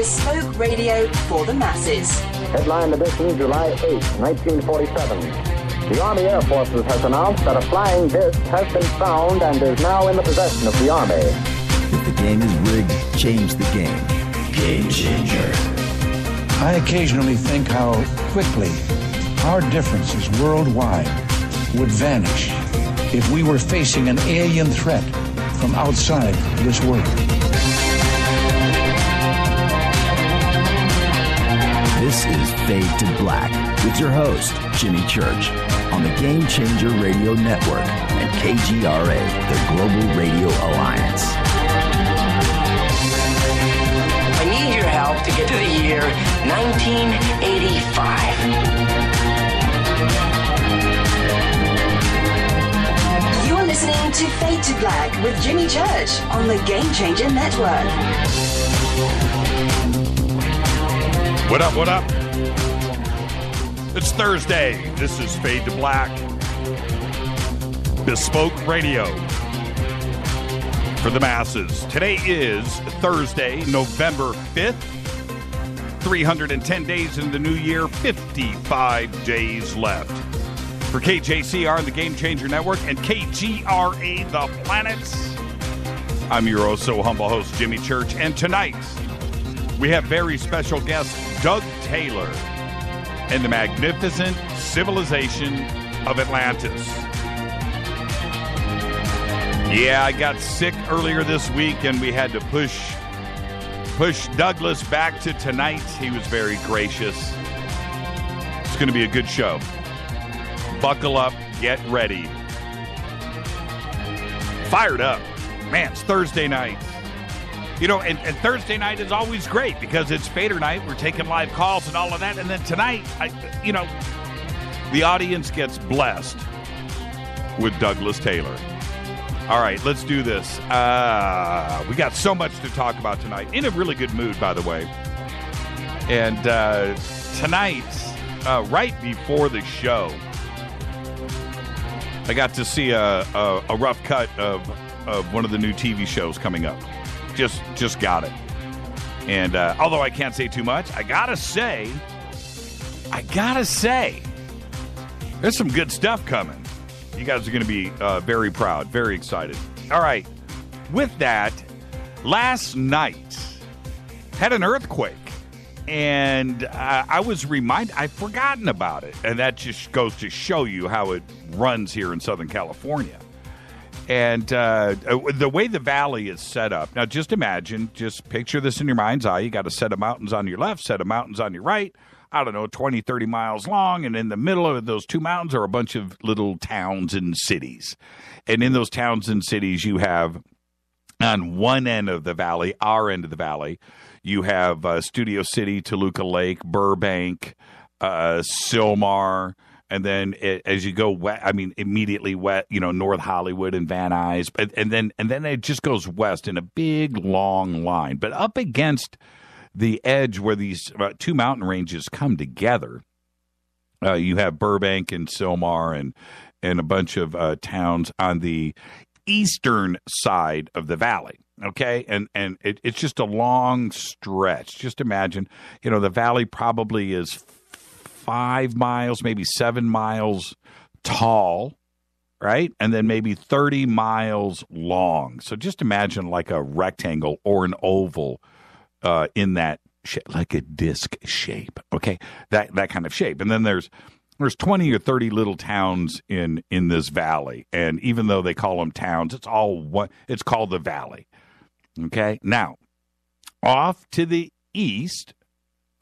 bespoke radio for the masses. Headline edition, July 8, 1947. The Army Air Forces has announced that a flying disc has been found and is now in the possession of the Army. If the game is rigged, change the game. Game changer. I occasionally think how quickly our differences worldwide would vanish if we were facing an alien threat from outside this world. This is Fade to Black with your host, Jimmy Church, on the Game Changer Radio Network and KGRA, the Global Radio Alliance. I need your help to get to the year 1985. You're listening to Fade to Black with Jimmy Church on the Game Changer Network. What up, what up? It's Thursday. This is Fade to Black. Bespoke radio for the masses. Today is Thursday, November 5th. 310 days in the new year, 55 days left. For KJCR and the Game Changer Network and KGRA The Planets, I'm your oh so humble host, Jimmy Church. And tonight, we have very special guest, Doug Taylor, and the magnificent civilization of Atlantis. Yeah, I got sick earlier this week, and we had to push Douglas back to tonight. He was very gracious. It's going to be a good show. Buckle up, get ready. Fired up. Man, it's Thursday night. You know, and Thursday night is always great because it's Fader night. We're taking live calls and all of that. And then tonight, the audience gets blessed with Douglas Taylor. All right, let's do this. We got so much to talk about tonight. In a really good mood, by the way. And tonight, right before the show, I got to see a rough cut of one of the new TV shows coming up. Just got it. And although I can't say too much, I gotta say, there's some good stuff coming. You guys are going to be very proud, very excited. All right. With that, last night had an earthquake, and I was reminded, I'd forgotten about it, and that just goes to show you how it runs here in Southern California. And the way the valley is set up, now just imagine, just picture this in your mind's eye. You got a set of mountains on your left, set of mountains on your right, I don't know, 20, 30 miles long, and in the middle of those two mountains are a bunch of little towns and cities. And in those towns and cities, you have, on one end of the valley, our end of the valley, you have Studio City, Toluca Lake, Burbank, Sylmar, and then as you go west, immediately west, North Hollywood and Van Nuys, and then it just goes west in a big, long line. But up against the edge where these two mountain ranges come together, you have Burbank and Sylmar and a bunch of towns on the eastern side of the valley. Okay, and it's just a long stretch. Just imagine, the valley probably is 5 miles, maybe 7 miles tall, right? And then maybe 30 miles long. So just imagine like a rectangle or an oval in that like a disc shape, okay? That kind of shape. And then there's 20 or 30 little towns in this valley. And even though they call them towns, it's called the valley. Okay? Now, off to the east,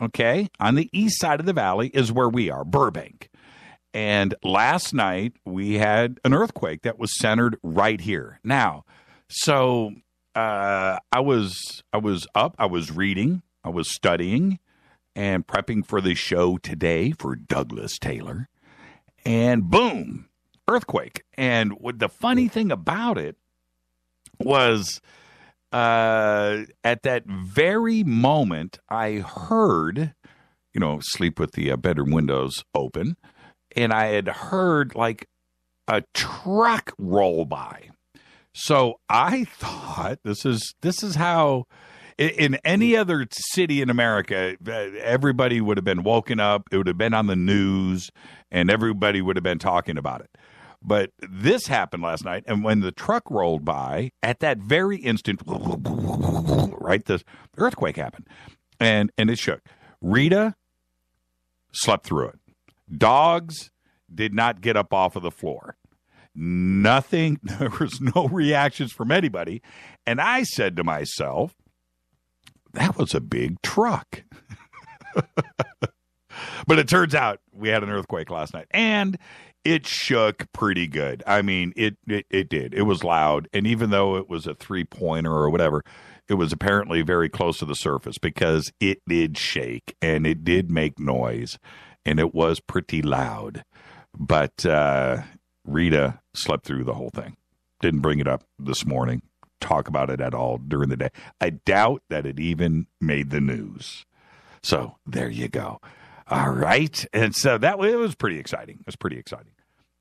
okay, on the east side of the valley is where we are, Burbank. And last night we had an earthquake that was centered right here. Now, so I was up, I was reading, I was studying and prepping for the show today for Douglas Taylor. And boom, earthquake. And what the funny thing about it was at that very moment I heard, sleep with the bedroom windows open, and I had heard like a truck roll by. So I thought this is how In any other city in America, everybody would have been woken up. It would have been on the news, and everybody would have been talking about it. But this happened last night, and when the truck rolled by, at that very instant, right, the earthquake happened, and it shook. Rita slept through it. Dogs did not get up off of the floor. Nothing, there was no reactions from anybody. And I said to myself, that was a big truck. But it turns out we had an earthquake last night, and it shook pretty good. I mean, it did. It was loud, and even though it was a 3-pointer or whatever, it was apparently very close to the surface because it did shake, and it did make noise, and it was pretty loud. But Rita slept through the whole thing. Didn't bring it up this morning, talk about it at all during the day. I doubt that it even made the news. So there you go. All right. And so it was pretty exciting. It was pretty exciting.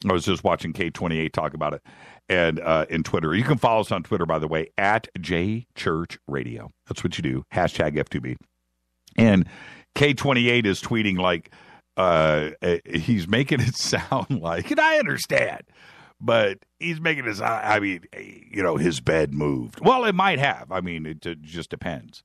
I was just watching K28 talk about it and in Twitter. You can follow us on Twitter, by the way, at JChurchRadio. That's what you do. Hashtag F2B. And K28 is tweeting like he's making it sound like, and I understand, but he's making it sound, I mean, you know, his bed moved. Well, it might have. I mean, it just depends.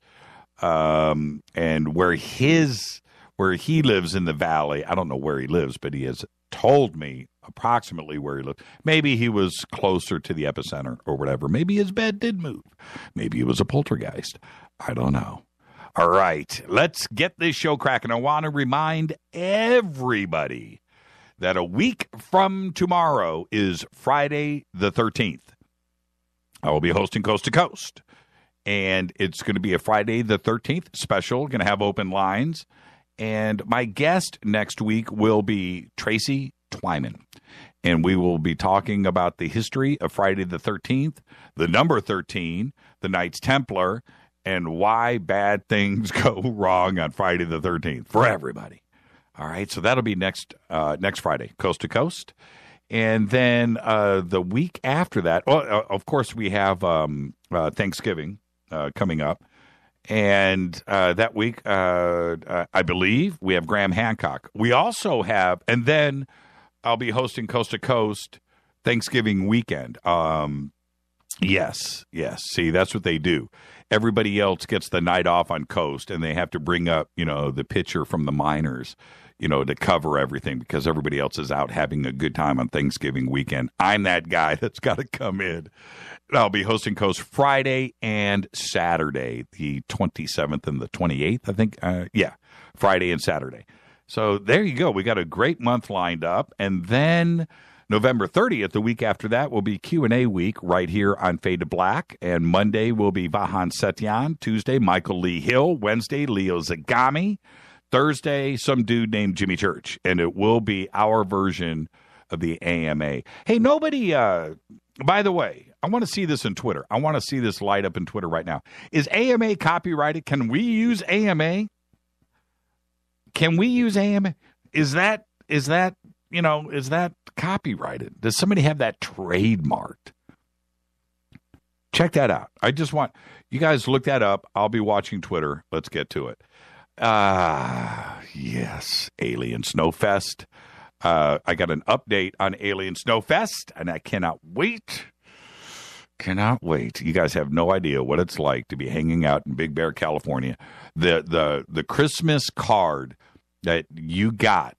And where he lives in the valley, I don't know where he lives, but he has told me approximately where he lives. Maybe he was closer to the epicenter or whatever. Maybe his bed did move. Maybe it was a poltergeist. I don't know. All right, let's get this show cracking. I want to remind everybody that a week from tomorrow is Friday the 13th. I will be hosting Coast to Coast, and it's going to be a Friday the 13th special. Going to have open lines. And my guest next week will be Tracy Twyman. And we will be talking about the history of Friday the 13th, the number 13, the Knights Templar, and why bad things go wrong on Friday the 13th for everybody. All right, so that'll be next Friday, Coast to Coast. And then the week after that, of course, we have Thanksgiving coming up. And that week, I believe, we have Graham Hancock. We also have, and then I'll be hosting Coast to Coast Thanksgiving weekend. Yes. See, that's what they do. Everybody else gets the night off on Coast, and they have to bring up, you know, the pitcher from the minors, you know, to cover everything because everybody else is out having a good time on Thanksgiving weekend. I'm that guy that's got to come in. I'll be hosting Coast Friday and Saturday, the 27th and the 28th, I think. Friday and Saturday. So there you go. We got a great month lined up. And then November 30th, the week after that, will be Q&A week right here on Fade to Black. And Monday will be Vahan Setyan. Tuesday, Michael Lee Hill. Wednesday, Leo Zagami. Thursday, some dude named Jimmy Church. And it will be our version of the AMA. Hey, nobody... by the way, I want to see this in Twitter. I want to see this light up in Twitter right now. Is AMA copyrighted? Can we use AMA? Can we use AMA? Is that copyrighted? Does somebody have that trademarked? Check that out. I just want you guys look that up. I'll be watching Twitter. Let's get to it. Yes, Alien Snowfest. I got an update on Alien Snowfest, and I cannot wait. Cannot wait. You guys have no idea what it's like to be hanging out in Big Bear, California. The Christmas card that you got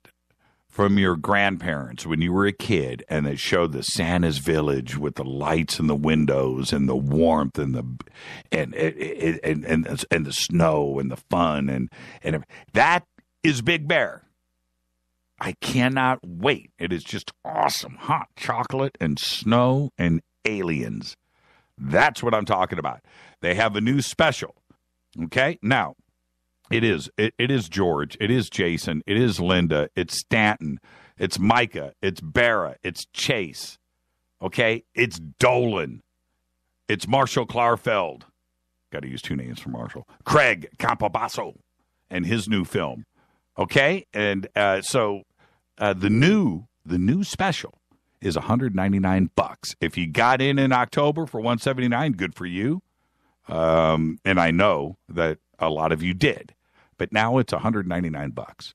from your grandparents when you were a kid, and it showed the Santa's Village with the lights in the windows and the warmth and the snow and the fun and that is Big Bear. I cannot wait. It is just awesome. Hot chocolate and snow and aliens. That's what I'm talking about. They have a new special. Okay? Now, it is George. It is Jason. It is Linda. It's Stanton. It's Micah. It's Barra. It's Chase. Okay? It's Dolan. It's Marshall Klarfeld. Got to use two names for Marshall. Craig Campobasso and his new film. Okay? And so the new special is $199. If you got in October for $179, good for you. And I know that a lot of you did. But now it's $199.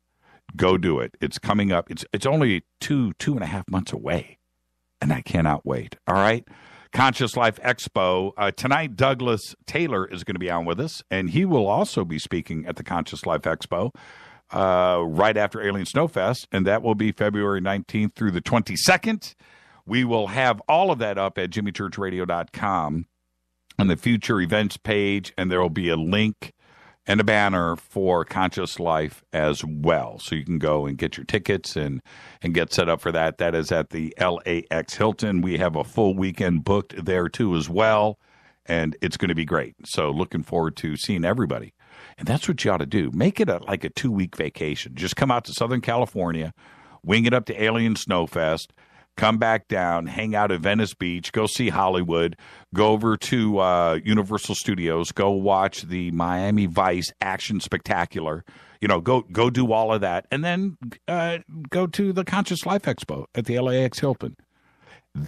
Go do it. It's coming up. It's only two and a half months away. And I cannot wait. All right. Conscious Life Expo. Tonight, Douglas Taylor is going to be on with us, and he will also be speaking at the Conscious Life Expo right after Alien Snowfest, and that will be February 19th through the 22nd. We will have all of that up at jimmychurchradio.com on the future events page, and there will be a link and a banner for Conscious Life as well. So you can go and get your tickets and get set up for that. That is at the LAX Hilton. We have a full weekend booked there too as well, and it's going to be great. So looking forward to seeing everybody. And that's what you ought to do. Make it like a 2-week vacation. Just come out to Southern California, wing it up to Alien Snowfest, come back down, hang out at Venice Beach, go see Hollywood, go over to Universal Studios, go watch the Miami Vice Action Spectacular. You know, go do all of that, and then go to the Conscious Life Expo at the LAX Hilton.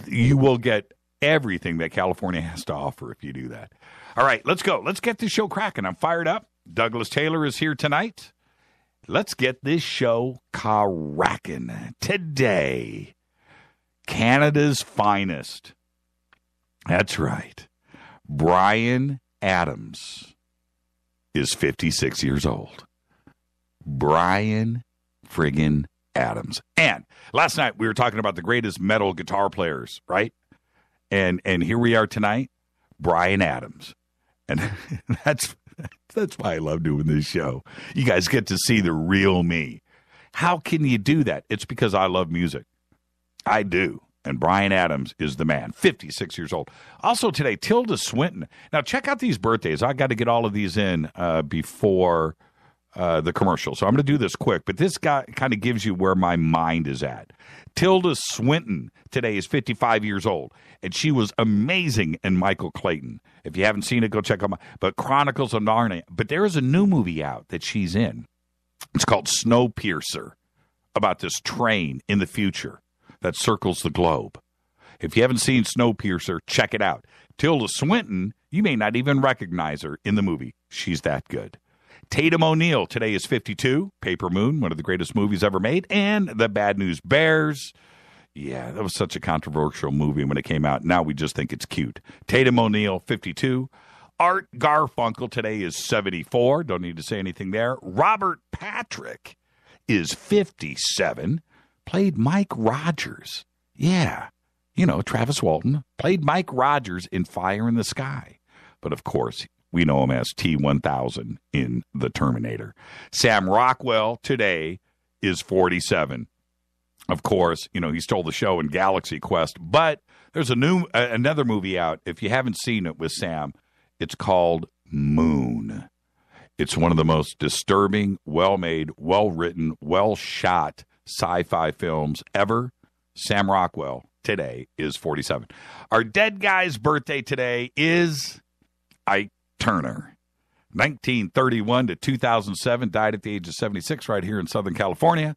You will get everything that California has to offer if you do that. All right, let's go. Let's get this show cracking. I'm fired up. Douglas Taylor is here tonight. Let's get this show cracking today. Canada's finest. That's right. Bryan Adams is 56 years old. Bryan friggin' Adams. And last night we were talking about the greatest metal guitar players, right? And here we are tonight, Bryan Adams. And that's why I love doing this show. You guys get to see the real me. How can you do that? It's because I love music. I do. And Bryan Adams is the man, 56 years old. Also today, Tilda Swinton. Now, check out these birthdays. I got to get all of these in before the commercial. So I'm going to do this quick. But this guy kind of gives you where my mind is at. Tilda Swinton today is 55 years old. And she was amazing in Michael Clayton. If you haven't seen it, go check out but Chronicles of Narnia. But there is a new movie out that she's in. It's called Snowpiercer, about this train in the future that circles the globe. If you haven't seen Snowpiercer, check it out. Tilda Swinton, you may not even recognize her in the movie. She's that good. Tatum O'Neal today is 52. Paper Moon, one of the greatest movies ever made. And The Bad News Bears. Yeah, that was such a controversial movie when it came out. Now we just think it's cute. Tatum O'Neal, 52. Art Garfunkel today is 74. Don't need to say anything there. Robert Patrick is 57. Played Mike Rogers. Yeah. You know, Travis Walton played Mike Rogers in Fire in the Sky. But of course, we know him as T-1000 in The Terminator. Sam Rockwell today is 47. Of course, you know, he stole the show in Galaxy Quest. But there's another movie out. If you haven't seen it with Sam, it's called Moon. It's one of the most disturbing, well-made, well-written, well-shot sci-fi films ever. Sam Rockwell today is 47. Our dead guy's birthday today is Ike Turner. 1931 to 2007, died at the age of 76 right here in Southern California.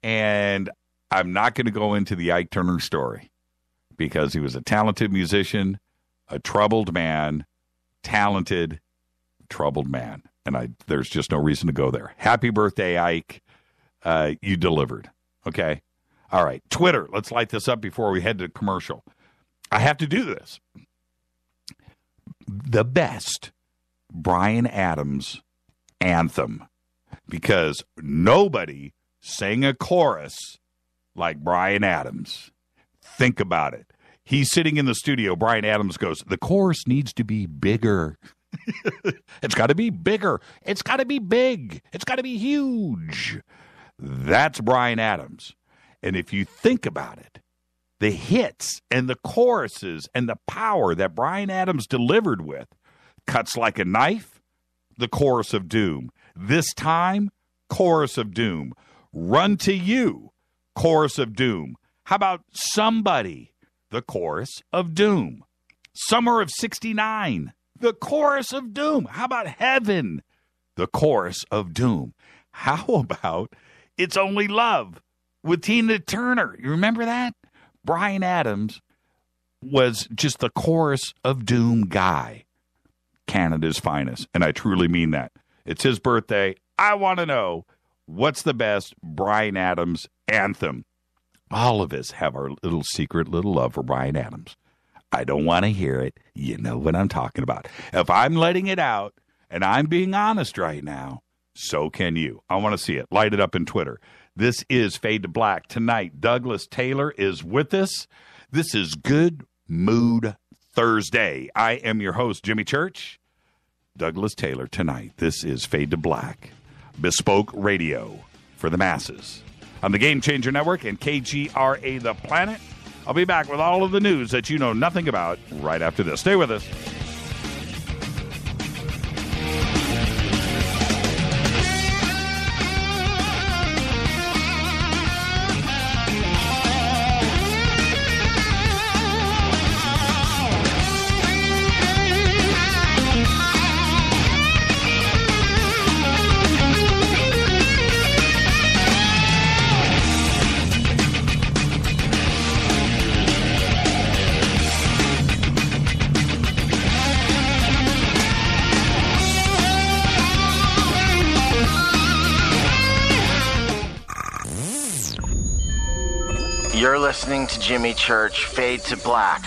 And I'm not going to go into the Ike Turner story because he was a talented musician, a troubled man, talented, troubled man. And there's just no reason to go there. Happy birthday, Ike. You delivered. Okay? All right. Twitter. Let's light this up before we head to commercial. I have to do this. The best Bryan Adams anthem. Because nobody sang a chorus like Bryan Adams. Think about it. He's sitting in the studio. Bryan Adams goes, the chorus needs to be bigger. It's got to be bigger. It's got to be big. It's got to be huge. That's Bryan Adams. And if you think about it, the hits and the choruses and the power that Bryan Adams delivered with, Cuts Like a Knife, the Chorus of Doom. This Time, Chorus of Doom. Run to You, Chorus of Doom. How about Somebody, the Chorus of Doom. Summer of 69, the Chorus of Doom. How about Heaven, the Chorus of Doom. How about It's Only Love with Tina Turner? You remember that? Bryan Adams was just the Chorus of Doom guy. Canada's finest. And I truly mean that. It's his birthday. I want to know, what's the best Bryan Adams anthem? All of us have our little secret little love for Bryan Adams. I don't want to hear it. You know what I'm talking about. If I'm letting it out and I'm being honest right now, so can you. I want to see it. Light it up in Twitter. This is Fade to Black. Tonight, Douglas Taylor is with us. This is Good Mood Thursday. I am your host, Jimmy Church. Douglas Taylor tonight. This is Fade to Black. Bespoke radio for the masses. On the Game Changer Network and KGRA The Planet. I'll be back with all of the news that you know nothing about right after this. Stay with us. You're listening to Jimmy Church, Fade to Black.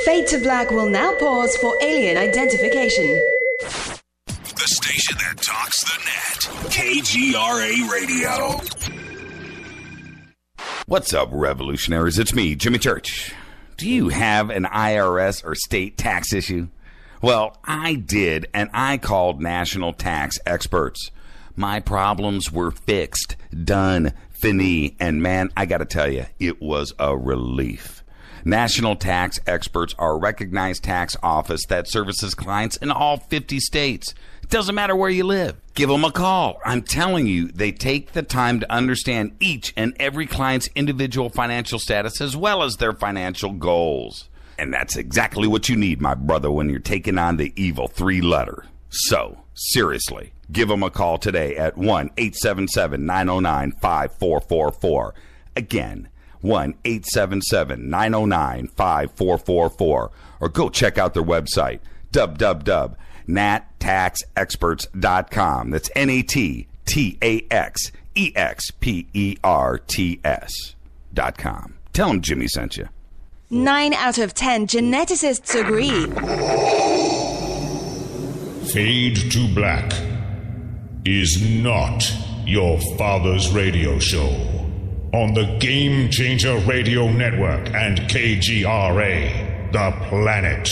Fade to Black will now pause for alien identification. The station that talks the net. KGRA Radio. What's up, revolutionaries? It's me, Jimmy Church. Do you have an IRS or state tax issue? Well, I did, and I called national tax experts. My problems were fixed, done, fini, and man, I gotta tell you, it was a relief. National Tax Experts are a recognized tax office that services clients in all 50 states. It doesn't matter where you live. Give them a call. I'm telling you, they take the time to understand each and every client's individual financial status as well as their financial goals. And that's exactly what you need, my brother, when you're taking on the evil three-letter. So, seriously, give them a call today at 1-877-909-5444. Again, 1-877-909-5444. Or go check out their website, www.nattaxexperts.com. That's NATTAXEXPERTS.com. Tell them Jimmy sent you. 9 out of 10 geneticists agree. Fade to Black is not your father's radio show on the Game Changer Radio Network and KGRA, The Planet.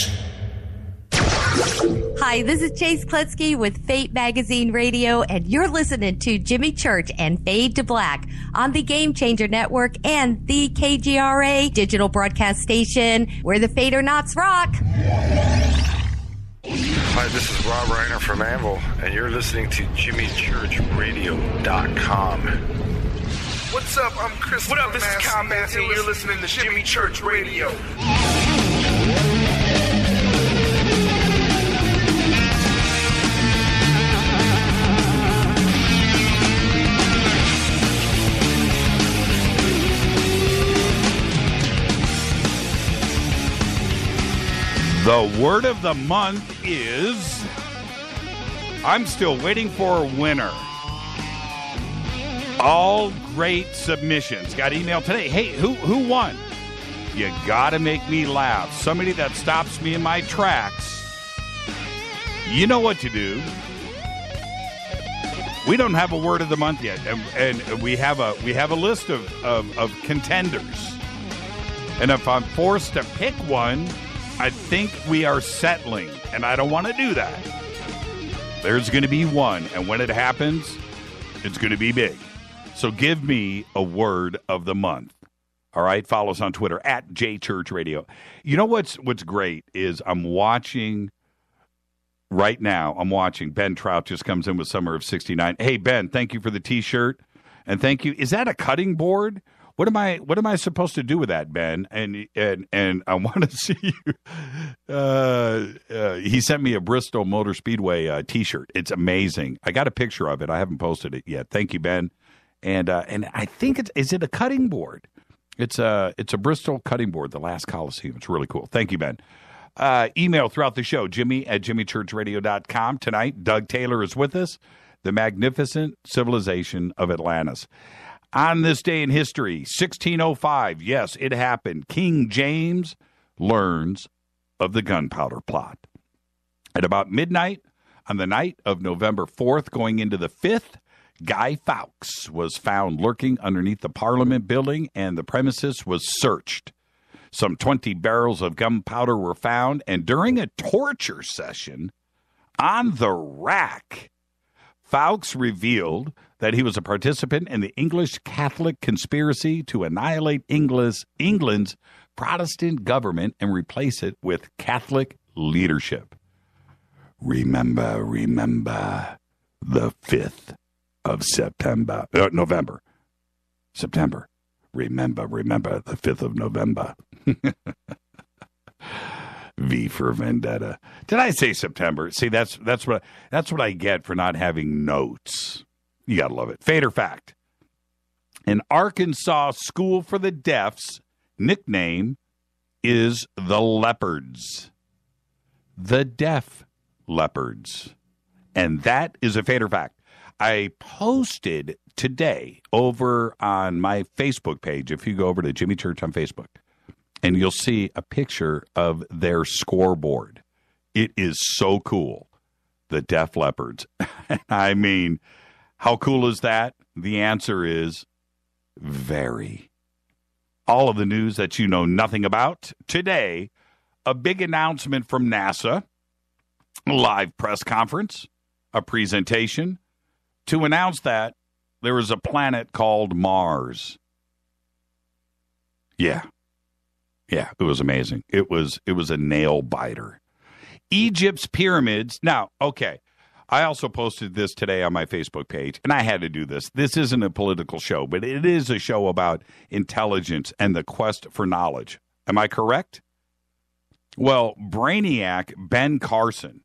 Hi, this is Chase Kletsky with Fate Magazine Radio, and you're listening to Jimmy Church and Fade to Black on the Game Changer Network and the KGRA digital broadcast station, where the Fade or Nots rock. Hi, this is Rob Reiner from Anvil, and you're listening to JimmyChurchRadio.com. What's up? I'm Chris. What up? This is Kyle Massey, and you're listening to Jimmy Church Radio. The word of the month is, I'm still waiting for a winner. All great submissions. Got email today. Hey, who won? You gotta make me laugh. Somebody that stops me in my tracks. You know what to do. We don't have a word of the month yet, and we have a list of contenders. And if I'm forced to pick one, I think we are settling, and I don't want to do that. There's going to be one, and when it happens, it's going to be big. So give me a word of the month. All right? Follow us on Twitter, at JChurchRadio. You know what's great is I'm watching Ben Trout just comes in with Summer of 69. Hey, Ben, thank you for the T-shirt, and thank you. Is that a cutting board? What am I supposed to do with that, Ben? And I want to see you. He sent me a Bristol Motor Speedway T-shirt. It's amazing. I got a picture of it. I haven't posted it yet. Thank you, Ben. And I think is it a cutting board? It's a Bristol cutting board, the last Coliseum. It's really cool. Thank you, Ben. Email throughout the show, Jimmy@jimmychurchradio.com. Tonight, Doug Taylor is with us, the magnificent civilization of Atlantis. On this day in history, 1605, yes, it happened. King James learns of the gunpowder plot. At about midnight on the night of November 4th, going into the 5th, Guy Fawkes was found lurking underneath the Parliament building, and the premises was searched. Some 20 barrels of gunpowder were found, and during a torture session on the rack, Fawkes revealed that he was a participant in the English Catholic conspiracy to annihilate England's Protestant government and replace it with Catholic leadership. Remember the 5th of November. September. Remember the 5th of November. V for Vendetta. Did I say September? See, that's what I get for not having notes. You gotta love it. Fate or fact. An Arkansas school for the deaf's nickname is the Leopards. The Deaf Leopards. And that is a fate or fact. I posted today over on my Facebook page, if you go over to Jimmy Church on Facebook, and you'll see a picture of their scoreboard. It is so cool. The Deaf Leopards. I mean, how cool is that? The answer is very. All of the news that you know nothing about. Today, a big announcement from NASA, a live press conference, a presentation, to announce that there is a planet called Mars. Yeah, it was amazing. It was a nail biter. Egypt's pyramids. Now, okay, I also posted this today on my Facebook page, and I had to do this. This isn't a political show, but it is a show about intelligence and the quest for knowledge. Am I correct? Well, brainiac Ben Carson.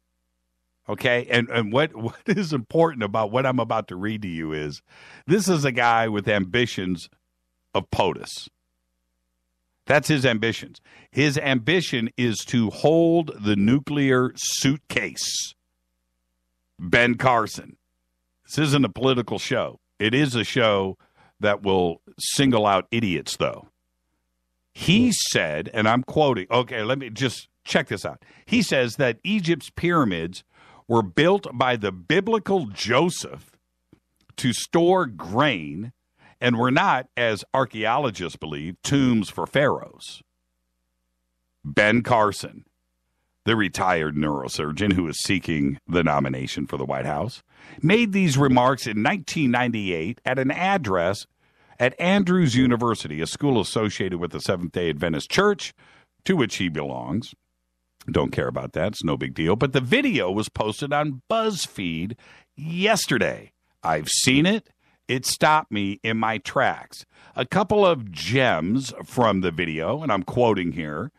Okay, and what is important about what I'm about to read to you is this is a guy with ambitions of POTUS. That's his ambitions. His ambition is to hold the nuclear suitcase. Ben Carson. This isn't a political show. It is a show that will single out idiots, though. He said, and I'm quoting, okay, let me just check this out. He says that Egypt's pyramids were built by the biblical Joseph to store grain and were not, as archaeologists believe, tombs for pharaohs. Ben Carson, the retired neurosurgeon who is seeking the nomination for the White House, made these remarks in 1998 at an address at Andrews University, a school associated with the Seventh-day Adventist Church, to which he belongs. Don't care about that. It's no big deal. But the video was posted on BuzzFeed yesterday. I've seen it. It stopped me in my tracks. A couple of gems from the video, and I'm quoting here.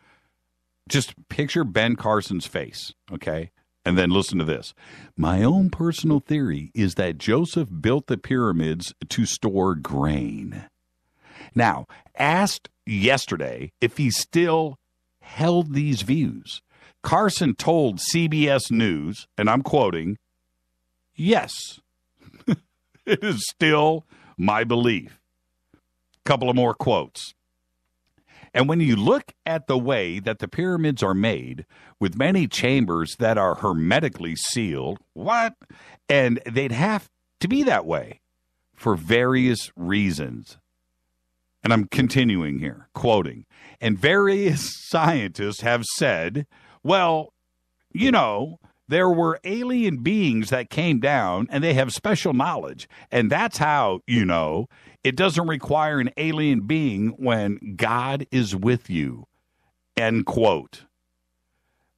Just picture Ben Carson's face, okay? And then listen to this. My own personal theory is that Joseph built the pyramids to store grain. Now, asked yesterday if he still held these views, Carson told CBS News, and I'm quoting, yes, it is still my belief. Couple of more quotes. And when you look at the way that the pyramids are made, with many chambers that are hermetically sealed, what? And they'd have to be that way for various reasons. And I'm continuing here, quoting. And various scientists have said, well, you know, there were alien beings that came down and they have special knowledge. And that's how, you know, it doesn't require an alien being when God is with you. End quote.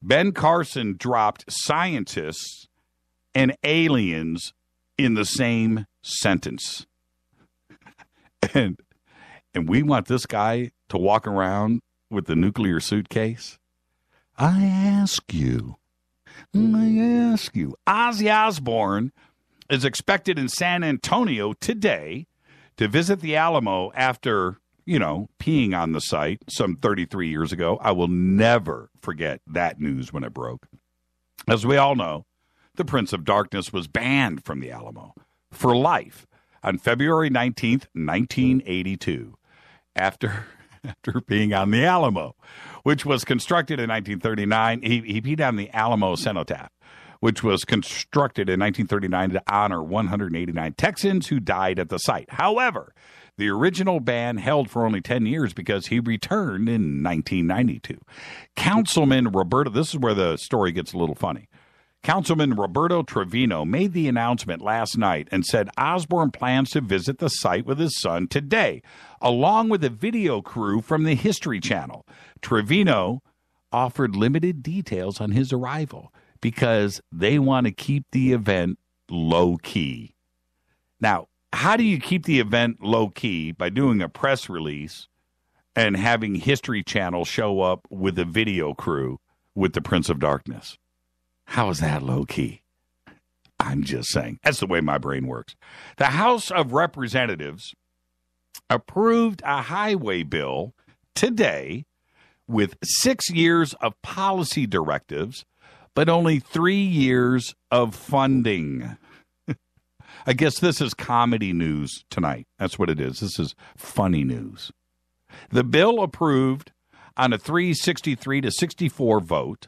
Ben Carson dropped scientists and aliens in the same sentence. And we want this guy to walk around with the nuclear suitcase? I ask you. Ozzy Osbourne is expected in San Antonio today to visit the Alamo after peeing on the site some 33 years ago. I will never forget that news when it broke. As we all know, the Prince of Darkness was banned from the Alamo for life on February 19th, 1982, after being on the Alamo, which was constructed in 1939. He peed on the Alamo cenotaph, which was constructed in 1939 to honor 189 Texans who died at the site. However, the original ban held for only 10 years because he returned in 1992. Councilman Roberto, this is where the story gets a little funny. Councilman Roberto Trevino made the announcement last night and said Osborne plans to visit the site with his son today, along with a video crew from the History Channel. Trevino offered limited details on his arrival because they want to keep the event low-key. Now, how do you keep the event low-key? By doing a press release and having History Channel show up with a video crew with the Prince of Darkness. How is that low-key? I'm just saying. That's the way my brain works. The House of Representatives approved a highway bill today with 6 years of policy directives, but only 3 years of funding. I guess this is comedy news tonight. That's what it is. This is funny news. The bill approved on a 363 to 64 vote,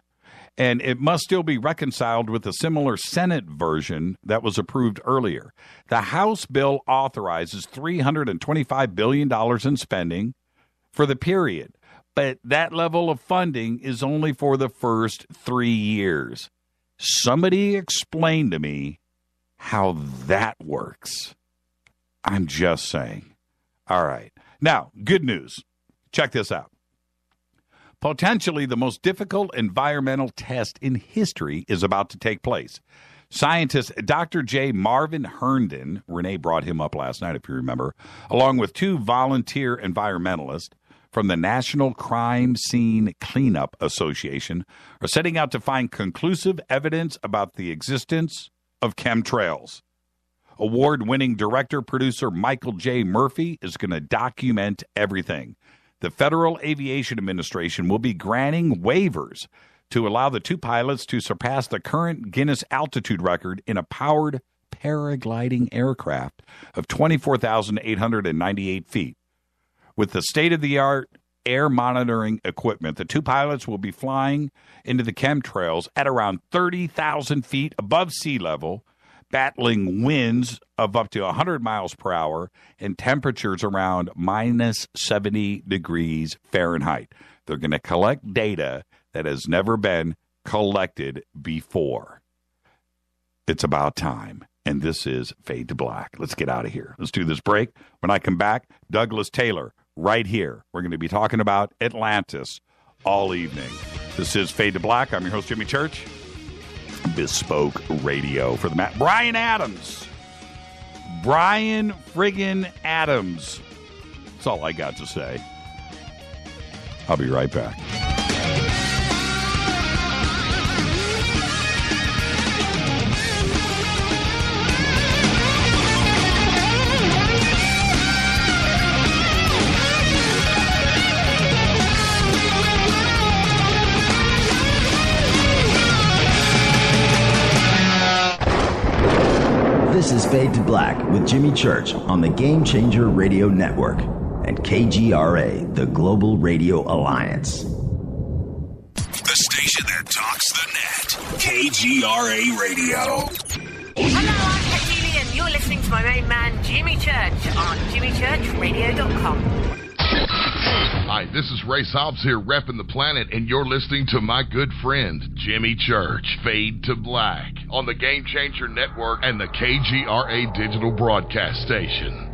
and it must still be reconciled with a similar Senate version that was approved earlier. The House bill authorizes $325 billion in spending for the period, but that level of funding is only for the first 3 years. Somebody explain to me how that works. I'm just saying. All right. Now, good news. Check this out. Potentially the most difficult environmental test in history is about to take place. Scientist Dr. J. Marvin Herndon, Renee brought him up last night if you remember, along with 2 volunteer environmentalists from the National Crime Scene Cleanup Association, are setting out to find conclusive evidence about the existence of chemtrails. Award-winning director-producer Michael J. Murphy is going to document everything. The Federal Aviation Administration will be granting waivers to allow the 2 pilots to surpass the current Guinness altitude record in a powered paragliding aircraft of 24,898 feet. With the state-of-the-art air monitoring equipment, the 2 pilots will be flying into the chemtrails at around 30,000 feet above sea level, battling winds of up to 100 miles per hour and temperatures around minus 70 degrees Fahrenheit. They're going to collect data that has never been collected before. It's about time. And this is Fade to Black. Let's get out of here. Let's do this break. When I come back, Douglas Taylor, right here. We're going to be talking about Atlantis all evening. This is Fade to Black. I'm your host, Jimmy Church. Bespoke Radio for the Matt. Brian Adams. Brian friggin' Adams. That's all I got to say. I'll be right back. This is Fade to Black with Jimmy Church on the Game Changer Radio Network and KGRA, the Global Radio Alliance. The station that talks the net. KGRA Radio. Hello, I'm Katie and you're listening to my main man, Jimmy Church, on jimmychurchradio.com. Hi, this is Ray Hobbs here, repping the planet, and you're listening to my good friend, Jimmy Church, Fade to Black, on the Game Changer Network and the KGRA Digital Broadcast Station.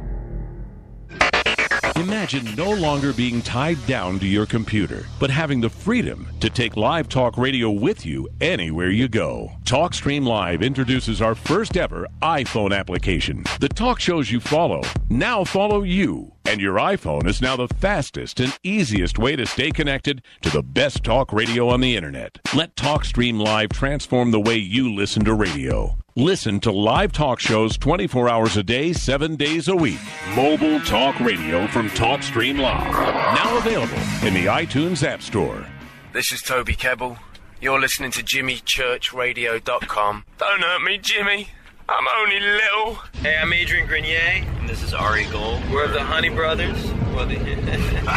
Imagine no longer being tied down to your computer, but having the freedom to take live talk radio with you anywhere you go. TalkStream Live introduces our first ever iPhone application. The talk shows you follow now follow you, and your iPhone is now the fastest and easiest way to stay connected to the best talk radio on the internet. Let TalkStream Live transform the way you listen to radio. Listen to live talk shows 24 hours a day, 7 days a week. Mobile Talk Radio from TalkStream Live. Now available in the iTunes App Store. This is Toby Kebbell. You're listening to JimmyChurchRadio.com. Don't hurt me, Jimmy. I'm only little. Hey, I'm Adrian Grenier. And this is Ari Gold. We're the Honey Brothers.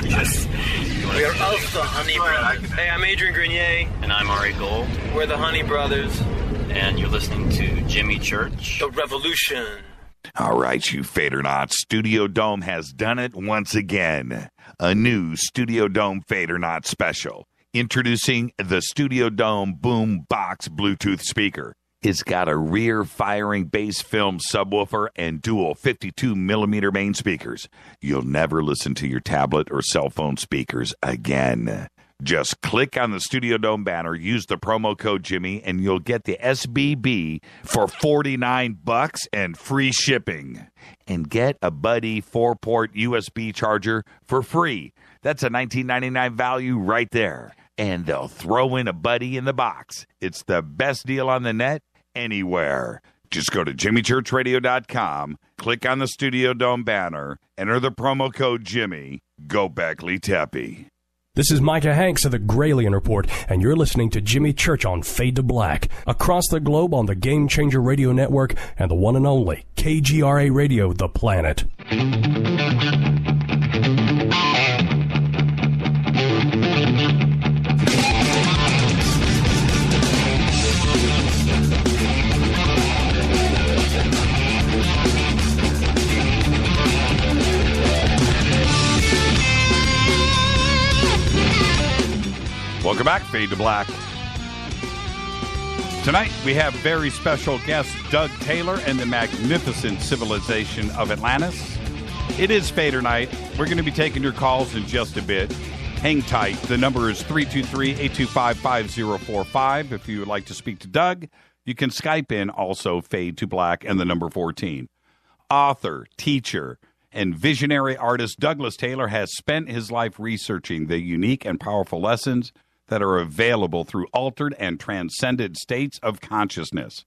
Yes. We are also Honey Brothers. Hey, I'm Adrian Grenier. And I'm Ari Gold. We're the Honey Brothers. And you're listening to Jimmy Church. The Revolution. All right, you Fadernauts. Studio Dome has done it once again. A new Studio Dome Fadernaut special. Introducing the Studio Dome Boom Box Bluetooth speaker. It's got a rear-firing bass film subwoofer and dual 52mm main speakers. You'll never listen to your tablet or cell phone speakers again. Just click on the Studio Dome banner, use the promo code Jimmy, and you'll get the SBB for $49 and free shipping. And get a Buddy 4-port USB charger for free. That's a $19.99 value right there. And they'll throw in a Buddy in the box. It's the best deal on the net anywhere. Just go to JimmyChurchRadio.com, click on the Studio Dome banner, enter the promo code Jimmy. Go Beckley Teppy. This is Micah Hanks of the Gralien Report, and you're listening to Jimmy Church on Fade to Black, across the globe on the Game Changer Radio Network and the one and only KGRA Radio, The Planet. Welcome back, Fade to Black. Tonight, we have very special guest Doug Taylor and the magnificent civilization of Atlantis. It is Fader Night. We're going to be taking your calls in just a bit. Hang tight. The number is 323-825-5045. If you would like to speak to Doug, you can Skype in also Fade to Black and the number 14. Author, teacher, and visionary artist Douglas Taylor has spent his life researching the unique and powerful lessons that are available through altered and transcended states of consciousness.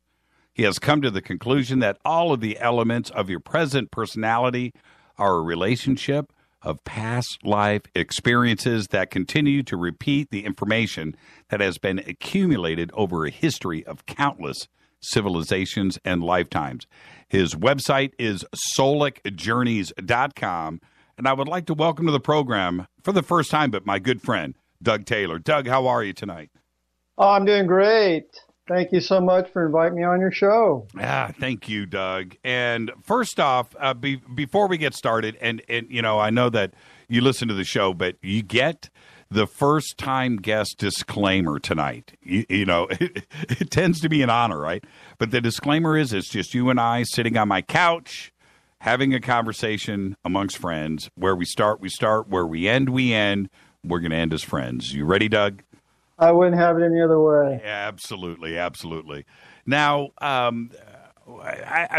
He has come to the conclusion that all of the elements of your present personality are a relationship of past life experiences that continue to repeat the information that has been accumulated over a history of countless civilizations and lifetimes. His website is solicjourneys.com, and I would like to welcome to the program for the first time, but my good friend, Doug Taylor. Doug, how are you tonight? Oh, I'm doing great. Thank you so much for inviting me on your show. Yeah, thank you, Doug. And first off, before we get started, and you know, I know that you listen to the show, but you get the first-time guest disclaimer tonight. You know, it tends to be an honor, right? But the disclaimer is it's just you and I sitting on my couch having a conversation amongst friends. Where we start, we start. Where we end, we end. We're going to end as friends. You ready, Doug? I wouldn't have it any other way. Absolutely, absolutely. Now,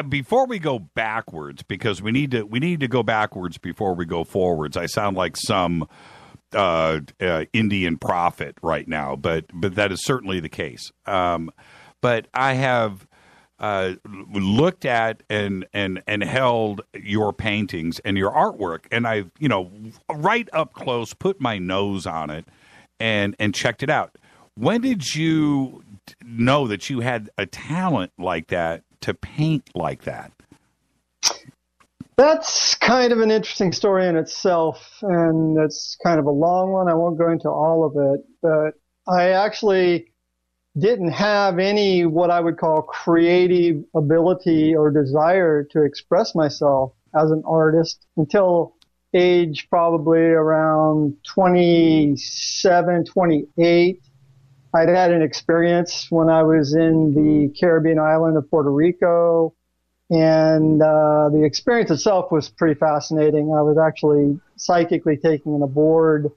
before we go backwards, because we need to go backwards before we go forwards. I sound like some Indian prophet right now, but that is certainly the case. But I have looked at and held your paintings and your artwork, and I've, you know, right up close, put my nose on it and checked it out. When did you know that you had a talent like that to paint like that? That's kind of an interesting story in itself, and it's kind of a long one. I won't go into all of it, but I actually didn't have any what I would call creative ability or desire to express myself as an artist until age probably around 27, 28. I'd had an experience when I was in the Caribbean island of Puerto Rico, and the experience itself was pretty fascinating. I was actually psychically taken on aboard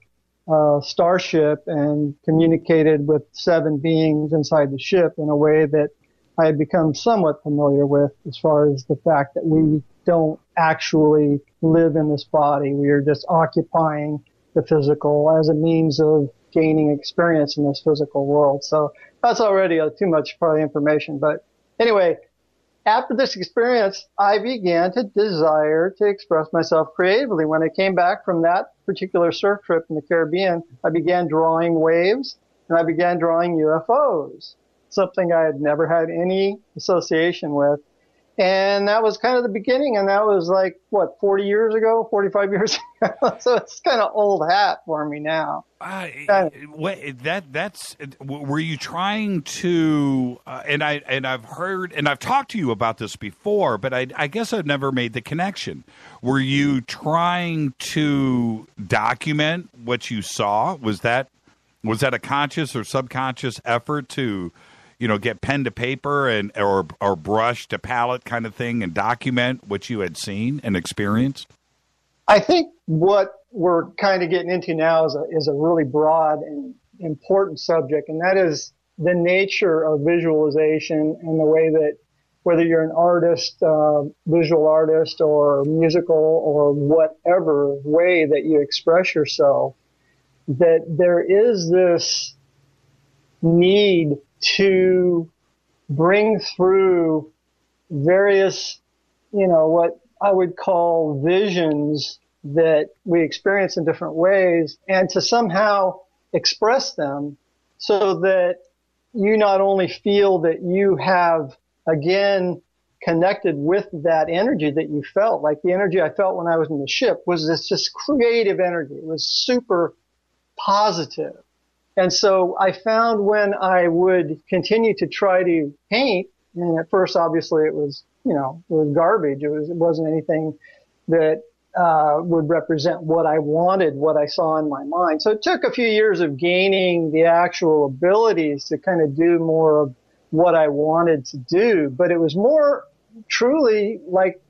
starship and communicated with 7 beings inside the ship in a way that I had become somewhat familiar with, as far as the fact that we don't actually live in this body. We are just occupying the physical as a means of gaining experience in this physical world. So that's already too much part of the information. But anyway, after this experience, I began to desire to express myself creatively. When I came back from that particular surf trip in the Caribbean, I began drawing waves and I began drawing UFOs, something I had never had any association with. And that was kind of the beginning. And that was like, 40 years ago, 45 years ago. So it's kind of old hat for me now. Were you trying to, and I've heard, and I've talked to you about this before, but I guess I've never made the connection. Were you trying to document what you saw? Was that a conscious or subconscious effort to, get pen to paper and or brush to palette kind of thing and document what you had seen and experienced? I think what we're kind of getting into now is a really broad and important subject, and that is the nature of visualization and the way that whether you're an artist, visual artist, or musical, or whatever way that you express yourself, that there is this need to bring through various, what I would call visions that we experience in different ways, and to somehow express them so that you not only feel that you have, again, connected with that energy that you felt. Like the energy I felt when I was in the ship was this just creative energy. It was super positive. And so I found when I would continue to try to paint, and at first obviously it was, it was garbage. It wasn't anything that would represent what I wanted, what I saw in my mind. So it took a few years of gaining the actual abilities to kind of do more of what I wanted to do. But it was more truly like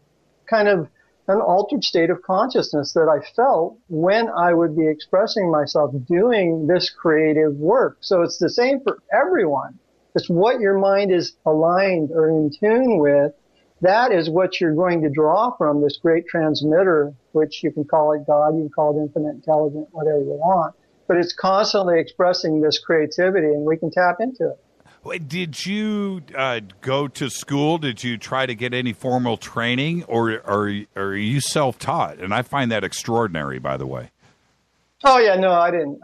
kind of an altered state of consciousness that I felt when I would be expressing myself doing this creative work. So it's the same for everyone. It's what your mind is aligned or in tune with. That is what you're going to draw from this great transmitter, which you can call it God, you can call it infinite intelligent, whatever you want. But it's constantly expressing this creativity, and we can tap into it. Did you go to school? Did you try to get any formal training, or are you self-taught? And I find that extraordinary, by the way. Oh yeah, no, I didn't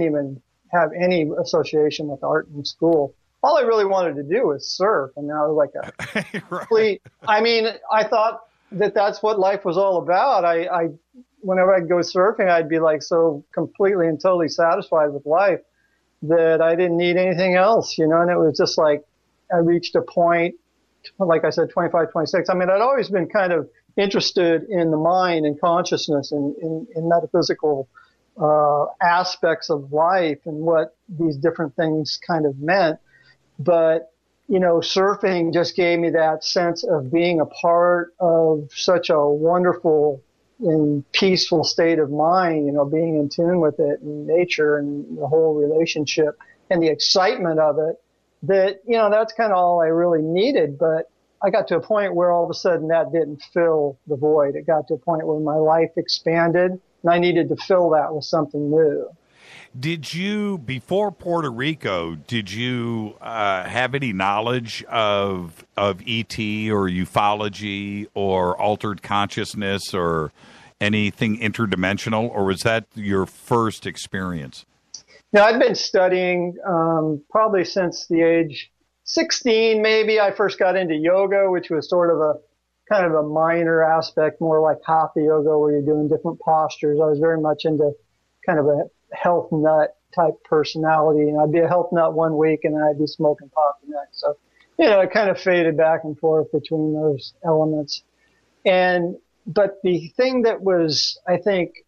even have any association with art in school. All I really wanted to do was surf, and I was like a complete. I mean, I thought that that's what life was all about. I whenever I'd go surfing, I'd be like so completely and totally satisfied with life that I didn't need anything else, and it was just like I reached a point, like I said, 25, 26. I mean, I'd always been kind of interested in the mind and consciousness and in metaphysical aspects of life and what these different things kind of meant. But, surfing just gave me that sense of being a part of such a wonderful and peaceful state of mind, being in tune with it and nature and the whole relationship and the excitement of it, that, that's kind of all I really needed. But I got to a point where all of a sudden that didn't fill the void. It got to a point where my life expanded and I needed to fill that with something new. Did you, before Puerto Rico, did you have any knowledge of ET or ufology or altered consciousness or anything interdimensional, or was that your first experience? No, I'd been studying probably since the age 16, maybe. I first got into yoga, which was sort of a kind of a minor aspect, more like hatha yoga, where you're doing different postures. I was very much into kind of a health nut type personality, and I'd be a health nut one week and then I'd be smoking pot the next. So, it kind of faded back and forth between those elements. But the thing that was, I think,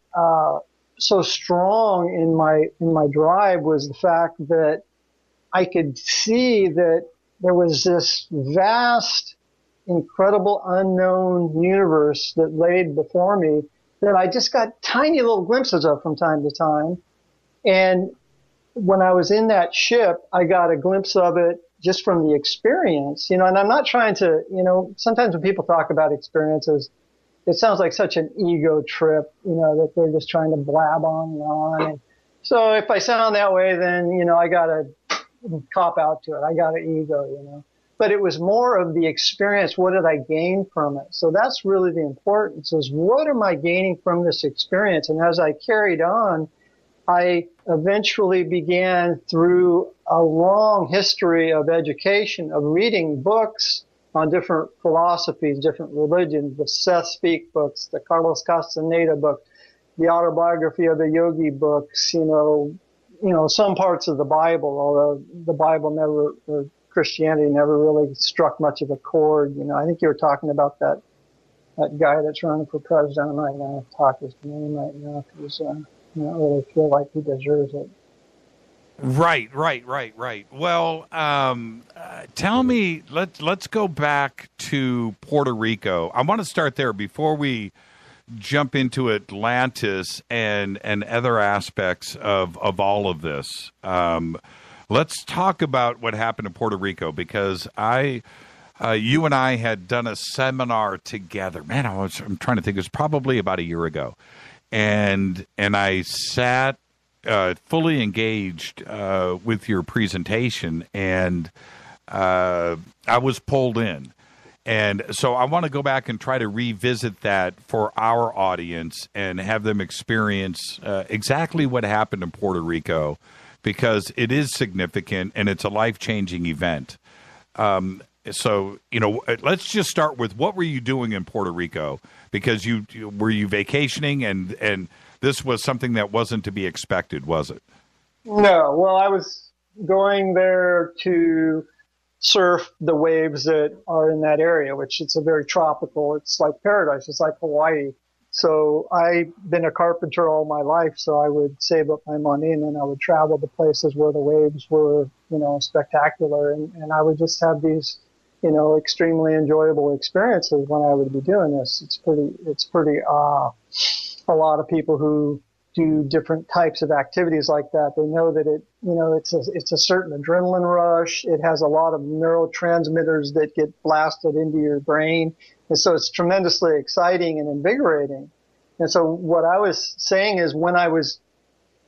so strong in my drive was the fact that I could see that there was this vast, incredible unknown universe that laid before me that I just got tiny little glimpses of from time to time. And when I was in that ship, I got a glimpse of it just from the experience, and I'm not trying to, sometimes when people talk about experiences, it sounds like such an ego trip, that they're just trying to blab on and on. And so if I sound that way, then, I got to cop out to it. I got an ego, but it was more of the experience. What did I gain from it? So that's really the importance, is what am I gaining from this experience? And as I carried on, I eventually began, through a long history of education, of reading books on different philosophies, different religions, the Seth Speak books, the Carlos Castaneda book, the autobiography of a yogi books, some parts of the Bible, although the Bible never, or Christianity never really struck much of a chord. I think you were talking about that guy that's running for president. I'm not going to talk his name right now because I don't really feel like he deserves it. Right. Well, tell me, let's go back to Puerto Rico. I want to start there before we jump into Atlantis and other aspects of all of this. Let's talk about what happened in Puerto Rico, because you and I had done a seminar together. Man, I'm trying to think. It was probably about a year ago, and I sat fully engaged with your presentation, and I was pulled in. And so I want to go back and try to revisit that for our audience and have them experience exactly what happened in Puerto Rico, because it is significant and it's a life-changing event. So, let's just start with, what were you doing in Puerto Rico? Because were you vacationing, and this was something that wasn't to be expected, was it? No. Well, I was going there to surf the waves that are in that area, which it's a very tropical, it's like paradise, it's like Hawaii. So I've been a carpenter all my life, so I would save up my money and then I would travel to places where the waves were, spectacular, and I would just have these, extremely enjoyable experiences when I would be doing this. It's pretty a lot of people who do different types of activities like that, they know that it's a certain adrenaline rush. It has a lot of neurotransmitters that get blasted into your brain. And so it's tremendously exciting and invigorating. And so what I was saying is, when I was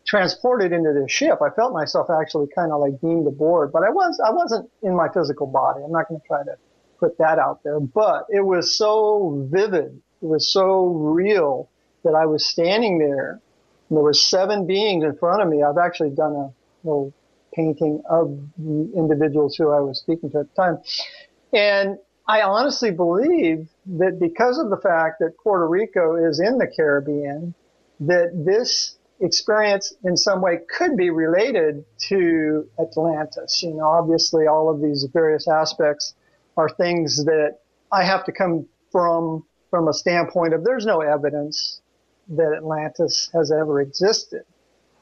transported into this ship, I felt myself actually kind of like beamed aboard, but I wasn't in my physical body. I'm not going to try to put that out there, but it was so vivid. It was so real that I was standing there. There were 7 beings in front of me. I've actually done a little painting of the individuals who I was speaking to at the time. And I honestly believe that because of the fact that Puerto Rico is in the Caribbean, that this experience in some way could be related to Atlantis. Obviously all of these various aspects are things that I have to come from a standpoint of, there's no evidence that Atlantis has ever existed.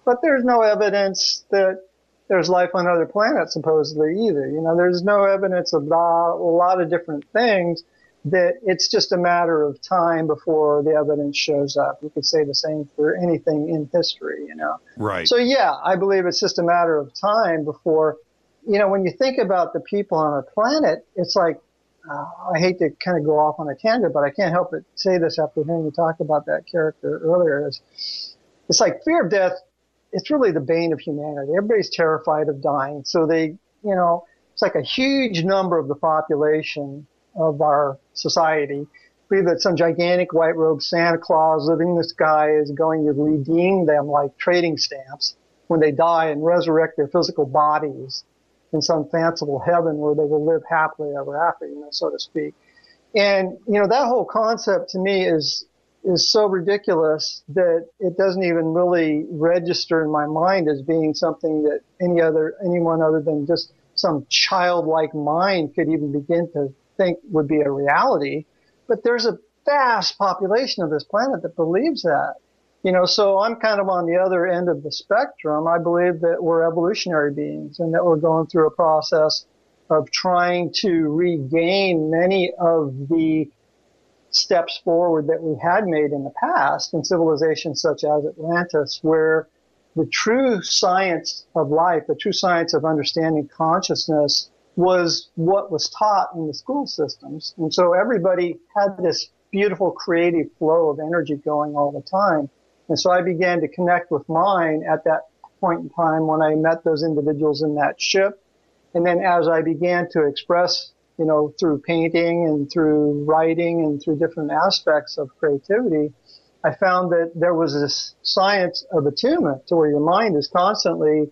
But there's no evidence that there's life on other planets, supposedly, either. There's no evidence of a lot of different things, that it's just a matter of time before the evidence shows up. You could say the same for anything in history, Right. So, yeah, I believe it's just a matter of time before, when you think about the people on our planet, it's like, I hate to kind of go off on a tangent, but I can't help but say this after hearing you talk about that character earlier. It's like fear of death. It's really the bane of humanity. Everybody's terrified of dying. So it's like a huge number of the population of our society believe that some gigantic white-robed Santa Claus living in the sky is going to redeem them like trading stamps when they die and resurrect their physical bodies in some fanciful heaven where they will live happily ever after, so to speak. And, that whole concept to me is so ridiculous that it doesn't even really register in my mind as being something that anyone other than just some childlike mind could even begin to think would be a reality. But there's a vast population of this planet that believes that. So I'm kind of on the other end of the spectrum. I believe that we're evolutionary beings and that we're going through a process of trying to regain many of the steps forward that we had made in the past in civilizations such as Atlantis, where the true science of life, the true science of understanding consciousness, was what was taught in the school systems. And so everybody had this beautiful creative flow of energy going all the time. And so I began to connect with mine at that point in time when I met those individuals in that ship. And then as I began to express through painting and through writing and through different aspects of creativity, I found that there was this science of attunement to where your mind is constantly,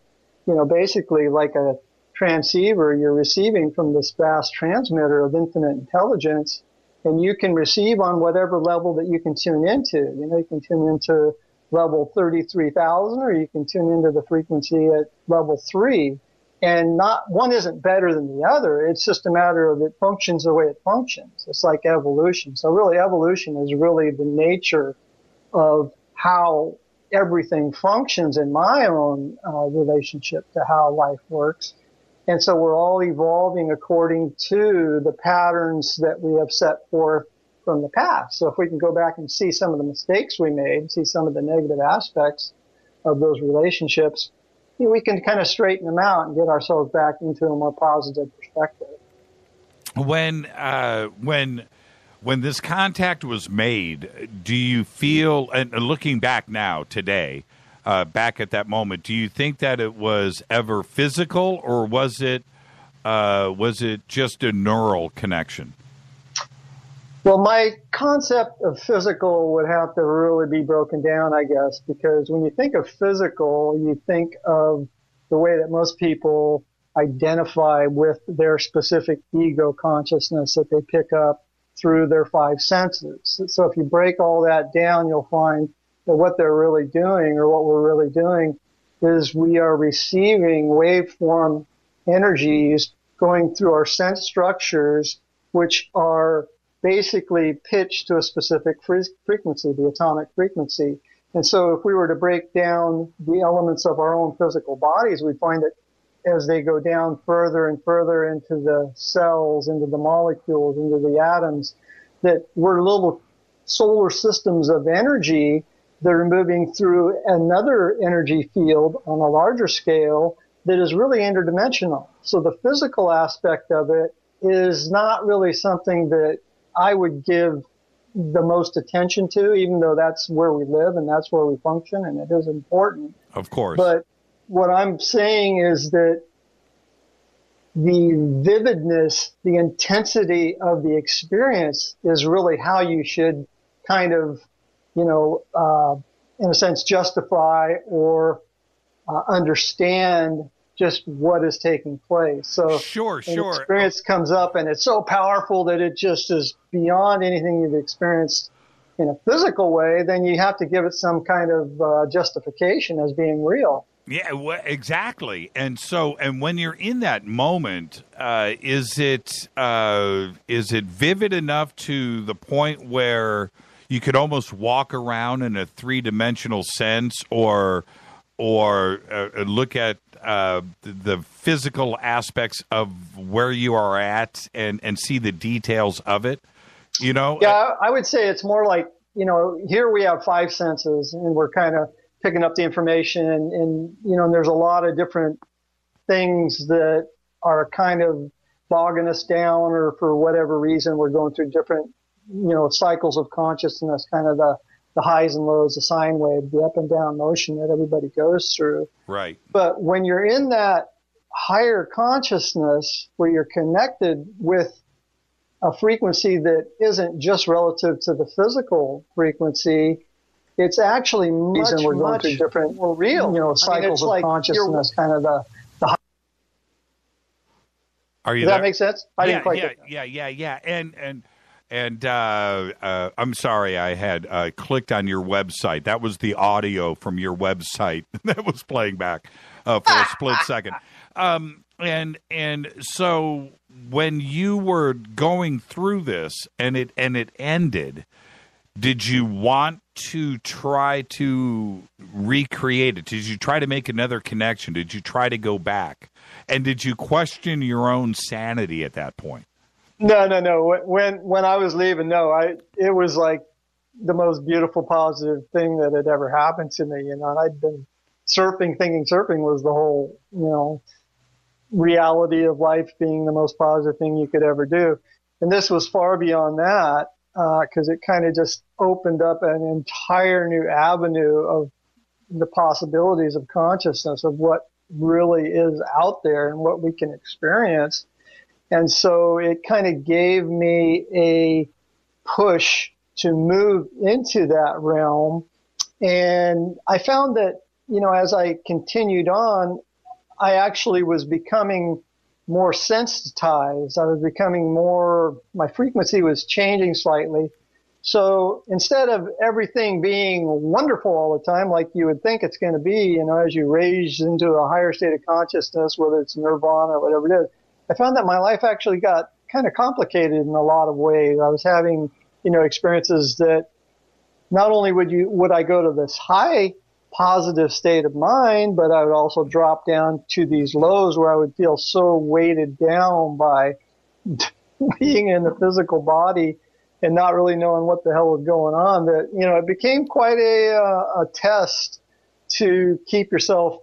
basically like a transceiver, you're receiving from this vast transmitter of infinite intelligence, and you can receive on whatever level that you can tune into. You can tune into level 33,000, or you can tune into the frequency at level 3. And not one isn't better than the other. It's just a matter of it functions the way it functions. It's like evolution. So really, evolution is really the nature of how everything functions in my own relationship to how life works. And so we're all evolving according to the patterns that we have set forth from the past. So if we can go back and see some of the mistakes we made, see some of the negative aspects of those relationships, we can kind of straighten them out and get ourselves back into a more positive perspective. When this contact was made, do you feel, and looking back now today, back at that moment, do you think that it was ever physical, or was it just a neural connection? Well, my concept of physical would have to really be broken down, I guess, because when you think of physical, you think of the way that most people identify with their specific ego consciousness that they pick up through their 5 senses. So if you break all that down, you'll find that what they're really doing, or what we're really doing, is we are receiving waveform energies going through our sense structures, which are basically pitched to a specific frequency, the atomic frequency. And so if we were to break down the elements of our own physical bodies, we find that as they go down further and further into the cells, into the molecules, into the atoms, that we're little solar systems of energy that are moving through another energy field on a larger scale that is really interdimensional. So the physical aspect of it is not really something that I would give the most attention to, even though that's where we live and that's where we function, and it is important. Of course. But what I'm saying is that the vividness, the intensity of the experience is really how you should kind of, in a sense, justify or understand just what is taking place. So sure. Experience comes up and it's so powerful that it just is beyond anything you've experienced in a physical way, then you have to give it some kind of justification as being real. Yeah, exactly. And when you're in that moment, is it vivid enough to the point where you could almost walk around in a 3-dimensional sense, or look at the physical aspects of where you are at and see the details of it? Yeah, I would say it's more like, here we have 5 senses and we're kind of picking up the information and there's a lot of different things that are kind of bogging us down, or for whatever reason we're going through different, cycles of consciousness, kind of the highs and lows, the sine wave, the up and down motion that everybody goes through. Right. But when you're in that higher consciousness where you're connected with a frequency that isn't just relative to the physical frequency, it's actually much, we're going through different, real, cycles of consciousness, kind of the Are you Does there? that make sense? I didn't quite get that. Yeah. And I'm sorry, I had clicked on your website. That was the audio from your website that was playing back for a split second. And so when you were going through this and it ended, did you want to try to recreate it? Did you try to make another connection? Did you try to go back? And did you question your own sanity at that point? No. When I was leaving, it was like the most beautiful, positive thing that had ever happened to me. And I'd been surfing, thinking surfing was the whole, reality of life being the most positive thing you could ever do. And this was far beyond that, because it kind of just opened up an entire new avenue of the possibilities of consciousness, of what really is out there and what we can experience. And so it kind of gave me a push to move into that realm. And I found that, as I continued on, I actually was becoming more sensitized. I was becoming my frequency was changing slightly. So instead of everything being wonderful all the time, like you would think it's going to be, as you raise into a higher state of consciousness, whether it's nirvana or whatever it is, I found that my life actually got kind of complicated in a lot of ways. I was having, experiences that not only would I go to this high positive state of mind, but I would also drop down to these lows where I would feel so weighted down by being in the physical body and not really knowing what the hell was going on, that, it became quite a test to keep yourself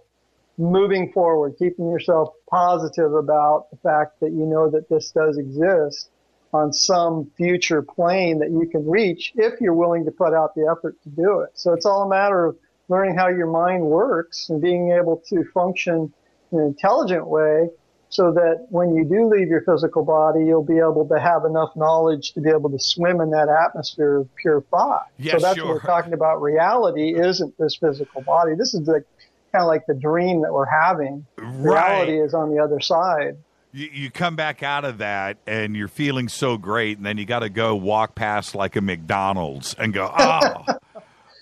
moving forward, keeping yourself positive about the fact that that this does exist on some future plane that you can reach if you're willing to put out the effort to do it. So it's all a matter of learning how your mind works and being able to function in an intelligent way, so that when you do leave your physical body, you'll be able to have enough knowledge to be able to swim in that atmosphere of pure thought. Yes, so that's sure. what we're talking about. Reality isn't this physical body. This is kind of like the dream that we're having. Right. Reality is on the other side. You come back out of that and you're feeling so great, and then you got to go walk past like a McDonald's and go, oh.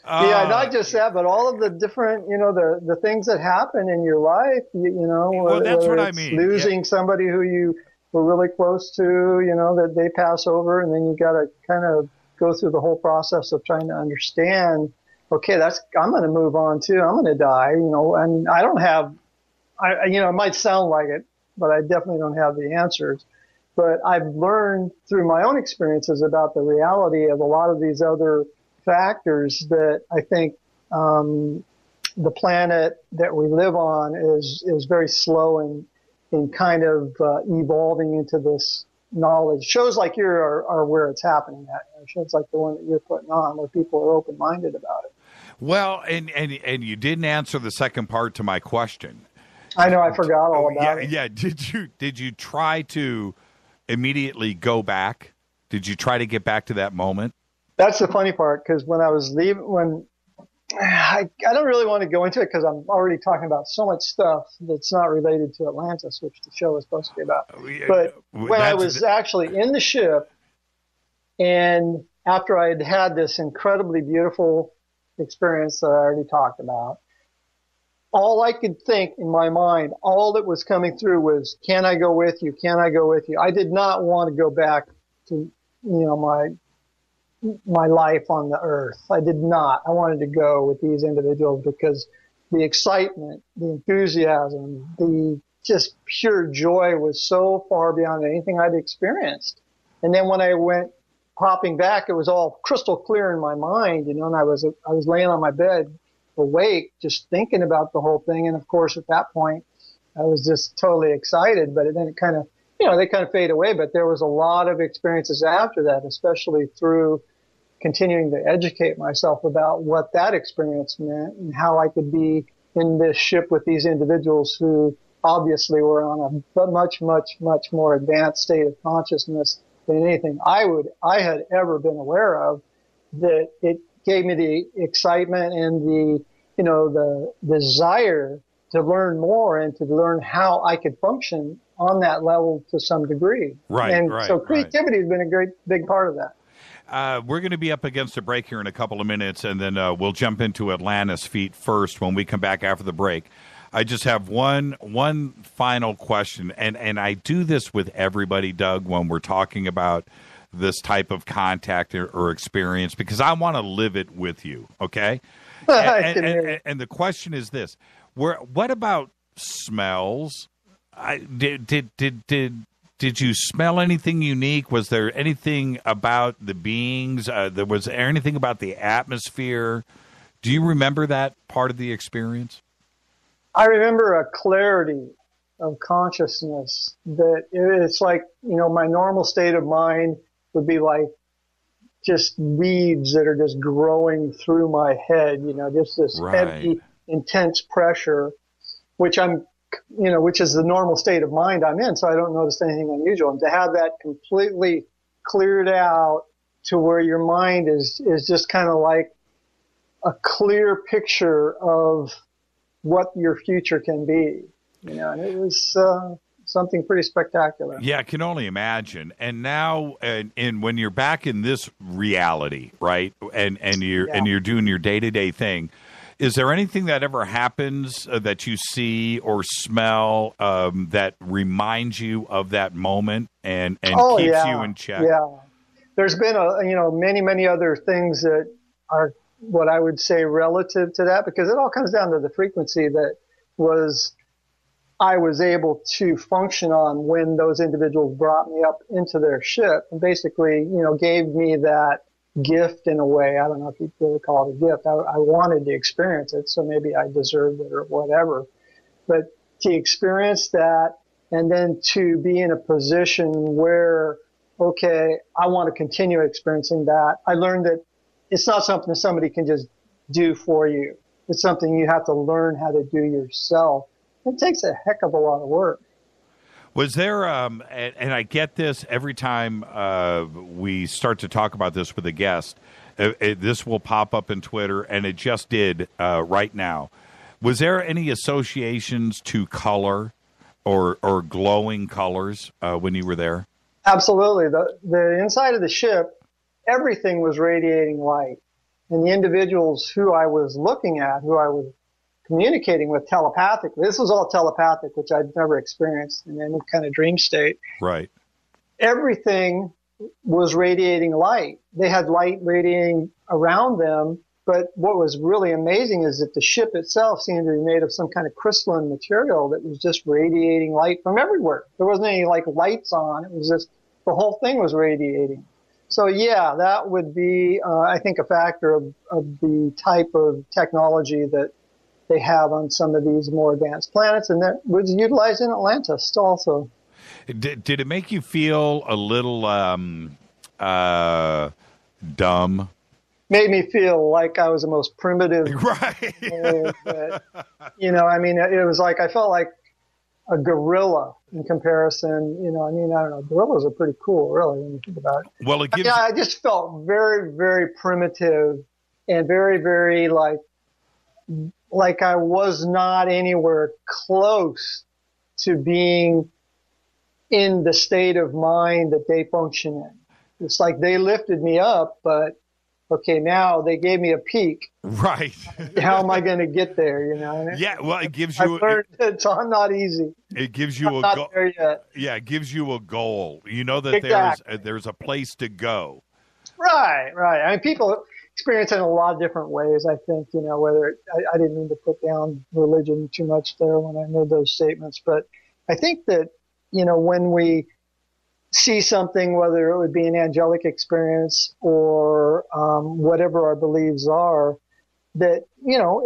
Yeah, not just that, but all of the different, the things that happen in your life, well, that's what I mean. Losing somebody who you were really close to, that they pass over, and then you got to kind of go through the whole process of trying to understand, okay, I'm going to move on too. I'm going to die, and I don't have, it might sound like it, but I definitely don't have the answers. But I've learned through my own experiences about the reality of a lot of these other factors that I think the planet that we live on is very slow in kind of evolving into this knowledge. Shows like you are where it's happening at. Shows like the one that you're putting on, where people are open-minded about it. Well, and you didn't answer the second part to my question. I know, I forgot all about it. Yeah. Did you try to immediately go back? Did you try to get back to that moment? That's the funny part, because when I was leaving, I don't really want to go into it because I'm already talking about so much stuff that's not related to Atlantis, which the show is supposed to be about. But when I was actually in the ship, and after I had had this incredibly beautiful experience that I already talked about, all I could think in my mind, all that was coming through was, can I go with you? Can I go with you? I did not want to go back to, my life on the earth. I did not. I wanted to go with these individuals because the excitement, the enthusiasm, the just pure joy was so far beyond anything I'd experienced. And then when I went popping back, it was all crystal clear in my mind, and I was laying on my bed awake, just thinking about the whole thing. And of course, at that point, I was just totally excited, but then it kind of, they kind of fade away. But there was a lot of experiences after that, especially through continuing to educate myself about what that experience meant and how I could be in this ship with these individuals who obviously were on a much, much, much more advanced state of consciousness than anything I had ever been aware of. That it gave me the excitement and the desire to learn more and to learn how I could function on that level to some degree. Right. So creativity has been a great big part of that. We're going to be up against a break here in a couple of minutes, and then we'll jump into Atlantis feet first when we come back after the break. I just have one final question, and I do this with everybody, Doug, when we're talking about this type of contact or experience, because I want to live it with you, okay? And the question is this: what about smells? Did you smell anything unique? Was there anything about the beings? Was there anything about the atmosphere? Do you remember that part of the experience? I remember a clarity of consciousness that it's like, my normal state of mind would be like just weeds that are just growing through my head, just this heavy, intense pressure, which I'm which is the normal state of mind I'm in, so I don't notice anything unusual. And to have that completely cleared out to where your mind is just kind of like a clear picture of what your future can be, and it was something pretty spectacular. Yeah, I can only imagine. And now, and when you're back in this reality, right, and you're doing your day-to-day thing, is there anything that ever happens that you see or smell that reminds you of that moment and keeps you in check? Yeah, there's been many other things that are what I would say relative to that, because it all comes down to the frequency that I was able to function on when those individuals brought me up into their ship and basically, gave me that gift in a way. I don't know if you'd really call it a gift. I wanted to experience it, so maybe I deserved it or whatever. But to experience that and then to be in a position where, okay, I want to continue experiencing that. I learned that it's not something somebody can just do for you. It's something you have to learn how to do yourself. It takes a heck of a lot of work. Was there, and I get this every time we start to talk about this with a guest, this will pop up in Twitter, and it just did right now. Was there any associations to color or glowing colors when you were there? Absolutely. The inside of the ship, everything was radiating light. And the individuals who I was looking at, who I was communicating with telepathically, this was all telepathic, which I'd never experienced in any kind of dream state. Right. Everything was radiating light. They had light radiating around them. But what was really amazing is that the ship itself seemed to be made of some kind of crystalline material that was just radiating light from everywhere. There wasn't any lights on. It was just, the whole thing was radiating. So yeah, that would be, I think, a factor of the type of technology that they have on some of these more advanced planets, and that was utilized in Atlantis also. Did it make you feel a little dumb? Made me feel like I was the most primitive. Right. It was like I felt like a gorilla in comparison. I don't know. Gorillas are pretty cool, really, when you think about it. Well, it gives. I just felt very, very primitive and very, very like I was not anywhere close to being in the state of mind that they function in. It's like they lifted me up, but okay, now they gave me a peek. Right. How am I going to get there? Yeah. Well, it gives you. I've learned it's not easy. It gives you a goal. There yet. Yeah, it gives you a goal. You know that Exactly. there's a place to go. Right. I mean, people experience it in a lot of different ways. I think whether I didn't mean to put down religion too much there when I made those statements, but I think that when we see something, whether it would be an angelic experience or whatever our beliefs are, that,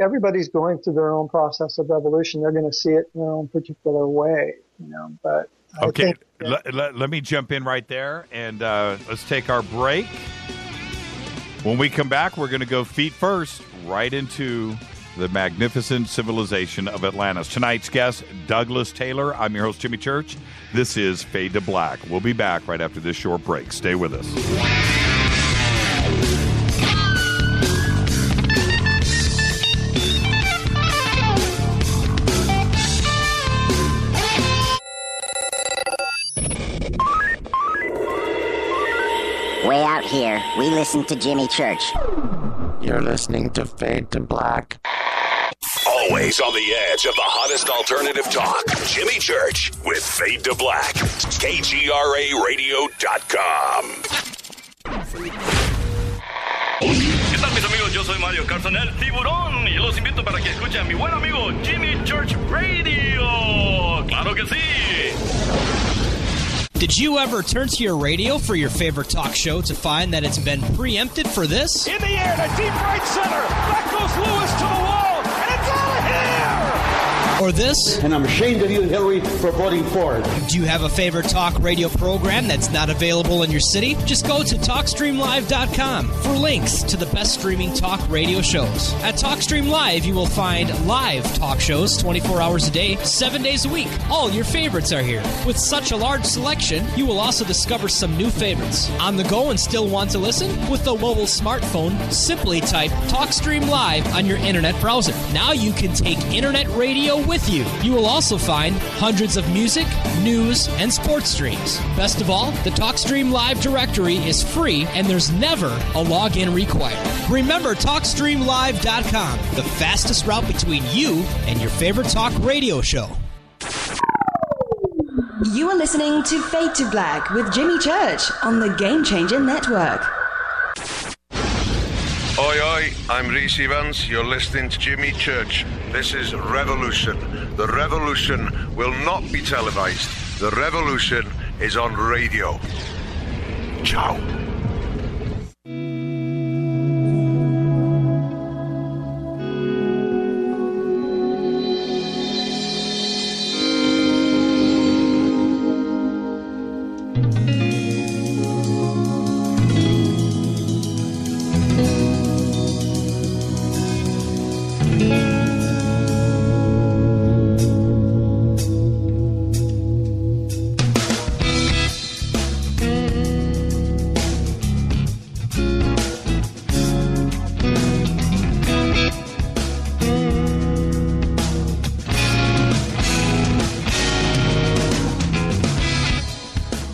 everybody's going through their own process of evolution. They're going to see it in their own particular way, but okay, let me jump in right there, and let's take our break. When we come back, we're going to go feet first right into the magnificent civilization of Atlantis. Tonight's guest, Douglas Taylor. I'm your host, Jimmy Church. This is Fade to Black. We'll be back right after this short break. Stay with us. Way out here, we listen to Jimmy Church. You're listening to Fade to Black. Always on the edge of the hottest alternative talk. Jimmy Church with Fade to Black. KGRARadio.com. ¿Qué tal, mis amigos? Yo soy Mario Carson, el tiburón, y los invito para que escuchen a mi buen amigo Jimmy Church Radio. ¡Claro que sí! Did you ever turn to your radio for your favorite talk show to find that it's been preempted for this? In the air to deep right center. Back goes Lewis to the wall, and it's out of here! Or this? And I'm ashamed of you and Hillary for voting for it. Do you have a favorite talk radio program that's not available in your city? Just go to TalkStreamLive.com for links to the best streaming talk radio shows. At TalkStream Live, you will find live talk shows 24 hours a day, 7 days a week. All your favorites are here. With such a large selection, you will also discover some new favorites. On the go and still want to listen? With a mobile smartphone, simply type TalkStream Live on your internet browser. Now you can take internet radio with you. You will also find hundreds of music, news, and sports streams. Best of all, the TalkStream Live directory is free and there's never a login required. Remember TalkStreamLive.com, the fastest route between you and your favorite talk radio show. You are listening to Fade to Black with Jimmy Church on the Game Changer Network. Oi, oi, I'm Reese Evans. You're listening to Jimmy Church. This is Revolution. The revolution will not be televised. The revolution is on radio. Ciao.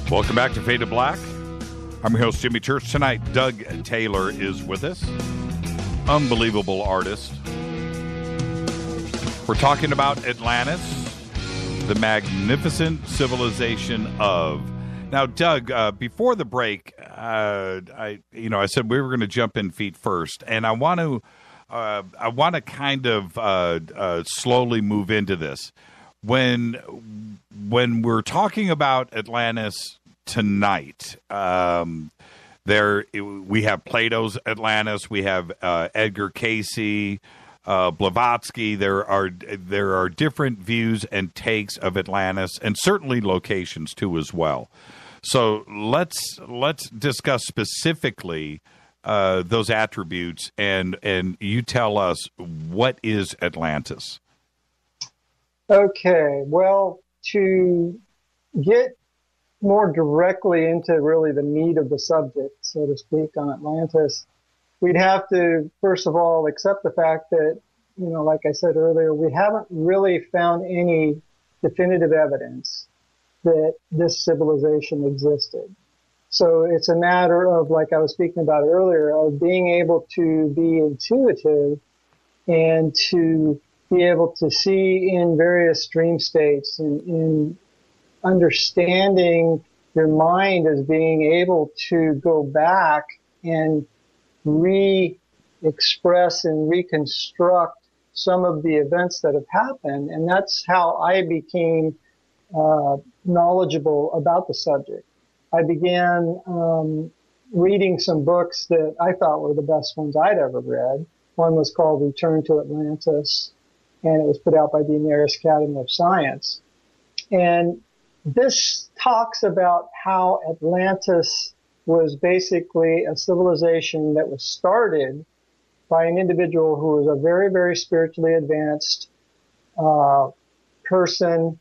Welcome back to Fade to Black. I'm your host, Jimmy Church. Tonight, Doug Taylor is with us. Unbelievable artist. We're talking about Atlantis, the magnificent civilization of. Now, Doug, before the break, I said we were going to jump in feet first, and I want to kind of slowly move into this. When we're talking about Atlantis tonight, we have Plato's Atlantis, we have Edgar Cayce, Blavatsky. There are different views and takes of Atlantis, and certainly locations too as well. So let's discuss specifically those attributes, and you tell us, what is Atlantis? Okay, well, to get more directly into really the meat of the subject, so to speak, on Atlantis, we'd have to, first of all, accept the fact that, like I said earlier, we haven't really found any definitive evidence that this civilization existed. So it's a matter of, like I was speaking about earlier, of being able to be intuitive and to be able to see in various dream states and in understanding your mind as being able to go back and re-express and reconstruct some of the events that have happened. And that's how I became knowledgeable about the subject. I began reading some books that I thought were the best ones I'd ever read. One was called Return to Atlantis, and it was put out by the American Academy of Science. And this talks about how Atlantis was basically a civilization that was started by an individual who was a very, very spiritually advanced person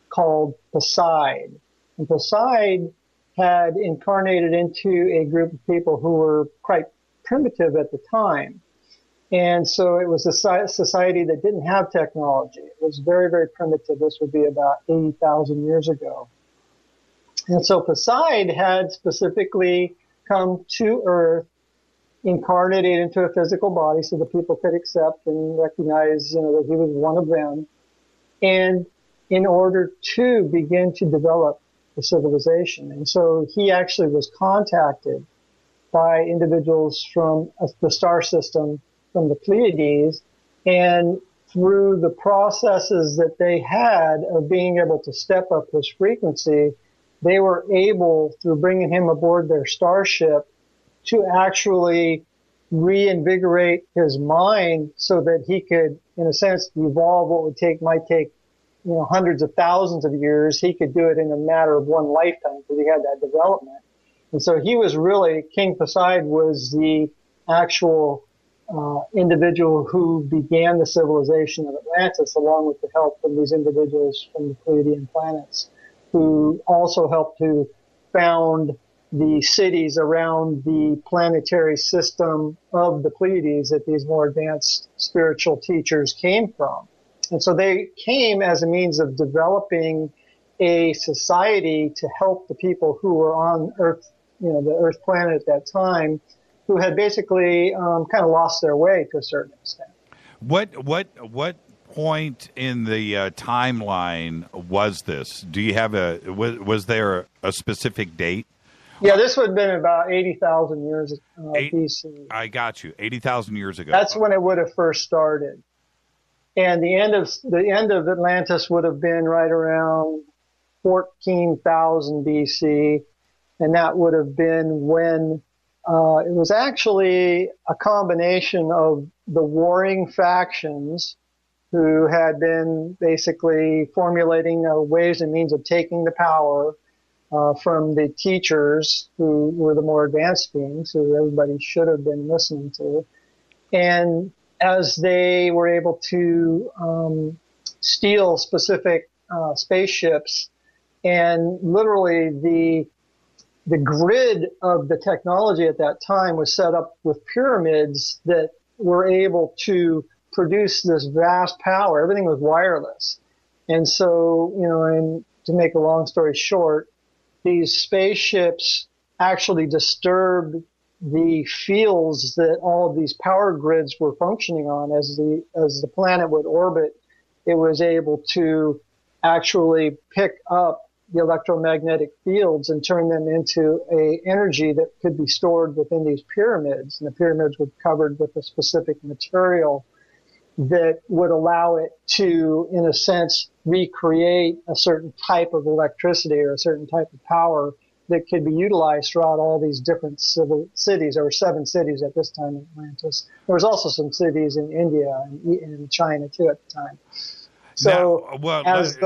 called Poseid. And Poseid had incarnated into a group of people who were quite primitive at the time. And so it was a society that didn't have technology. It was very, very primitive. This would be about 80,000 years ago. And so Poseid had specifically come to Earth, incarnated into a physical body so that people could accept and recognize, that he was one of them. And in order to begin to develop the civilization. And so he actually was contacted by individuals from the star system, from the Pleiades, and through the processes that they had of being able to step up his frequency, they were able, through bringing him aboard their starship, to actually reinvigorate his mind so that he could in a sense, to evolve what might take, hundreds of thousands of years. He could do it in a matter of one lifetime because he had that development. And so he was really, King Poseid was the actual individual who began the civilization of Atlantis, along with the help from these individuals from the Pleiadian planets, who also helped to found the cities around the planetary system of the Pleiades that these more advanced spiritual teachers came from. And so they came as a means of developing a society to help the people who were on Earth, the Earth planet at that time, who had basically kind of lost their way to a certain extent. What point in the timeline was this? Do you have was there a specific date? Yeah, this would have been about 80,000 years BC. I got you. 80,000 years ago. That's when it would have first started. And the end of Atlantis would have been right around 14,000 BC. And that would have been when it was actually a combination of the warring factions who had been basically formulating ways and means of taking the power from the teachers who were the more advanced beings who everybody should have been listening to. And as they were able to steal specific spaceships, and literally the grid of the technology at that time was set up with pyramids that were able to produce this vast power. Everything was wireless. And so, and to make a long story short, these spaceships actually disturbed the fields that all of these power grids were functioning on. As the planet would orbit, it was able to actually pick up the electromagnetic fields and turn them into a energy that could be stored within these pyramids. And the pyramids were covered with a specific material that would allow it to, in a sense, recreate a certain type of electricity or a certain type of power that could be utilized throughout all these different cities. There were 7 cities at this time in Atlantis. There was also some cities in India and in China too at the time. So as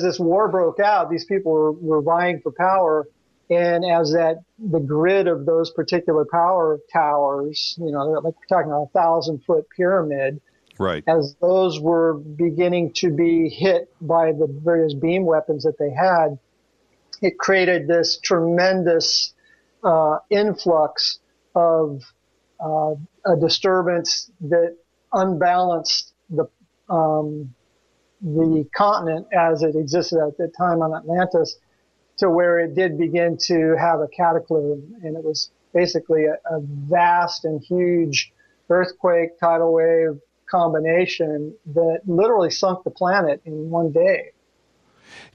this war broke out, these people were vying for power, and as the grid of those particular power towers, like we're talking about a 1,000-foot pyramid, right? As those were beginning to be hit by the various beam weapons that they had, it created this tremendous influx of a disturbance that unbalanced the continent as it existed at the time on Atlantis, to where it did begin to have a cataclysm. And it was basically a vast and huge earthquake, tidal wave combination that literally sunk the planet in one day.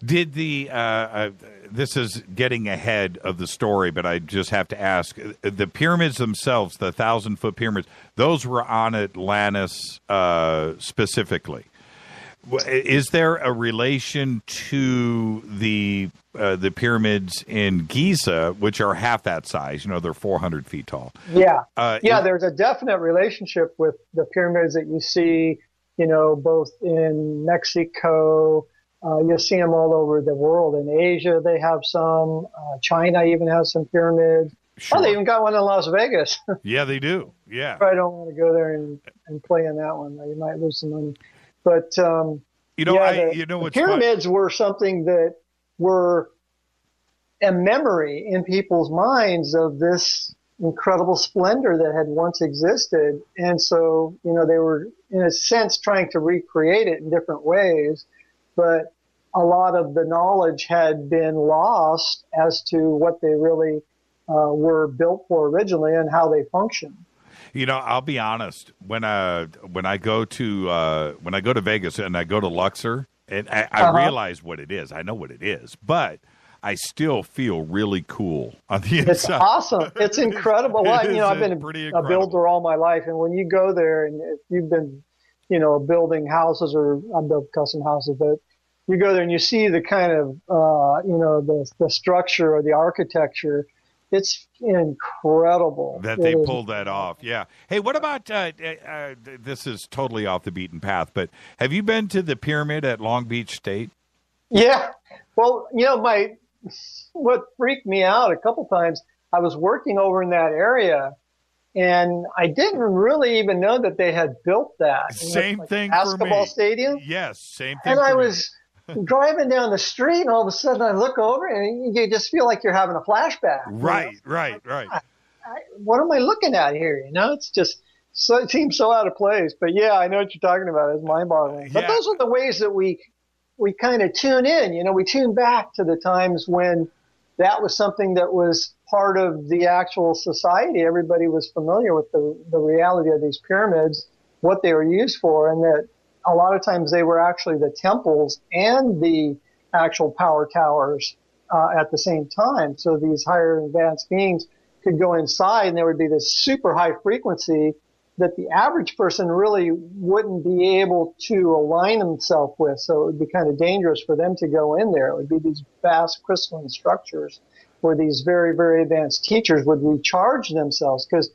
Did this is getting ahead of the story, but I just have to ask, the pyramids themselves, the 1,000-foot pyramids, those were on Atlantis specifically. Is there a relation to the pyramids in Giza, which are half that size? They're 400 feet tall. Yeah. There's a definite relationship with the pyramids that you see, both in Mexico. You'll see them all over the world. In Asia, they have some. China even has some pyramids. Sure. Oh, they even got one in Las Vegas. Yeah, they do. Yeah. I don't want to go there and play in that one. You might lose some money. But, the pyramids were something that were a memory in people's minds of this incredible splendor that had once existed. And so, they were, in a sense, trying to recreate it in different ways. But a lot of the knowledge had been lost as to what they really were built for originally and how they function. I'll be honest. When I go to Vegas and I go to Luxor, and I realize what it is. I know what it is, but I still feel really cool on the inside. It's awesome. It's incredible. Well, I've been a builder all my life, and when you go there, and if you've been, building houses, or I've built custom houses, but you go there and you see the kind of, the structure or the architecture. It's incredible that they pulled that off. Yeah. Hey, what about this is totally off the beaten path, but have you been to the pyramid at Long Beach State? Yeah. Well, what freaked me out a couple times, I was working over in that area, and I didn't really even know that they had built that. Same thing for me. Basketball stadium? Yes, same thing and for I me. was driving down the street, and all of a sudden I look over, and you just feel like you're having a flashback. Right. What am I looking at here? It's just it seems so out of place. But yeah, I know what you're talking about. It's mind-boggling. But those are the ways that we kind of tune in. We tune back to the times when that was something that was part of the actual society. Everybody was familiar with the reality of these pyramids, what they were used for, and that a lot of times they were actually the temples and the actual power towers at the same time. So these higher advanced beings could go inside, and there would be this super high frequency that the average person really wouldn't be able to align himself with. So it would be kind of dangerous for them to go in there. It would be these vast crystalline structures where these very, very advanced teachers would recharge themselves, because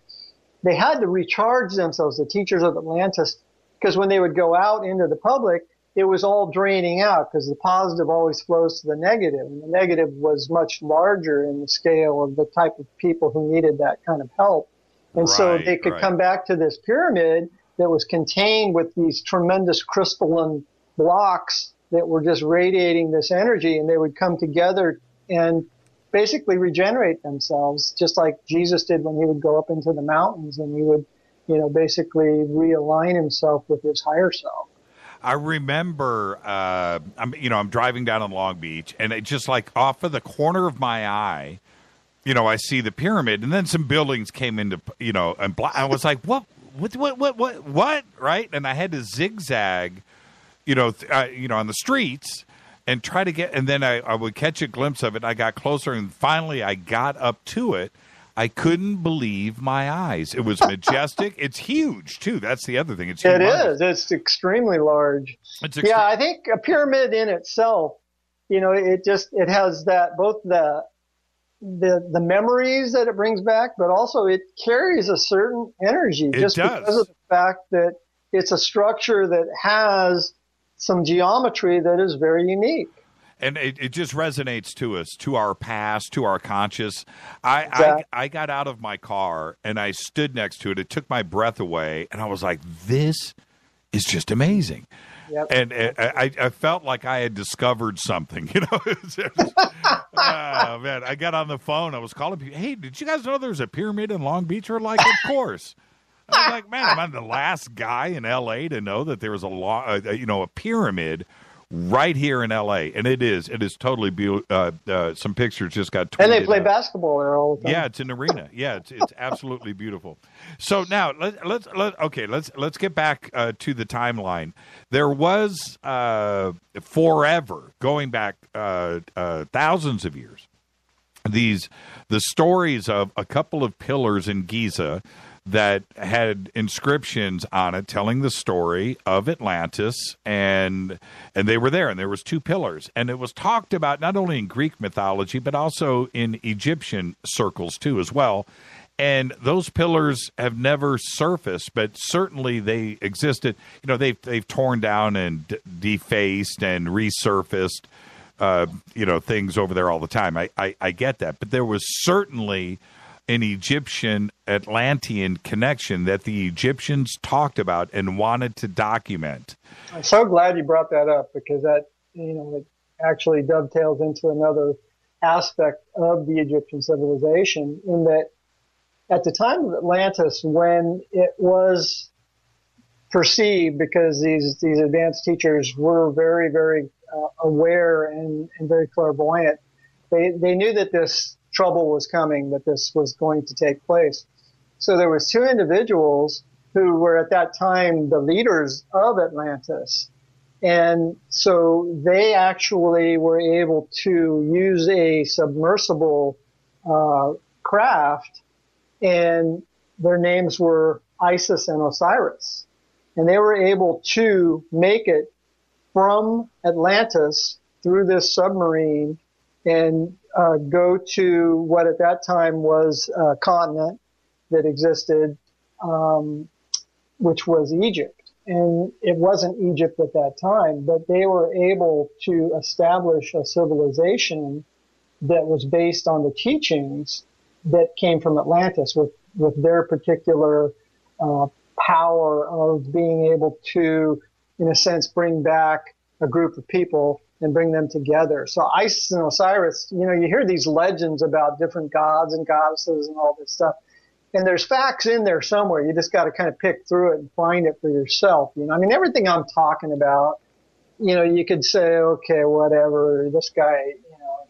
they had to recharge themselves, the teachers of Atlantis, because when they would go out into the public, it was all draining out, because the positive always flows to the negative, and the negative was much larger in the scale of the type of people who needed that kind of help. And so they could come back to this pyramid that was contained with these tremendous crystalline blocks that were just radiating this energy, and they would come together and basically regenerate themselves, just like Jesus did when he would go up into the mountains, and he would, basically realign himself with his higher self. I remember, I'm driving down on Long Beach, and it just like off of the corner of my eye, I see the pyramid, and then some buildings came into, and I was like, what, right? And I had to zigzag, on the streets and try to get, and then I would catch a glimpse of it. I got closer, and finally I got up to it. I couldn't believe my eyes. It was majestic. It's huge, too. That's the other thing. It's It is. It's extremely large. Yeah, I think a pyramid in itself, it has that, both the memories that it brings back, but also it carries a certain energy. Because of the fact that it's a structure that has some geometry that is very unique. And it just resonates to us, to our past, to our conscious. I got out of my car, and I stood next to it. It took my breath away, and I was like, this is just amazing. Yep. And I felt like I had discovered something. Oh, man, I got on the phone. I was calling people, hey, did you guys know there's a pyramid in Long Beach? Or like, of course. I was like, man, am I the last guy in L.A. to know that there was a pyramid right here in L.A., and it is totally beautiful. Some pictures just got tweeted. And they play basketball there all the time. Yeah, it's an arena. Yeah, it's absolutely beautiful. So now let's get back to the timeline. There was forever, going back thousands of years, the stories of a couple of pillars in Giza that had inscriptions on it telling the story of Atlantis, and they were there, and there was two pillars, and it was talked about not only in Greek mythology but also in Egyptian circles too as well. And those pillars have never surfaced, but certainly they existed. They've torn down and defaced and resurfaced things over there all the time. I get that, but there was certainly an Egyptian Atlantean connection that the Egyptians talked about and wanted to document. I'm so glad you brought that up, because that, it actually dovetails into another aspect of the Egyptian civilization, in that at the time of Atlantis, when it was perceived, because these advanced teachers were very, very aware and very clairvoyant, they knew that this trouble was coming, that this was going to take place. So there was two individuals who were at that time the leaders of Atlantis. And so they actually were able to use a submersible craft, and their names were Isis and Osiris. And they were able to make it from Atlantis through this submarine and go to what at that time was a continent that existed, which was Egypt. And it wasn't Egypt at that time, but they were able to establish a civilization that was based on the teachings that came from Atlantis with their particular power of being able to, in a sense, bring back a group of people and bring them together. So Isis and Osiris, you hear these legends about different gods and goddesses and all this stuff. And there's facts in there somewhere. You just got to kind of pick through it and find it for yourself. Everything I'm talking about, you could say, okay, whatever, this guy,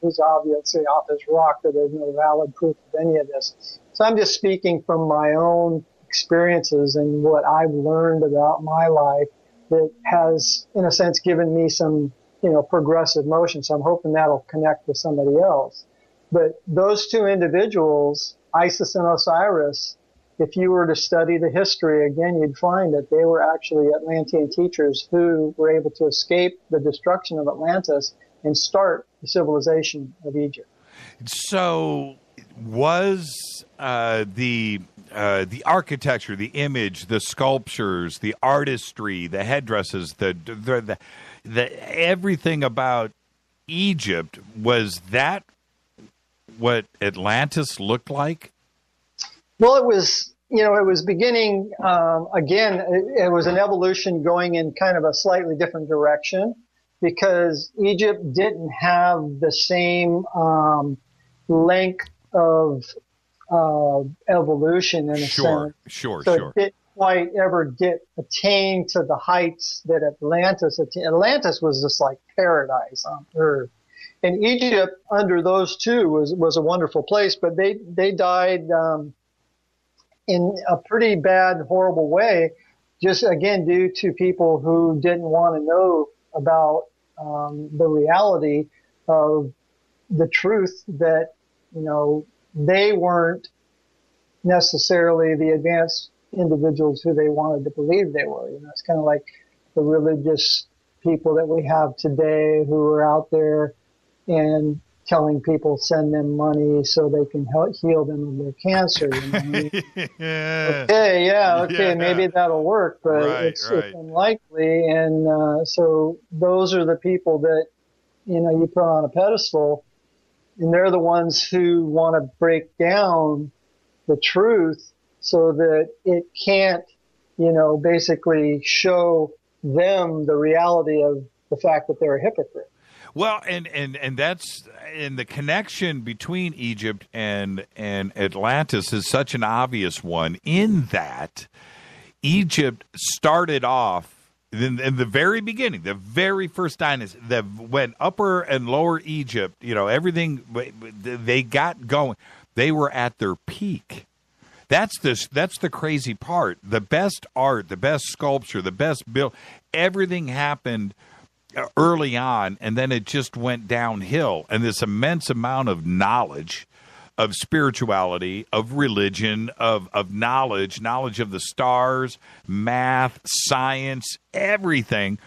he's obviously off his rock, that there's no valid proof of any of this. So I'm just speaking from my own experiences and what I've learned about my life that has, in a sense, given me some, progressive motion. So I'm hoping that'll connect with somebody else. But those two individuals, Isis and Osiris, if you were to study the history, again, you'd find that they were actually Atlantean teachers who were able to escape the destruction of Atlantis and start the civilization of Egypt. So was the architecture, the image, the sculptures, the artistry, the headdresses, the everything about Egypt, was that what Atlantis looked like? Well, it was, it was beginning, again, it was an evolution going in kind of a slightly different direction because Egypt didn't have the same length of evolution in a sense. Sure. It didn't quite ever attain to the heights that Atlantis attained. Atlantis was just like paradise on Earth. And Egypt, under those two, was a wonderful place, but they died in a pretty bad, horrible way, just again due to people who didn't want to know about the reality of the truth that they weren't necessarily the advanced individuals who they wanted to believe they were. It's kind of like the religious people that we have today who are out there and telling people send them money so they can heal them of their cancer. Okay, maybe that'll work, but it's unlikely. And so those are the people that you put on a pedestal, and they're the ones who want to break down the truth so that it can't, basically show them the reality of the fact that they're a hypocrite. Well, and that's the connection between Egypt and Atlantis is such an obvious one, in that Egypt started off in the very beginning, the very first dynasty, when Upper and Lower Egypt, everything they got going, they were at their peak. That's the crazy part. The best art, the best sculpture, the best build, everything happened early on, and then it just went downhill. And this immense amount of knowledge, of spirituality, of religion, of knowledge of the stars, math, science, everything,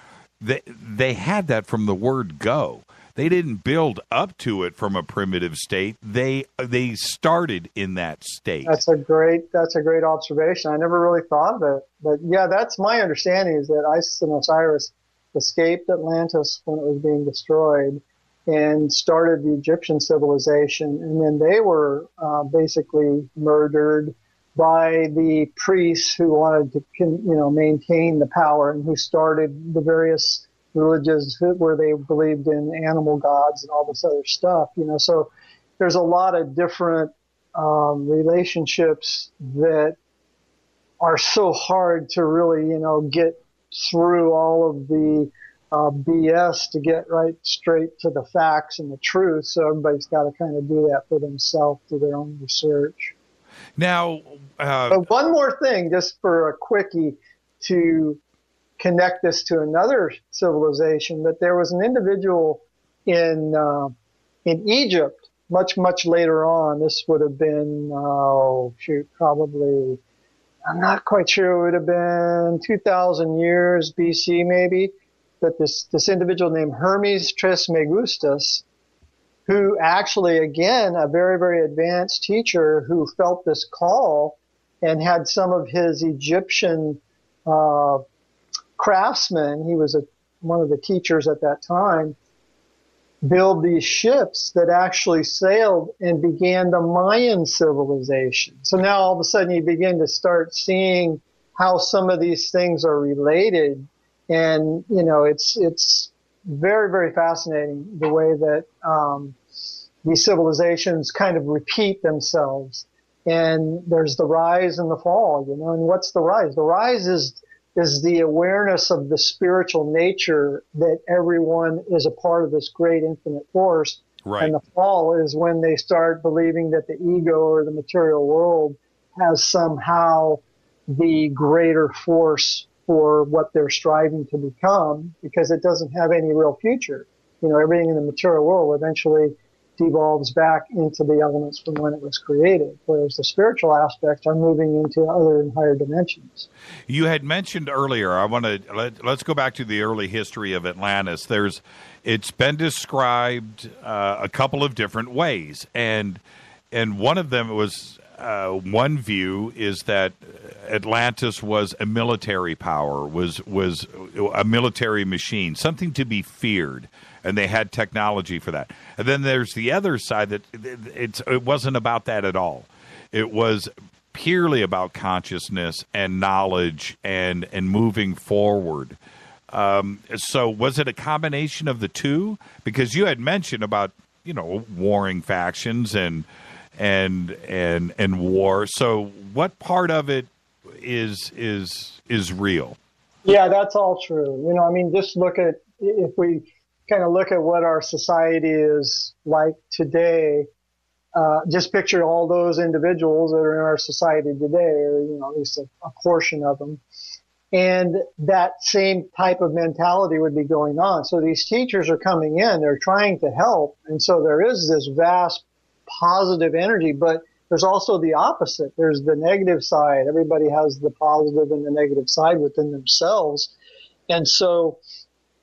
they had that from the word go. They didn't build up to it from a primitive state. They started in that state. That's a great observation. I never really thought of it, but yeah, that's my understanding, is that Isis and Osiris escaped Atlantis when it was being destroyed and started the Egyptian civilization, and then they were basically murdered by the priests who wanted to maintain the power, and who started the various religions where they believed in animal gods and all this other stuff. So there's a lot of different relationships that are so hard to really get through all of the BS to get right straight to the facts and the truth. So everybody's got to kind of do that for themselves through their own research. Now, but one more thing, just for a quickie, to connect this to another civilization, that there was an individual in Egypt much later on. This would have been, probably, I'm not quite sure, it would have been 2,000 years BC maybe, that this individual named Hermes Trismegistus who actually, again, a very, very advanced teacher who felt this call and had some of his Egyptian craftsmen, he was one of the teachers at that time, build these ships that actually sailed and began the Mayan civilization. So now all of a sudden you begin to start seeing how some of these things are related. And, it's very, very fascinating the way that these civilizations kind of repeat themselves. And there's the rise and the fall, and what's the rise? The rise is the awareness of the spiritual nature that everyone is a part of this great infinite force. Right. And the fall is when they start believing that the ego or the material world has somehow the greater force for what they're striving to become, because it doesn't have any real future. Everything in the material world eventually devolves back into the elements from when it was created, whereas the spiritual aspects are moving into other and higher dimensions. You had mentioned earlier, let's go back to the early history of Atlantis. It's been described a couple of different ways, and one of them was one view is that Atlantis was a military power, was a military machine, something to be feared. And they had technology for that. And then there's the other side that it wasn't about that at all. It was purely about consciousness and knowledge and moving forward. So was it a combination of the two? Because you had mentioned about warring factions and war. So what part of it is real? Yeah, that's all true. Just look at, if we kind of look at what our society is like today, just picture all those individuals that are in our society today, or at least a portion of them, and that same type of mentality would be going on. So these teachers are coming in, they're trying to help, and so there is this vast positive energy, but there's also the opposite. There's the negative side. Everybody has the positive and the negative side within themselves, and so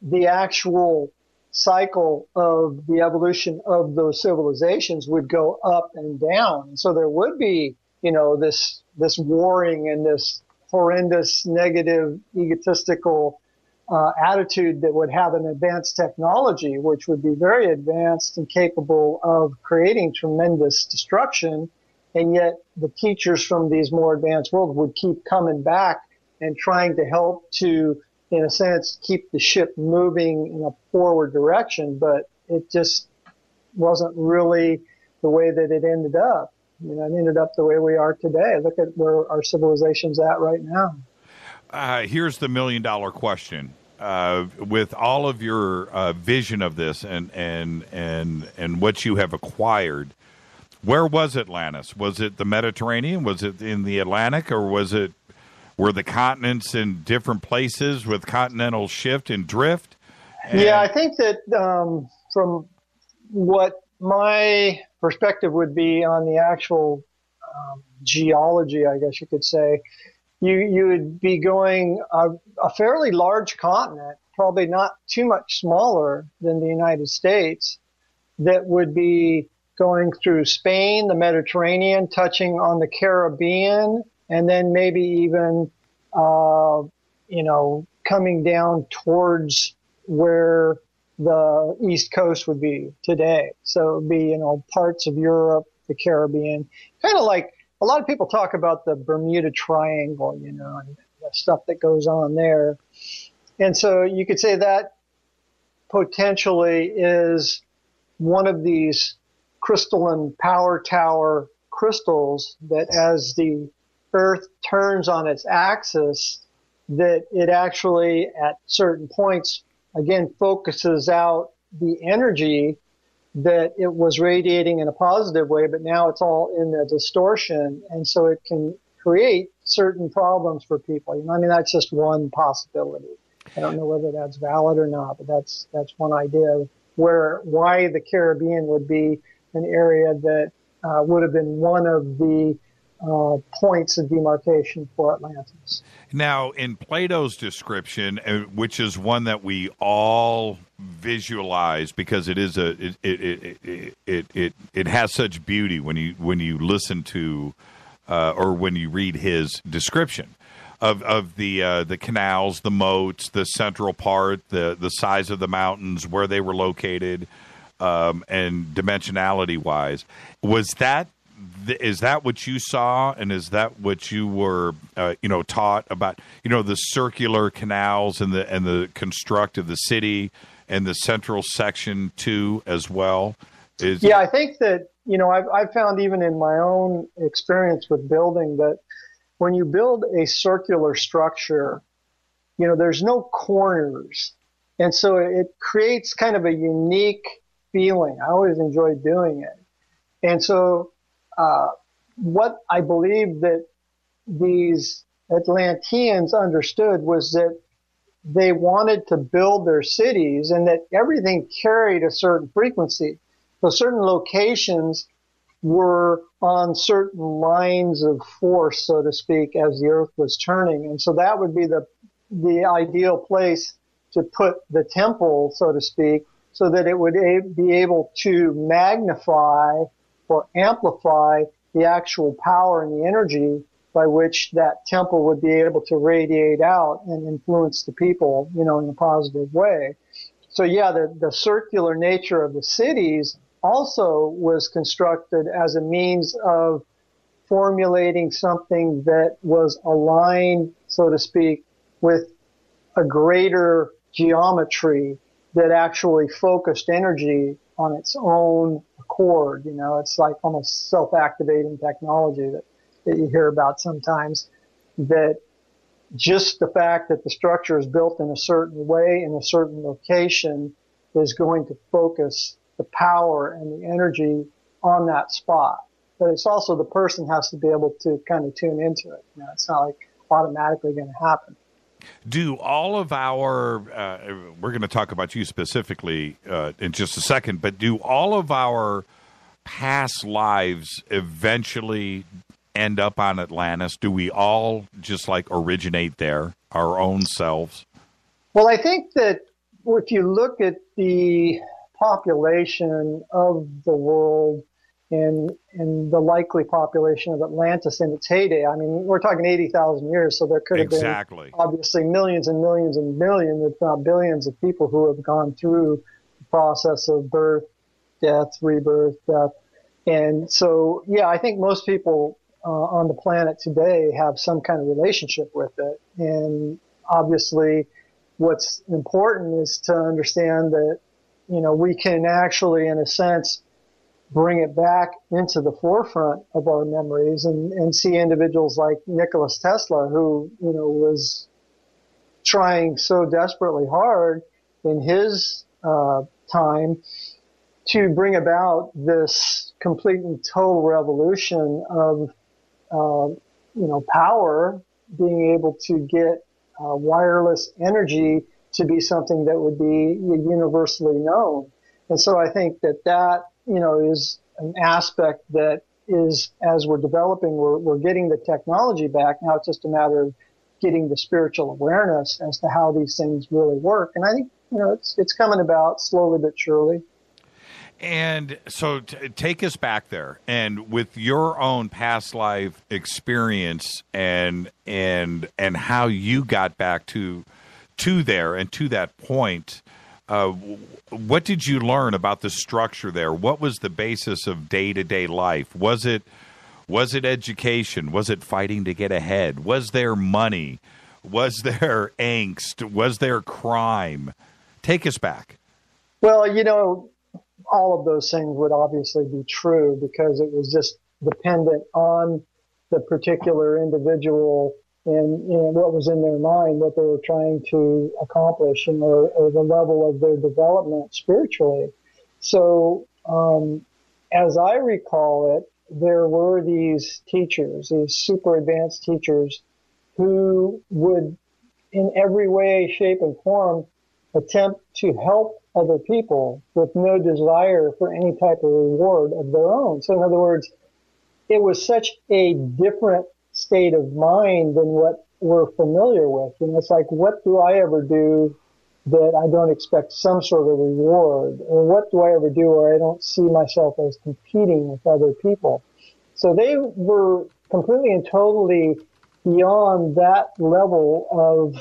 the actual cycle of the evolution of those civilizations would go up and down. So there would be, this warring and this horrendous, negative, egotistical attitude that would have an advanced technology, which would be very advanced and capable of creating tremendous destruction. And yet the teachers from these more advanced worlds would keep coming back and trying to help to, in a sense, keep the ship moving in a forward direction, but it just wasn't really the way that it ended up. It ended up the way we are today. Look at where our civilization's at right now. Here's the $1 million question. With all of your vision of this and what you have acquired, where was Atlantis? Was it the Mediterranean? Was it in the Atlantic, or were the continents in different places with continental shift and drift? Yeah, I think that from what my perspective would be on the actual geology, I guess you could say, you would be going a fairly large continent, probably not too much smaller than the United States, that would be going through Spain, the Mediterranean, touching on the Caribbean, and then maybe even, coming down towards where the East Coast would be today. So it would be, parts of Europe, the Caribbean, kind of like a lot of people talk about the Bermuda Triangle, and the stuff that goes on there. And so you could say that potentially is one of these crystalline power tower crystals that, as the Earth turns on its axis, that it actually at certain points, again, focuses out the energy that it was radiating in a positive way, but now it's all in a distortion. And so it can create certain problems for people. That's just one possibility. I don't know whether that's valid or not, but that's one idea of why the Caribbean would be an area that would have been one of the points of demarcation for Atlantis. Now, in Plato's description, which is one that we all visualize because it is it has such beauty when you listen to or when you read his description of the canals, the moats, the central part, the size of the mountains, where they were located, and dimensionality wise, is that what you saw, and is that what you were, taught about? The circular canals and the construct of the city and the central section too, as well. I think that I've found even in my own experience with building that when you build a circular structure, there's no corners, and so it creates kind of a unique feeling. I always enjoyed doing it, and so. What I believe that these Atlanteans understood was that they wanted to build their cities and that everything carried a certain frequency. So certain locations were on certain lines of force, so to speak, as the earth was turning. And so that would be the ideal place to put the temple, so to speak, so that it would be able to magnify or amplify the actual power and the energy by which that temple would be able to radiate out and influence the people, in a positive way. So the circular nature of the cities also was constructed as a means of formulating something that was aligned, so to speak, with a greater geometry that actually focused energy on its own accord. It's like almost self-activating technology that you hear about sometimes, that just the fact that the structure is built in a certain way in a certain location is going to focus the power and the energy on that spot. But it's also the person has to be able to kind of tune into it. It's not like automatically going to happen. Do all of our, we're going to talk about you specifically in just a second, but do all of our past lives eventually end up on Atlantis? Do we all just originate there, our own selves? Well, I think that if you look at the population of the world and the likely population of Atlantis in its heyday, I mean, we're talking 80,000 years, so there could have been obviously millions and millions and millions, if not billions, of people who have gone through the process of birth, death, rebirth, death. And so, I think most people on the planet today have some kind of relationship with it. And obviously, what's important is to understand that, we can actually, in a sense, bring it back into the forefront of our memories and see individuals like Nikola Tesla, who, was trying so desperately hard in his time to bring about this complete and total revolution of, power, being able to get wireless energy to be something that would be universally known. And so I think that is an aspect that is, as we're developing, we're getting the technology back. Now it's just a matter of getting the spiritual awareness as to how these things really work. And I think, it's coming about slowly but surely. And so take us back there, and with your own past life experience and how you got back to there and to that point, what did you learn about the structure there? What was the basis of day-to-day life? Was it education? Was it fighting to get ahead? Was there money? Was there angst? Was there crime? Take us back. Well, all of those things would obviously be true because it was just dependent on the particular individual and what was in their mind, what they were trying to accomplish, or the level of their development spiritually. So, as I recall it, there were these teachers, these super advanced teachers, who would, in every way, shape, and form, attempt to help other people with no desire for any type of reward of their own. So in other words, it was such a different state of mind than what we're familiar with. And it's like, what do I ever do that I don't expect some sort of reward? Or what do I ever do where I don't see myself as competing with other people? So they were completely and totally beyond that level of,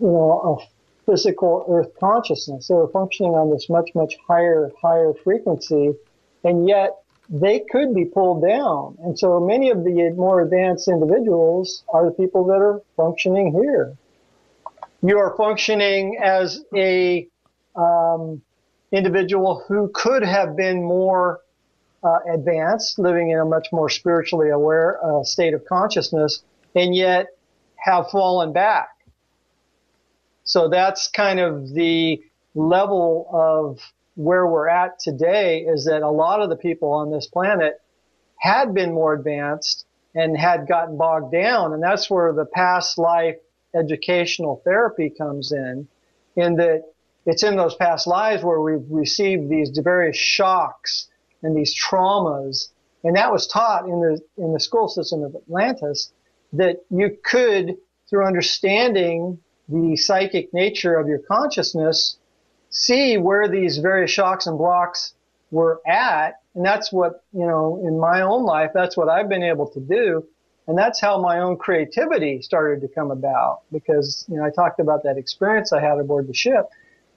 of physical earth consciousness. They were functioning on this much, much higher frequency, and yet they could be pulled down. And so many of the more advanced individuals are the people that are functioning here. You are functioning as a individual who could have been more advanced, living in a much more spiritually aware state of consciousness, and yet have fallen back. So that's kind of the level of where we're at today, is that a lot of the people on this planet had been more advanced and had gotten bogged down. And that's where the past life educational therapy comes in that it's in those past lives where we've received these various shocks and these traumas. And that was taught in the school system of Atlantis, that you could, through understanding the psychic nature of your consciousness, see where these various shocks and blocks were at. And that's what, in my own life, that's what I've been able to do. And that's how my own creativity started to come about, because, I talked about that experience I had aboard the ship.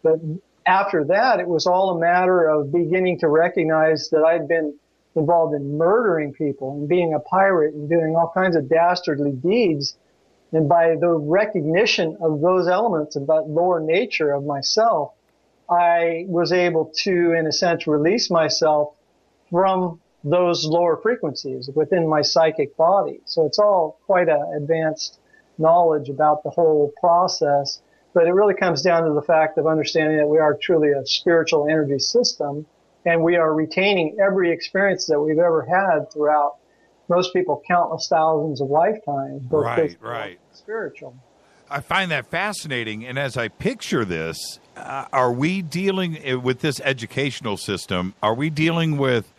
But after that, it was all a matter of beginning to recognize that I'd been involved in murdering people and being a pirate and doing all kinds of dastardly deeds. And by the recognition of those elements of that lower nature of myself, I was able to, in a sense, release myself from those lower frequencies within my psychic body. So it's all quite an advanced knowledge about the whole process. But it really comes down to the fact of understanding that we are truly a spiritual energy system, and we are retaining every experience that we've ever had throughout, most people, countless thousands of lifetimes, both physical and spiritual. I find that fascinating. And as I picture this, are we dealing with this educational system? Are we dealing with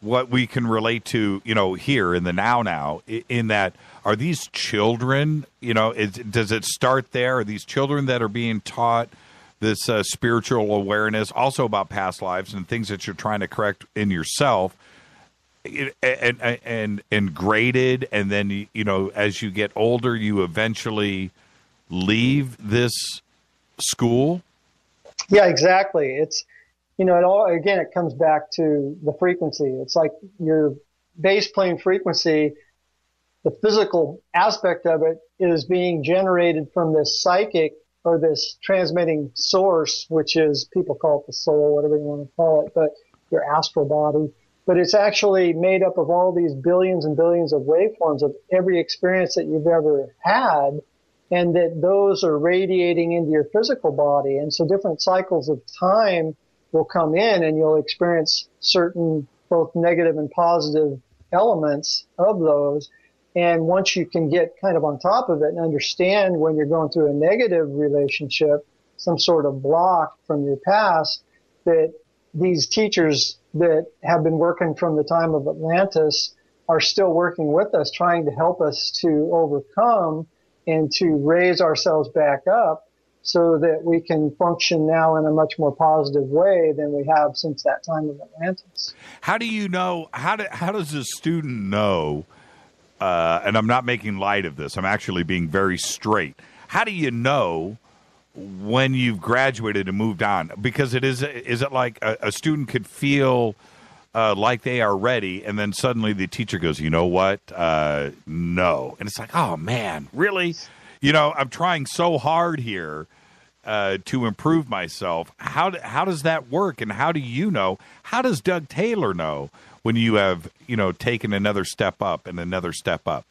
what we can relate to, here in the now, in that, are these children, does it start there? Are these children that are being taught this spiritual awareness, also about past lives and things that you're trying to correct in yourself, and graded, and then, as you get older, you eventually leave this school? Yeah, exactly. It's, it comes back to the frequency. It's like your base plane frequency, the physical aspect of it is being generated from this psychic or this transmitting source, which is, people call it the soul, whatever you want to call it, but your astral body. But it's actually made up of all these billions and billions of waveforms of every experience that you've ever had, and that those are radiating into your physical body. And so different cycles of time will come in, and you'll experience certain both negative and positive elements of those. And once you can get kind of on top of it and understand when you're going through a negative relationship, some sort of block from your past, that these teachers that have been working from the time of Atlantis are still working with us, trying to help us to overcome and to raise ourselves back up so that we can function now in a much more positive way than we have since that time of Atlantis. How do you know, how does a student know, and I'm not making light of this, I'm actually being very straight. How do you know when you've graduated and moved on? Because is it like a student could feel like they are ready, and then suddenly the teacher goes, you know what? No. And it's like, oh, man, really? I'm trying so hard here to improve myself. How does that work, and how do you know? How does Doug Taylor know when you have, taken another step up and another step up?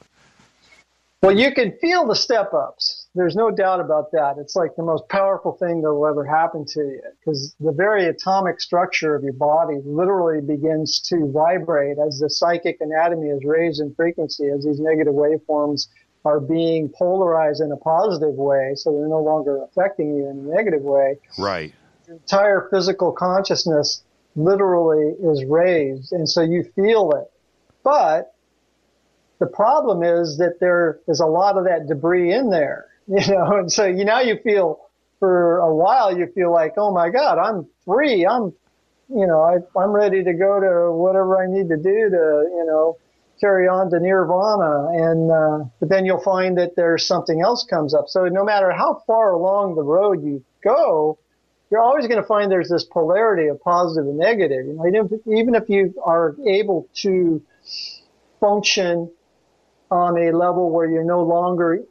Well, you can feel the step-ups. There's no doubt about that. It's like the most powerful thing that will ever happen to you, because the very atomic structure of your body literally begins to vibrate as the psychic anatomy is raised in frequency, as these negative waveforms are being polarized in a positive way, so they're no longer affecting you in a negative way. Right. Your entire physical consciousness literally is raised, and so you feel it. But The problem is that there is a lot of that debris in there, and so now you feel, for a while, you feel like, oh my God, I'm free. I'm ready to go to whatever I need to do to, carry on to nirvana. And, but then you'll find that there's something else comes up. So no matter how far along the road you go, you're always going to find there's this polarity of positive and negative. Even if you are able to function on a level where you no longer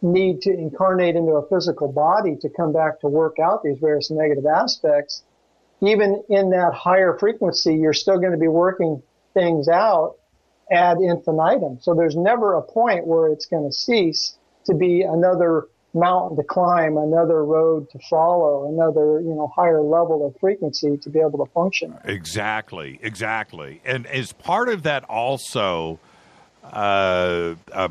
need to incarnate into a physical body to come back to work out these various negative aspects, even in that higher frequency, you're still going to be working things out ad infinitum. So there's never a point where it's going to cease to be another mountain to climb, another road to follow, another, higher level of frequency to be able to function. Exactly. And is part of that also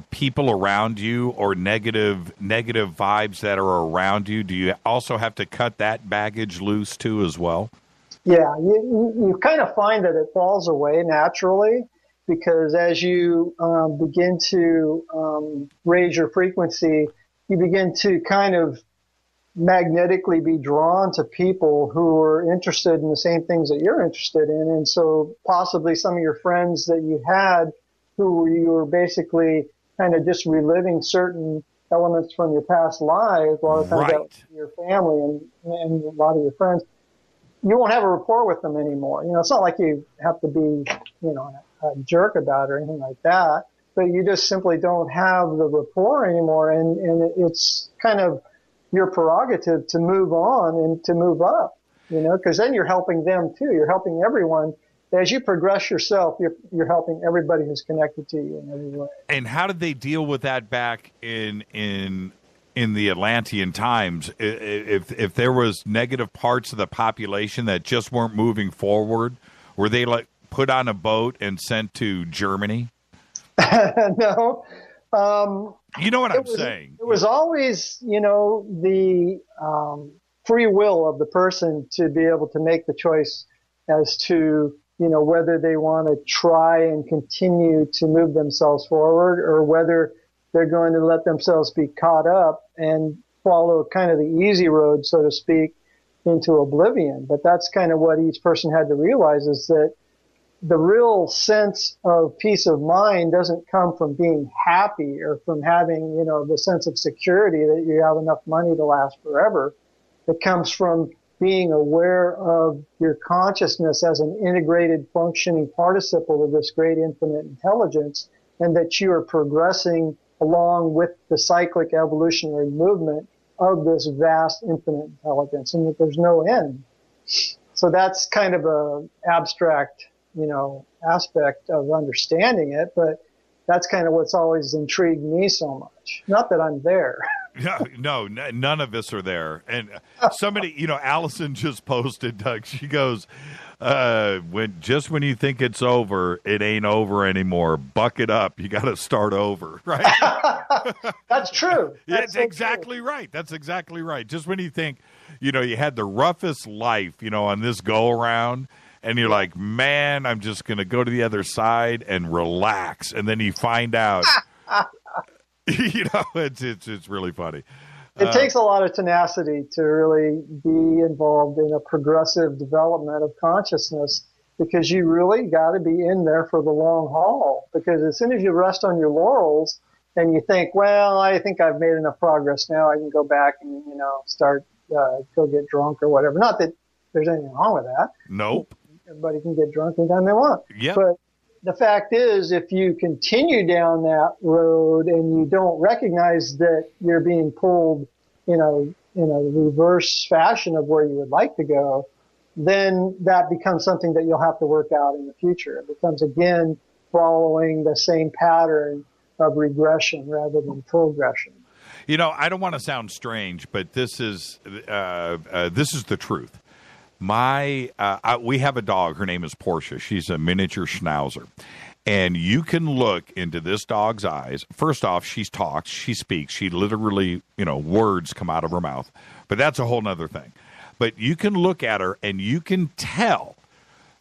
people around you or negative vibes that are around you? Do you also have to cut that baggage loose too as well? Yeah, you kind of find that it falls away naturally, because as you begin to raise your frequency, you begin to kind of magnetically be drawn to people who are interested in the same things that you're interested in. And so possibly some of your friends that you had who you were basically kind of just reliving certain elements from your past lives, a lot of times that was your family and a lot of your friends, you won't have a rapport with them anymore. It's not like you have to be, a jerk about it or anything like that, but you just simply don't have the rapport anymore. And it's kind of your prerogative to move on and to move up, because then you're helping them too. You're helping everyone. As you progress yourself, you're helping everybody who's connected to you in every way. And how did they deal with that back in the Atlantean times? If there was negative parts of the population that just weren't moving forward, were they put on a boat and sent to Germany? No. You know what I'm saying? It was always, the free will of the person to be able to make the choice as to, whether they want to try and continue to move themselves forward or whether they're going to let themselves be caught up and follow kind of the easy road, so to speak, into oblivion. But that's kind of what each person had to realize, is that the real sense of peace of mind doesn't come from being happy or from having, the sense of security that you have enough money to last forever. It comes from being aware of your consciousness as an integrated functioning participle of this great infinite intelligence, and that you are progressing along with the cyclic evolutionary movement of this vast infinite intelligence, and that there's no end. So that's kind of a abstract, aspect of understanding it, but that's kind of what's always intrigued me so much. Not that I'm there. No, none of us are there. And somebody, Allison just posted, Doug, she goes, when you think it's over, it ain't over anymore. Buck it up. You got to start over, right? That's true. That's exactly right. That's exactly right. Just when you think, you had the roughest life, on this go around, and you're like, man, I'm just going to go to the other side and relax. And then you find out, it's really funny. It takes a lot of tenacity to really be involved in a progressive development of consciousness, because you really got to be in there for the long haul. Because as soon as you rest on your laurels and you think, well, I think I've made enough progress now, I can go back and, start, go get drunk or whatever. Not that there's anything wrong with that. Nope. Everybody can get drunk anytime they want. Yep. But the fact is, if you continue down that road and you don't recognize that you're being pulled, in a reverse fashion of where you would like to go, then that becomes something that you'll have to work out in the future. It becomes, again, following the same pattern of regression rather than progression. I don't want to sound strange, but this is the truth. We have a dog. Her name is Portia. She's a miniature schnauzer. And you can look into this dog's eyes. First off, she talks, she speaks. She literally, words come out of her mouth. But that's a whole nother thing. But you can look at her and you can tell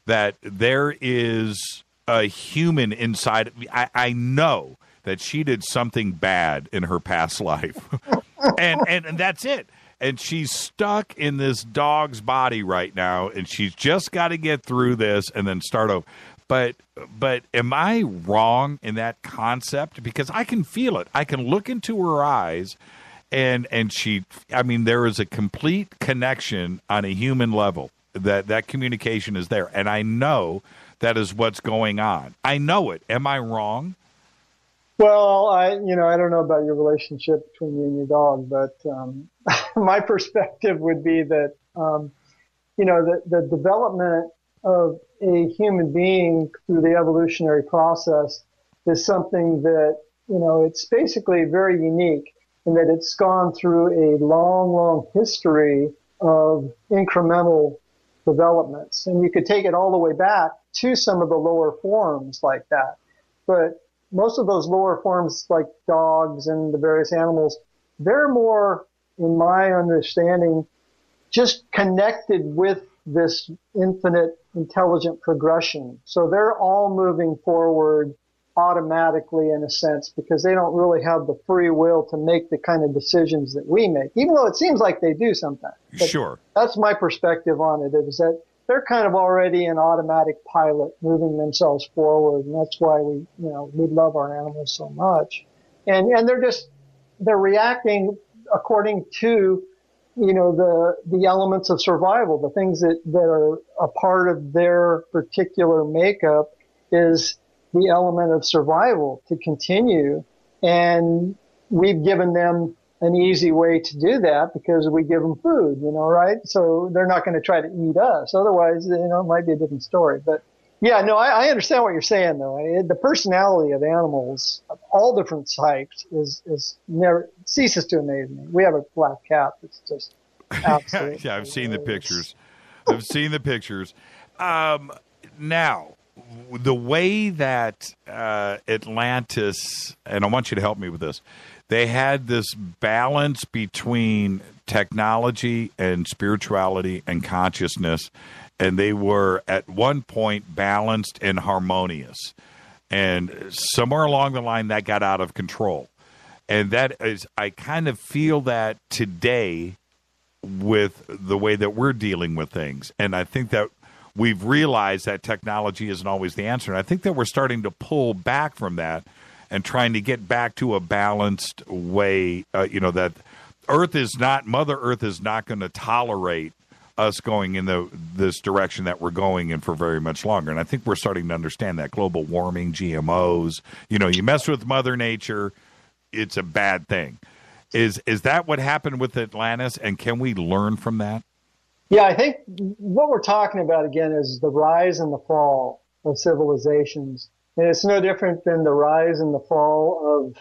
that there is a human inside. I know that she did something bad in her past life, and that's it. And she's stuck in this dog's body right now, and she's just got to get through this and then start over. But am I wrong in that concept? Because I can feel it. I can look into her eyes, and she. I mean, there is a complete connection on a human level. That communication is there, and I know that is what's going on. I know it. Am I wrong? Well, I don't know about your relationship between you and your dog, but my perspective would be that, the development of a human being through the evolutionary process is something that, it's basically very unique in that it's gone through a long, long history of incremental developments. And you could take it all the way back to some of the lower forms like that. But most of those lower forms, like dogs and the various animals, they're more, in my understanding, just connected with this infinite intelligent progression. So they're all moving forward automatically in a sense because they don't really have the free will to make the kind of decisions that we make, even though it seems like they do sometimes. But sure. That's my perspective on it, is that they're kind of already an automatic pilot moving themselves forward. And that's why we love our animals so much. And they're reacting according to, the elements of survival, the things that are a part of their particular makeup is the element of survival to continue. And we've given them an easy way to do that because we give them food, right? So they're not going to try to eat us. Otherwise, it might be a different story. But yeah, no, I understand what you're saying though. The personality of animals of all different types is never ceases to amaze me. We have a black cat that's just absolutely yeah, I've seen the pictures. I've seen the pictures. Now, the way that Atlantis, and I want you to help me with this, they had this balance between technology and spirituality and consciousness, and they were at one point balanced and harmonious. And somewhere along the line, that got out of control. And that is, I kind of feel that today with the way that we're dealing with things. And I think that we've realized that technology isn't always the answer. And I think that we're starting to pull back from that and trying to get back to a balanced way, that Mother Earth is not going to tolerate us going in this direction that we're going in for very much longer. And I think we're starting to understand that. Global warming, GMOs, you mess with Mother Nature, it's a bad thing. Is that what happened with Atlantis, and can we learn from that? Yeah, I think what we're talking about, again, is the rise and the fall of civilizations. And it's no different than the rise and the fall of,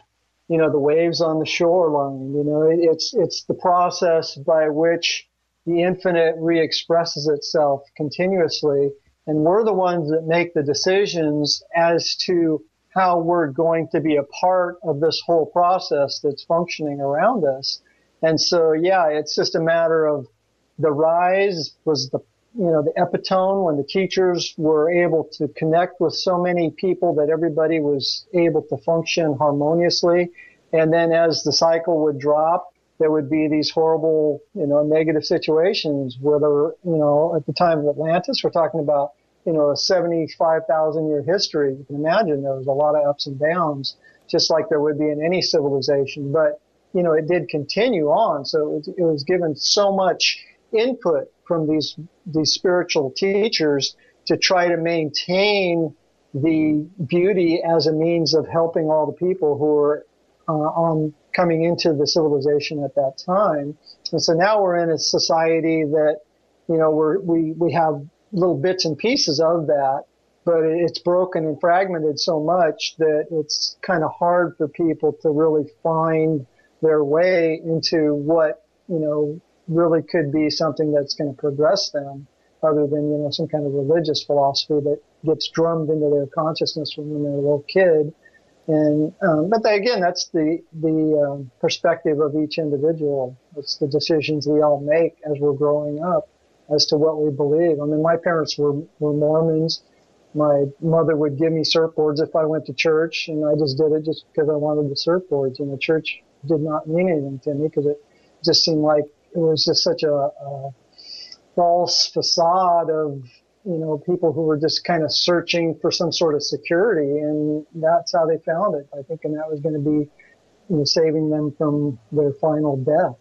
the waves on the shoreline. It's the process by which the infinite re-expresses itself continuously. And we're the ones that make the decisions as to how we're going to be a part of this whole process that's functioning around us. And so, yeah, it's just a matter of the rise was the epitome when the teachers were able to connect with so many people that everybody was able to function harmoniously. And then as the cycle would drop, there would be these horrible, negative situations, whether, at the time of Atlantis, we're talking about, a 75,000 year history. You can imagine there was a lot of ups and downs, just like there would be in any civilization. But, it did continue on. So it was given so much input from these spiritual teachers to try to maintain the beauty as a means of helping all the people who were coming into the civilization at that time. And so now we're in a society that, we have little bits and pieces of that, but it's broken and fragmented so much that it's kind of hard for people to really find their way into what, really could be something that's going to progress them other than, some kind of religious philosophy that gets drummed into their consciousness from when they're a little kid. And, but again, that's the perspective of each individual. It's the decisions we all make as we're growing up as to what we believe. I mean, my parents were Mormons, my mother would give me surfboards if I went to church, and I just did it just because I wanted the surfboards. And the church did not mean anything to me because it just seemed like it was just such a false facade of, people who were just kind of searching for some sort of security, and that's how they found it, I think, and that was going to be saving them from their final death.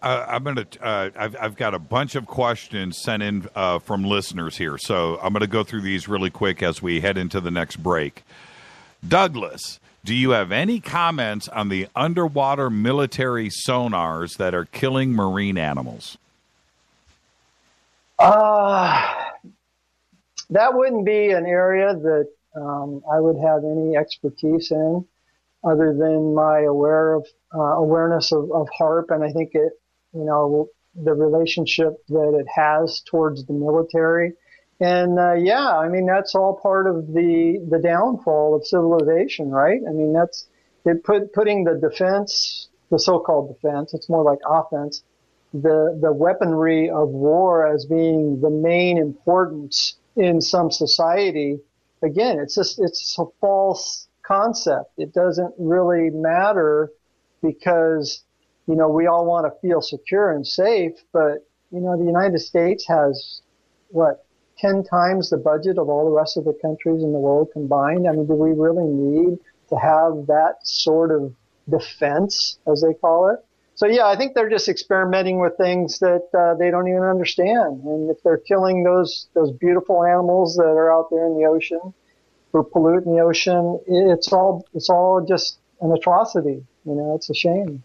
I've got a bunch of questions sent in from listeners here, so I'm going to go through these really quick as we head into the next break. Douglas, do you have any comments on the underwater military sonars that are killing marine animals? That wouldn't be an area that I would have any expertise in, other than my awareness of HAARP, and I think it, the relationship that it has towards the military. And that's all part of the downfall of civilization, right? I mean, that's putting the defense, the so-called defense, it's more like offense, the weaponry of war as being the main importance in some society. Again, it's a false concept. It doesn't really matter because, we all want to feel secure and safe, but, the United States has 10 times the budget of all the rest of the countries in the world combined. I mean, do we really need to have that sort of defense, as they call it? So, yeah, I think they're just experimenting with things that they don't even understand. And if they're killing those beautiful animals that are out there in the ocean or polluting the ocean, it's all just an atrocity. It's a shame.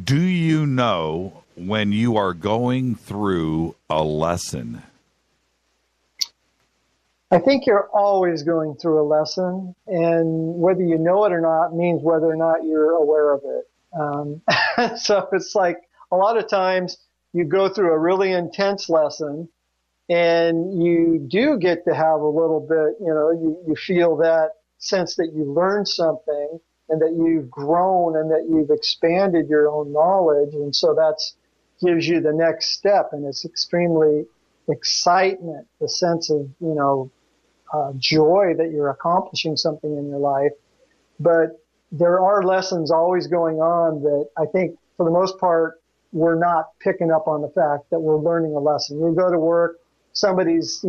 Do you know when you are going through a lesson? I think you're always going through a lesson, and whether you know it or not means whether or not you're aware of it. So it's like a lot of times you go through a really intense lesson and you do get to have a little bit, you feel that sense that you learned something and that you've grown and that you've expanded your own knowledge. And so that gives you the next step, and it's extremely excitement, the sense of, joy that you're accomplishing something in your life. But there are lessons always going on that I think for the most part, we're not picking up on the fact that we're learning a lesson. You go to work, somebody's,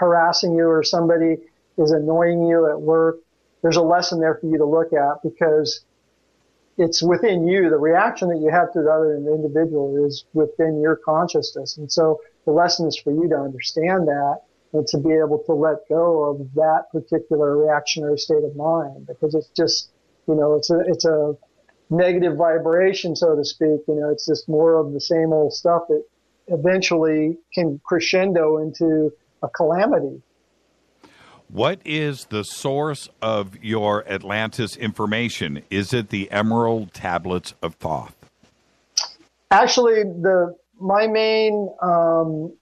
harassing you or somebody is annoying you at work. There's a lesson there for you to look at because it's within you. The reaction that you have to the other individual is within your consciousness. And so the lesson is for you to understand that and to be able to let go of that particular reactionary state of mind, because it's just, it's a negative vibration, so to speak. It's just more of the same old stuff that eventually can crescendo into a calamity. What is the source of your Atlantis information? Is it the Emerald Tablets of Thoth? Actually, my main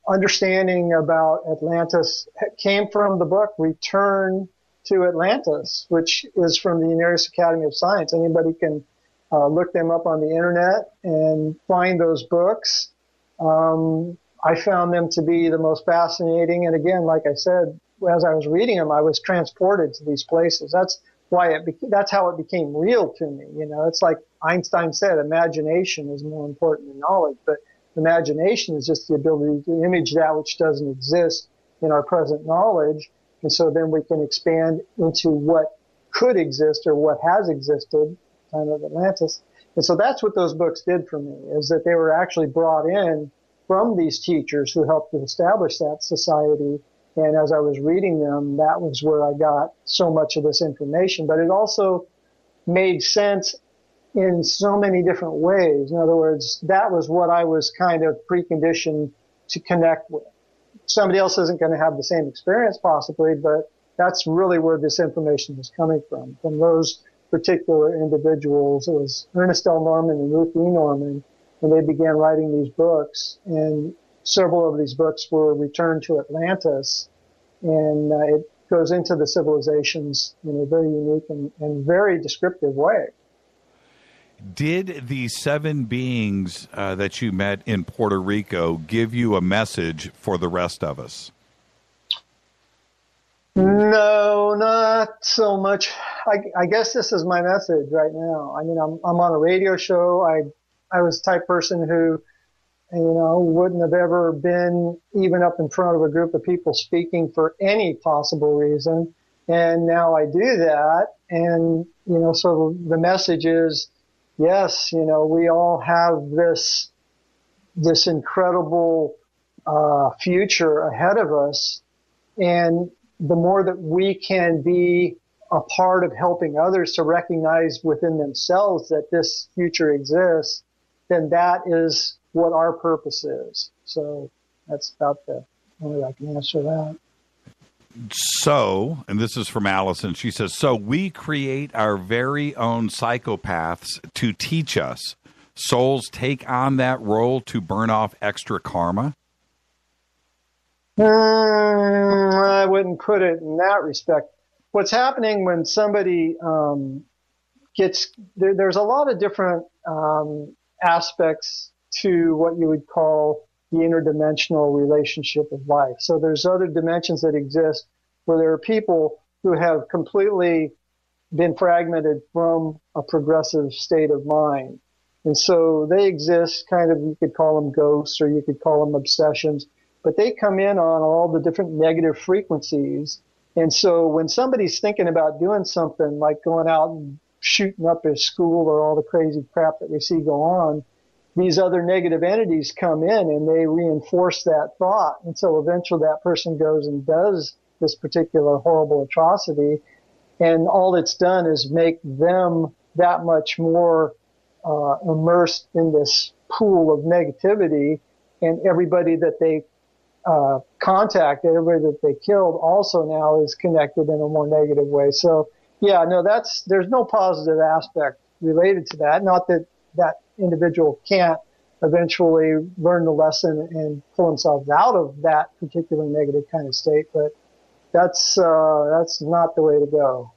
understanding about Atlantis came from the book Return to Atlantis, which is from the United Academy of Science. Anybody can look them up on the internet and find those books. I found them to be the most fascinating. And again, like I said, as I was reading them, I was transported to these places. That's how it became real to me. It's like Einstein said, imagination is more important than knowledge, but imagination is just the ability to image that which doesn't exist in our present knowledge. And so then we can expand into what could exist or what has existed, time of Atlantis. And so that's what those books did for me, is that they were actually brought in from these teachers who helped to establish that society. And as I was reading them, that was where I got so much of this information. But it also made sense in so many different ways. In other words, that was what I was kind of preconditioned to connect with. Somebody else isn't going to have the same experience possibly, but that's really where this information was coming from those particular individuals. It was Ernest L. Norman and Ruth E. Norman, and they began writing these books. And several of these books were Return to Atlantis, and it goes into the civilizations in a very unique and very descriptive way. Did the 7 beings that you met in Puerto Rico give you a message for the rest of us? No, not so much. I guess this is my message right now. I mean, I'm on a radio show. I was the type person who, wouldn't have ever been even up in front of a group of people speaking for any possible reason. And now I do that. And, so the message is, yes, we all have this incredible, future ahead of us. And the more that we can be a part of helping others to recognize within themselves that this future exists, then that is what our purpose is. So that's about the only way I can answer that. So, and this is from Allison, she says, so we create our very own psychopaths to teach us. Souls take on that role to burn off extra karma? I wouldn't put it in that respect. What's happening when somebody there's a lot of different aspects to what you would call the interdimensional relationship of life. So there's other dimensions that exist where there are people who have completely been fragmented from a progressive state of mind. And so they exist kind of, you could call them ghosts or you could call them obsessions, but they come in on all the different negative frequencies. And so when somebody's thinking about doing something like going out and shooting up a school or all the crazy crap that we see go on, these other negative entities come in and they reinforce that thought. And so eventually that person goes and does this particular horrible atrocity. And all it's done is make them that much more immersed in this pool of negativity. And everybody that they contacted, everybody that they killed also now is connected in a more negative way. So yeah, no, there's no positive aspect related to that. Not that that individual can't eventually learn the lesson and pull themselves out of that particular negative kind of state, but that's not the way to go.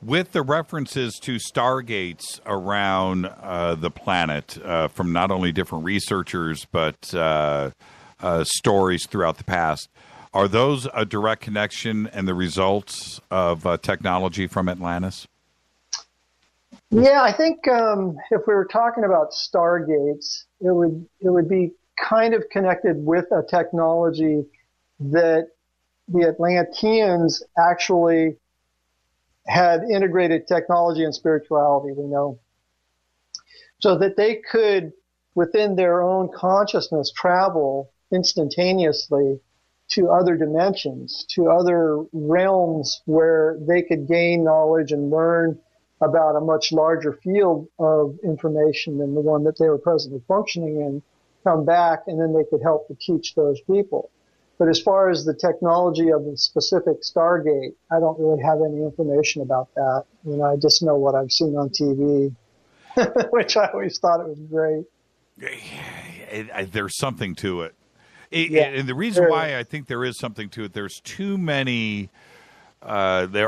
With the references to stargates around the planet from not only different researchers but stories throughout the past, are those a direct connection and the results of technology from Atlantis? Yeah, I think if we were talking about stargates, it would be kind of connected with a technology that the Atlanteans actually had integrated technology and spirituality, we know, so that they could, within their own consciousness, travel instantaneously to other dimensions, to other realms where they could gain knowledge and learn about a much larger field of information than the one that they were presently functioning in, come back, and then they could help to teach those people. But as far as the technology of the specific Stargate, I don't really have any information about that. I just know what I've seen on TV, which I always thought it was great. There's something to it. And the reason why I think there is something to it, there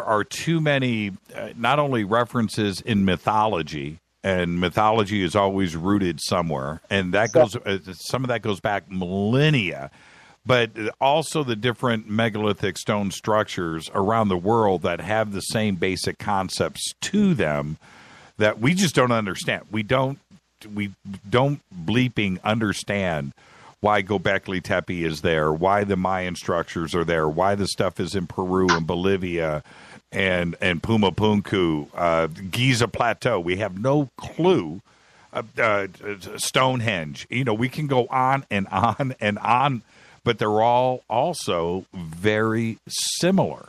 are too many not only references in mythology, and mythology is always rooted somewhere, and that goes some of that goes back millennia, but also the different megalithic stone structures around the world that have the same basic concepts to them that we just don't understand. We don't bleeping understand why Göbekli Tepe is there, why the Mayan structures are there, why the stuff is in Peru and Bolivia and Pumapunku, Giza Plateau. We have no clue. Stonehenge. We can go on and on and on, but they're all also very similar.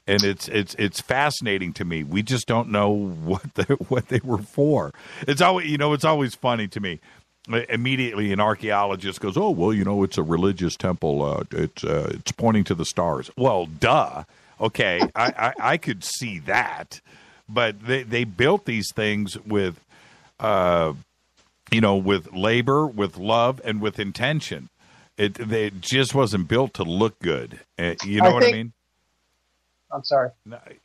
And it's fascinating to me. We just don't know what they were for. It's always funny to me. Immediately an archaeologist goes, oh, well, it's a religious temple. It's pointing to the stars. Well, duh. Okay, I could see that. But they built these things with, with labor, with love, and with intention. It just wasn't built to look good. You know what I mean? I'm sorry.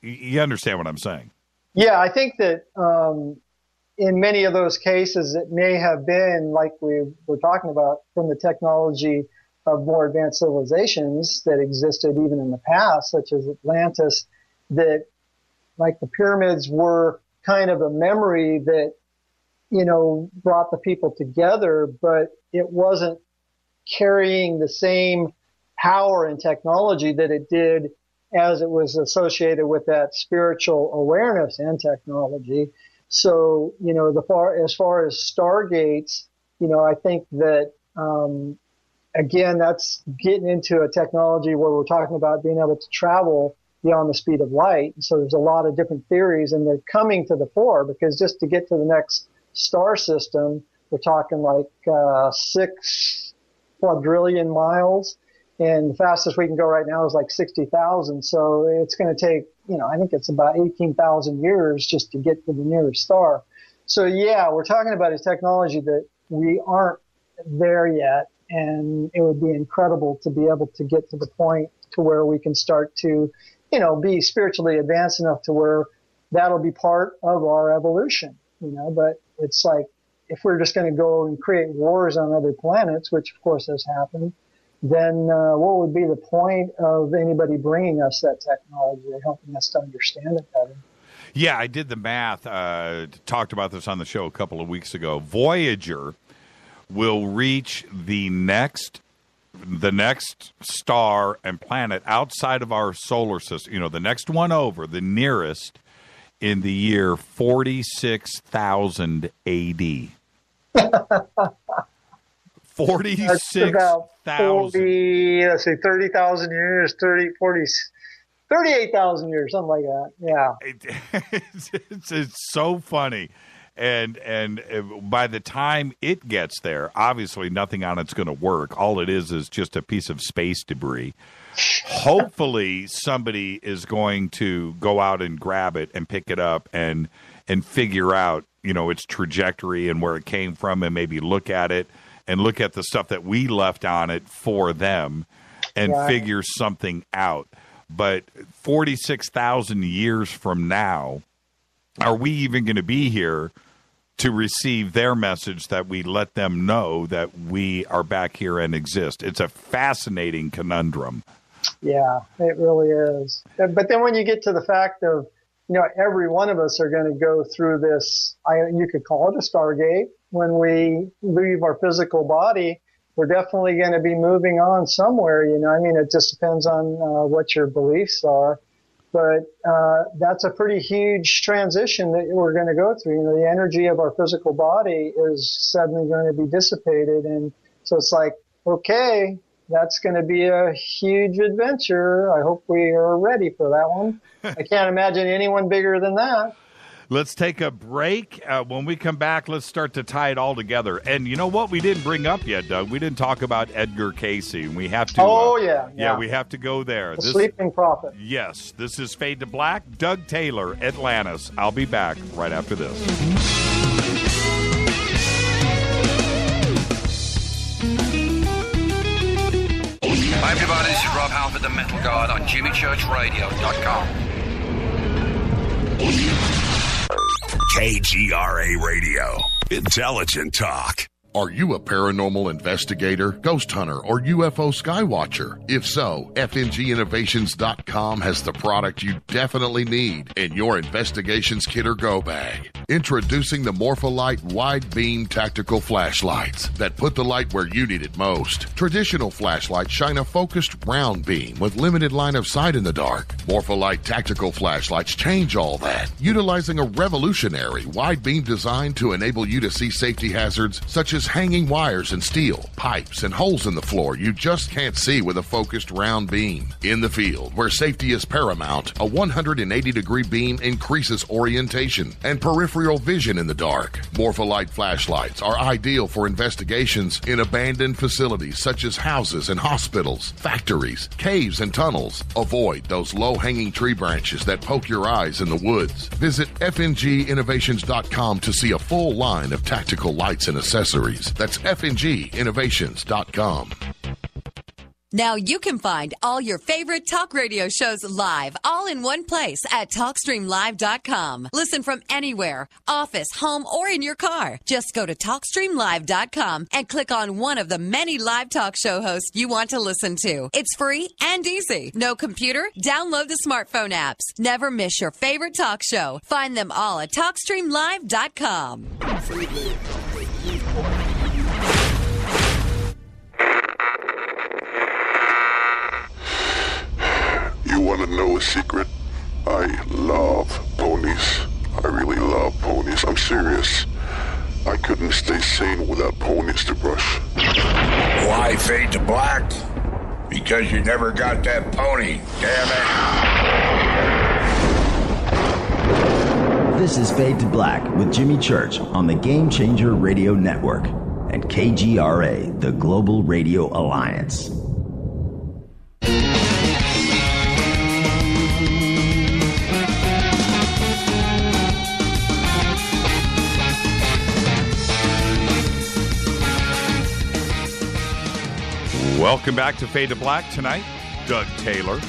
You understand what I'm saying? Yeah, I think that in many of those cases, it may have been, like we were talking about, from the technology of more advanced civilizations that existed even in the past, such as Atlantis, that like the pyramids were kind of a memory that, brought the people together, but it wasn't carrying the same power and technology that it did as it was associated with that spiritual awareness and technology. So, as far as stargates, I think that, again, that's getting into a technology where we're talking about being able to travel beyond the speed of light. So there's a lot of different theories, and they're coming to the fore, because just to get to the next star system, we're talking like 6 quadrillion miles, and the fastest we can go right now is like 60,000. So it's going to take, I think it's about 18,000 years just to get to the nearest star. So yeah, we're talking about a technology that we aren't there yet, and it would be incredible to be able to get to the point to where we can start to, be spiritually advanced enough to where that'll be part of our evolution, but it's like, if we're just going to go and create wars on other planets, which of course has happened, then what would be the point of anybody bringing us that technology or helping us to understand it better? Yeah, I did the math, talked about this on the show a couple of weeks ago. Voyager will reach the next star and planet outside of our solar system, the next one over, the nearest, in the year 46,000 AD. 46,000. Let's say 30,000 years, 38,000 years, something like that. Yeah. It's so funny. And by the time it gets there, obviously nothing on it's going to work. All it is just a piece of space debris. Hopefully somebody is going to go out and grab it and pick it up and figure out, its trajectory and where it came from, and maybe look at it and look at the stuff that we left on it for them and figure something out. But 46,000 years from now, are we even going to be here to receive their message that we let them know that we are back here and exist? It's a fascinating conundrum. Yeah, it really is. But then when you get to the fact of, every one of us are going to go through this, you could call it a Stargate. When we leave our physical body, we're definitely going to be moving on somewhere, it just depends on what your beliefs are. But that's a pretty huge transition that we're going to go through. The energy of our physical body is suddenly going to be dissipated. And so it's like, okay, that's going to be a huge adventure. I hope we are ready for that one. I can't imagine anyone bigger than that. Let's take a break. When we come back, let's start to tie it all together. And you know what we didn't bring up yet, Doug? We didn't talk about Edgar Cayce. We have to. Yeah, we have to go there. The sleeping prophet. Yes, this is Fade to Black. Doug Taylor, Atlantis. I'll be back right after this. Hi, everybody. This is Rob Halford, the Metal Guard on JimmyChurchRadio.com. KGRA Radio. Intelligent talk. Are you a paranormal investigator, ghost hunter, or UFO skywatcher? If so, FNGinnovations.com has the product you definitely need in your investigations kit or go bag. Introducing the Morpholite Wide Beam Tactical Flashlights that put the light where you need it most. Traditional flashlights shine a focused round beam with limited line of sight in the dark. Morpholite Tactical Flashlights change all that, utilizing a revolutionary wide beam design to enable you to see safety hazards such as hanging wires and steel, pipes, and holes in the floor you just can't see with a focused round beam. In the field, where safety is paramount, a 180-degree beam increases orientation and peripheral vision in the dark. Morpholite flashlights are ideal for investigations in abandoned facilities such as houses and hospitals, factories, caves, and tunnels. Avoid those low-hanging tree branches that poke your eyes in the woods. Visit FNGinnovations.com to see a full line of tactical lights and accessories. That's FNGinnovations.com. Now you can find all your favorite talk radio shows live, all in one place at TalkStreamLive.com. Listen from anywhere, office, home, or in your car. Just go to TalkStreamLive.com and click on one of the many live talk show hosts you want to listen to. It's free and easy. No computer? Download the smartphone apps. Never miss your favorite talk show. Find them all at TalkStreamLive.com. You want to know a secret? I love ponies. I really love ponies. I'm serious. I couldn't stay sane without ponies to brush. Why fade to black? Because you never got that pony, damn it. This is Fade to Black with Jimmy Church on the Game Changer Radio Network and KGRA, the Global Radio Alliance. Welcome back to Fade to Black tonight. Doug Taylor.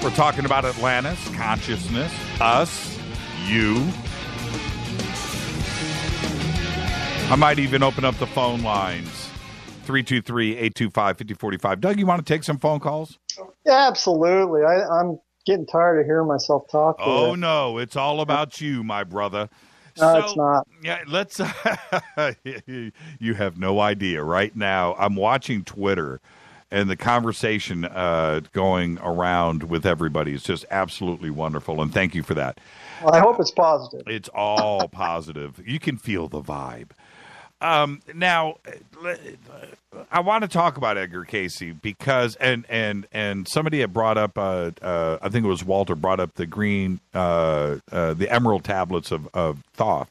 We're talking about Atlantis, consciousness, us, you. I might even open up the phone lines. 323-825-5045. Doug, you want to take some phone calls? Yeah, absolutely. I'm getting tired of hearing myself talk. Oh, no. It's all about you, my brother. No, it's not. Yeah, let's. You have no idea. Right now, I'm watching Twitter, and the conversation going around with everybody is just absolutely wonderful. And thank you for that. Well, I hope it's positive. It's all positive. You can feel the vibe. Now, I want to talk about Edgar Cayce because, and somebody had brought up, I think it was Walter, brought up the the emerald tablets of Thoth.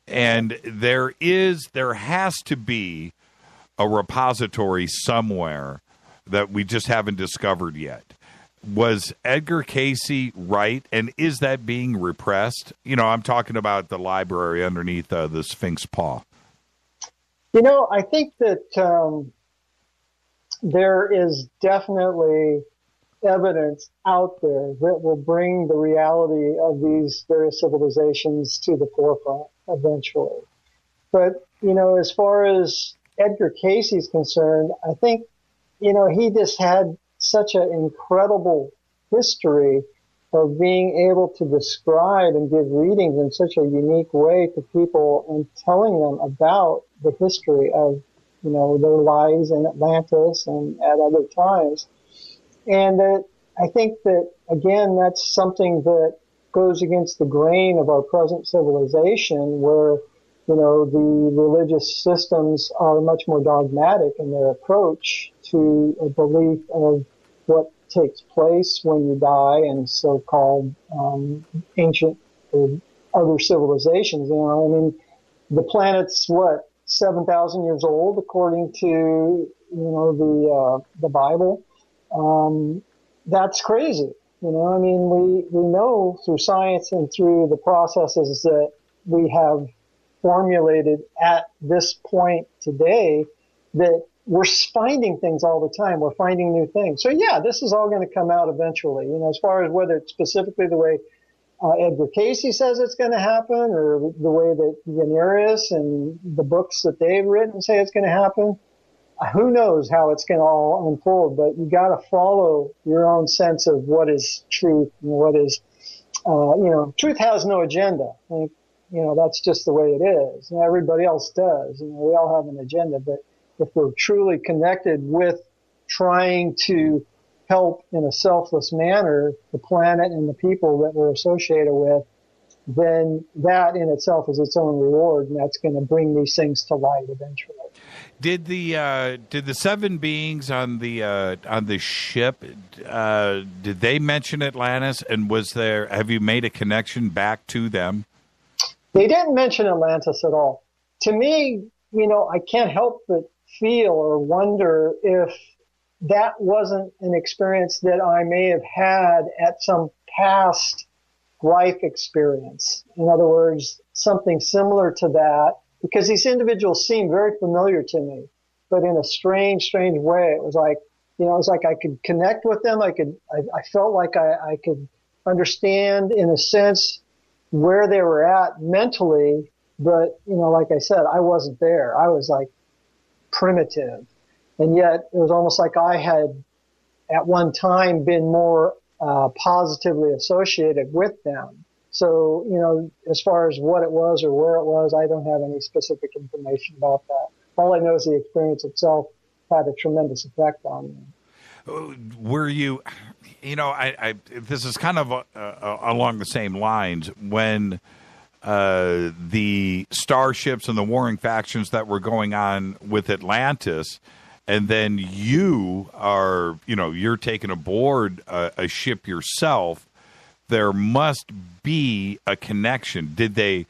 And there has to be a repository somewhere that we just haven't discovered yet. Was Edgar Cayce right? And is that being repressed? You know, I'm talking about the library underneath the Sphinx Paw. You know, I think that there is definitely evidence out there that will bring the reality of these various civilizations to the forefront eventually. But, you know, as far as Edgar Cayce is concerned, I think, you know, he just had such an incredible history of being able to describe and give readings in such a unique way to people and telling them about the history of, you know, their lives in Atlantis and at other times. And that I think that, again, that's something that goes against the grain of our present civilization where, you know, the religious systems are much more dogmatic in their approach to a belief of what takes place when you die in so-called ancient or other civilizations. You know, I mean, the planet's 7,000 years old according to, you know, the Bible. That's crazy. You know, I mean, we know through science and through the processes that we have formulated at this point today that we're finding things all the time. We're finding new things. So yeah, this is all going to come out eventually. You know, as far as whether it's specifically the way Edgar Cayce says it's going to happen or the way that Yanerius and the books that they've written say it's going to happen, who knows how it's going to all unfold, but you got to follow your own sense of what is truth and what is, you know, truth has no agenda. I think, you know, that's just the way it is. And everybody else does. You know, we all have an agenda, but if we're truly connected with trying to help in a selfless manner the planet and the people that we're associated with, then that in itself is its own reward, and that's going to bring these things to light eventually. Did the seven beings on the ship did they mention Atlantis? And have you made a connection back to them? They didn't mention Atlantis at all. To me, you know, I can't help but feel or wonder if that wasn't an experience that I may have had at some past life experience. In other words, something similar to that, because these individuals seem very familiar to me, but in a strange way. It was like You know, it was like I could connect with them. I felt like I could understand, in a sense, where they were at mentally. But, you know, like I said, I wasn't there. I was like primitive. And yet it was almost like I had at one time been more positively associated with them. So, you know, as far as what it was or where it was, I don't have any specific information about that. All I know is the experience itself had a tremendous effect on me. Were you, you know, this is kind of along the same lines when the starships and the warring factions that were going on with Atlantis, and then you are, you know, you're taking aboard a ship yourself. There must be a connection. Did they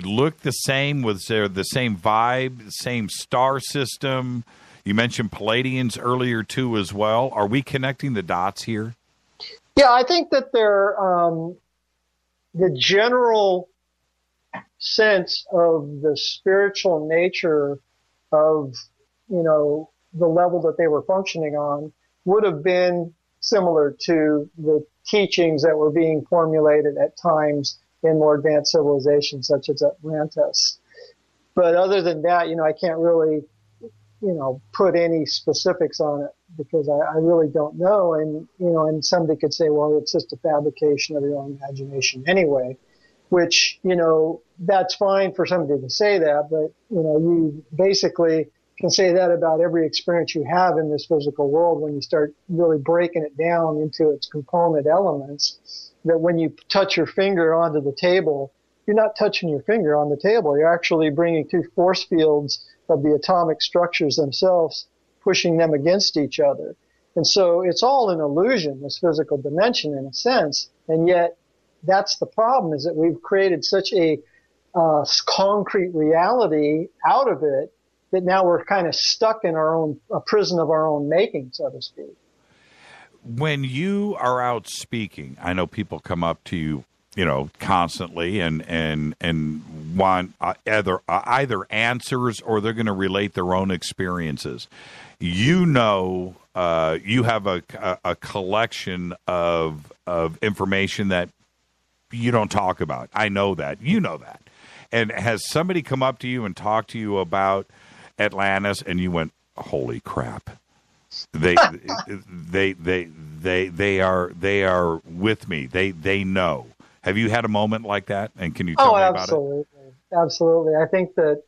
look the same? Was there the same vibe, the same star system? You mentioned Palladians earlier too, as well. Are we connecting the dots here? Yeah, I think that they're the general sense of the spiritual nature of, you know, the level that they were functioning on would have been similar to the teachings that were being formulated at times in more advanced civilizations such as Atlantis. But other than that, you know, I can't really, you know, put any specifics on it because I really don't know. And, you know, and somebody could say, well, it's just a fabrication of your own imagination anyway, which, you know, that's fine for somebody to say that, but, you know, you basically can say that about every experience you have in this physical world when you start really breaking it down into its component elements, that when you touch your finger onto the table, you're not touching your finger on the table. You're actually bringing two force fields of the atomic structures themselves, pushing them against each other. And so it's all an illusion, this physical dimension in a sense. And yet that's the problem, is that we've created such a concrete reality out of it that now we're kind of stuck in a prison of our own making, so to speak. When you are out speaking, I know people come up to you, you know, constantly and want either answers or they're going to relate their own experiences. You know, you have a collection of information that you don't talk about. I know that. You know that. And has somebody come up to you and talked to you about Atlantis, and you went, "Holy crap! They are with me. They know." Have you had a moment like that? And can you tell me about it? Absolutely. I think that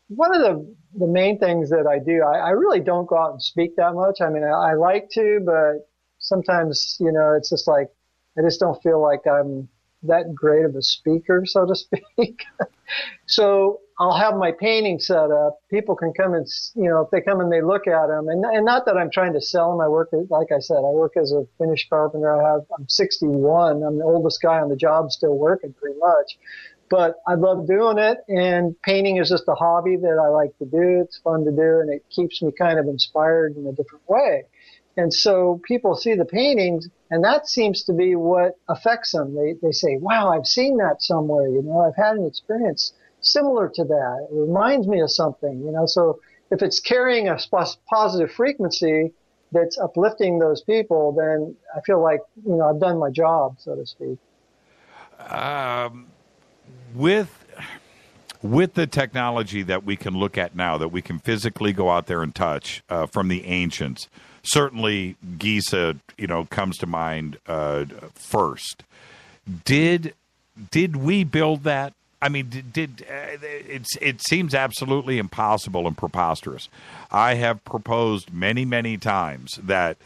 one of the main things that I do, I really don't go out and speak that much. I mean, I like to, but sometimes, you know, it's just like I just don't feel like I'm that great of a speaker, so to speak. So I'll have my painting set up. People can come and, you know, if they come and they look at them, and not that I'm trying to sell them. I work, like I said, I work as a finished carpenter. I'm 61. I'm the oldest guy on the job, still working pretty much. But I love doing it, and painting is just a hobby that I like to do. It's fun to do, and it keeps me kind of inspired in a different way. And so people see the paintings, and that seems to be what affects them. They say, wow, I've seen that somewhere. You know, I've had an experience similar to that. It reminds me of something, you know. So if it's carrying a positive frequency that's uplifting those people, then I feel like, you know, I've done my job, so to speak. With the technology that we can look at now, that we can physically go out there and touch from the ancients, certainly Giza, you know, comes to mind first. Did we build that? I mean, it seems absolutely impossible and preposterous. I have proposed many times that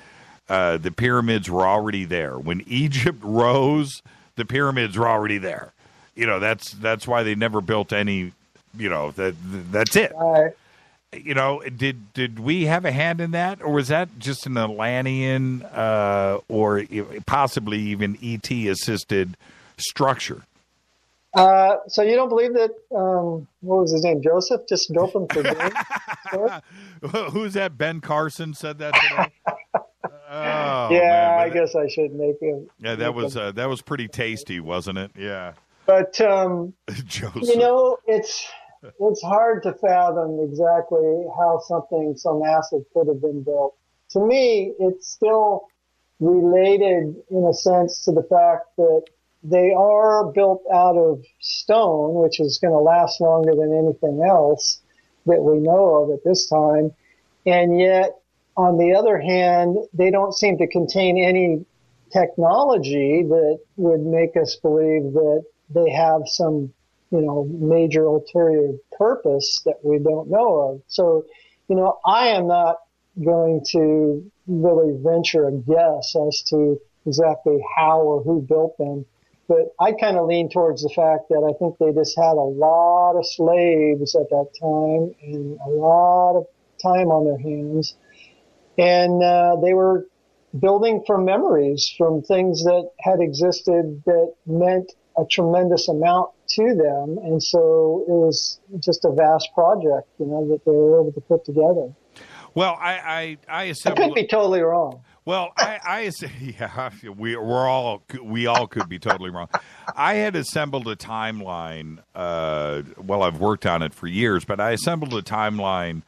the pyramids were already there. When Egypt rose, the pyramids were already there. You know, that's why they never built any. You know, that's it. You know, did we have a hand in that, or was that just an Atlantean or possibly even ET assisted structure? So you don't believe that, what was his name, Joseph, just built them for games? Who's that? Ben Carson said that today? Oh, yeah, man, I guess I should make him. Yeah, that was pretty tasty, wasn't it? Yeah. But, Joseph. you know, it's hard to fathom exactly how something so massive could have been built. To me, it's still related in a sense to the fact that they are built out of stone, which is going to last longer than anything else that we know of at this time. And yet, on the other hand, they don't seem to contain any technology that would make us believe that they have some, major ulterior purpose that we don't know of. So, I am not going to really venture a guess as to exactly how or who built them. But I kind of lean towards the fact that I think they just had a lot of slaves at that time and a lot of time on their hands. And they were building from memories, from things that had existed that meant a tremendous amount to them. And so it was just a vast project, that they were able to put together. Well, I assembled. I could be totally wrong. Well, we all could be totally wrong. I had assembled a timeline. I've worked on it for years, but I assembled a timeline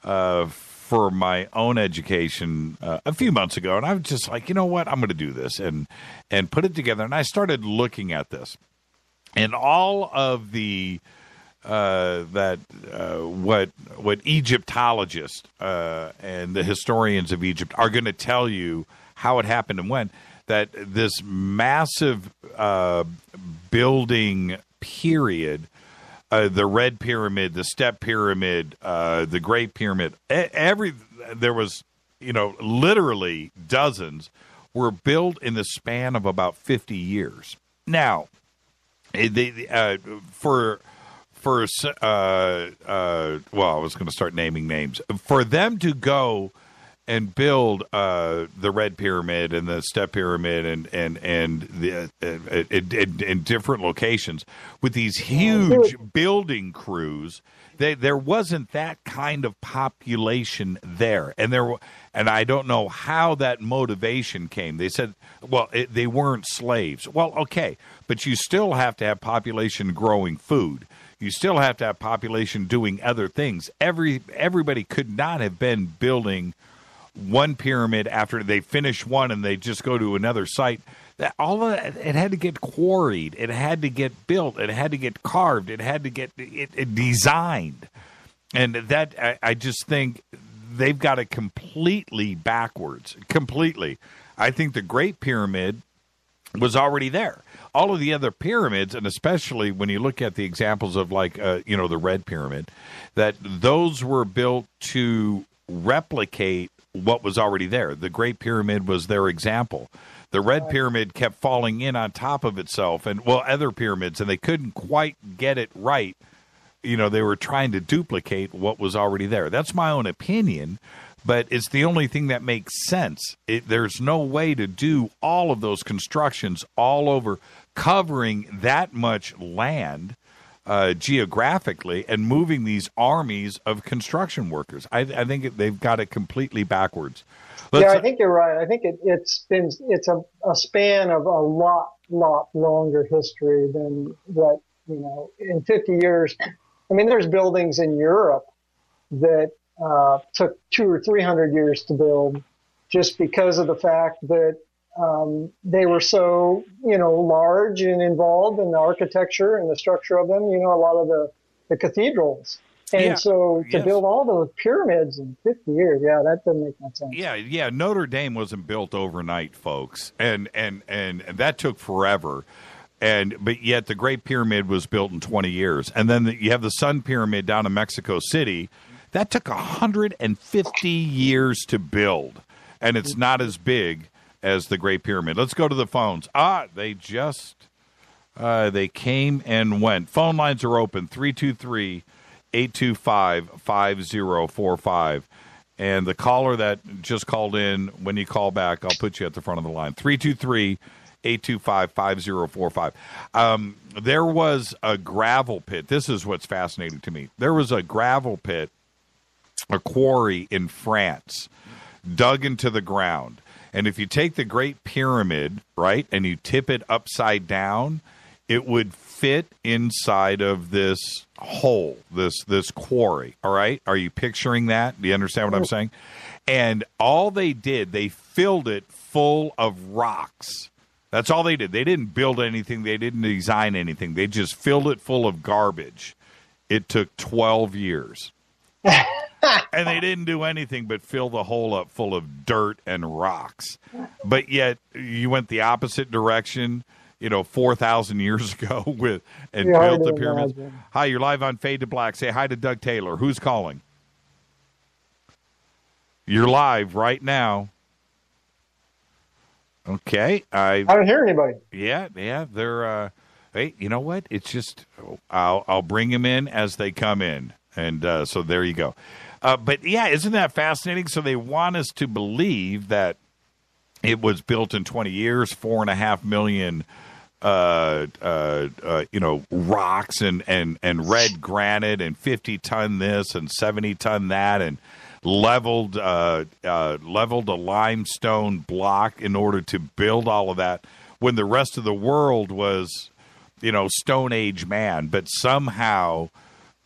for my own education a few months ago, and I was just like, you know what, I'm going to do this and put it together. And I started looking at this, and all of the what Egyptologists and the historians of Egypt are going to tell you how it happened and when, that this massive building period, the Red Pyramid, the Step Pyramid, the Great Pyramid, there was, literally dozens were built in the span of about 50 years. Now, I was going to start naming names. For them to go and build the Red Pyramid and the Step Pyramid and in different locations with these huge building crews, there wasn't that kind of population there, and I don't know how that motivation came. They said, they weren't slaves. Well, okay, but you still have to have population growing food. You still have to have population doing other things. Everybody could not have been building one pyramid after they finish one and they just go to another site. All of it had to get quarried. It had to get built. It had to get carved. It had to get it designed. And that, I just think they've got it completely backwards. Completely. I think the Great Pyramid was already there. All of the other pyramids, and especially when you look at the examples of the Red Pyramid, that those were built to replicate what was already there. The Great Pyramid was their example. The Red Pyramid kept falling in on top of itself, and other pyramids, and they couldn't quite get it right. They were trying to duplicate what was already there. That's my own opinion, but it's the only thing that makes sense. There's no way to do all of those constructions all over, covering that much land geographically and moving these armies of construction workers. I think they've got it completely backwards. I think you're right. I think it's a span of a lot longer history than what, in 50 years. I mean, there's buildings in Europe that took 200 or 300 years to build just because of the fact that they were so, large and involved in the architecture and the structure of them, a lot of the cathedrals. And so to build all those pyramids in 50 years, that doesn't make much sense. Yeah. Notre Dame wasn't built overnight, folks. And that took forever. But yet the Great Pyramid was built in 20 years. And then you have the Sun Pyramid down in Mexico City. That took 150 years to build. And it's not as big as the Great Pyramid. Let's go to the phones. They came and went. Phone lines are open, 323-825-5045. And the caller that just called in, when you call back, I'll put you at the front of the line. 323-825-5045. There was a gravel pit. This is what's fascinating to me. There was a gravel pit, a quarry in France, dug into the ground. And if you take the Great Pyramid, right, and you tip it upside down, it would fit inside of this hole, this quarry. All right, are you picturing that? Do you understand what I'm saying? And all they did, they filled it full of rocks. That's all they did. They didn't build anything. They didn't design anything. They just filled it full of garbage. It took 12 years. And they didn't do anything but fill the hole up full of dirt and rocks. But yet you went the opposite direction, 4,000 years ago built the pyramids. Imagine. Hi, you're live on Fade to Black. Say hi to Doug Taylor. Who's calling? You're live right now. Okay. I don't hear anybody. Yeah. They're, hey, you know what? It's just, I'll bring them in as they come in. And so there you go. But, yeah, isn't that fascinating? So they want us to believe that it was built in 20 years, 4.5 million, rocks and red granite and 50-ton this and 70-ton that and leveled a limestone block in order to build all of that when the rest of the world was, Stone Age man. But somehow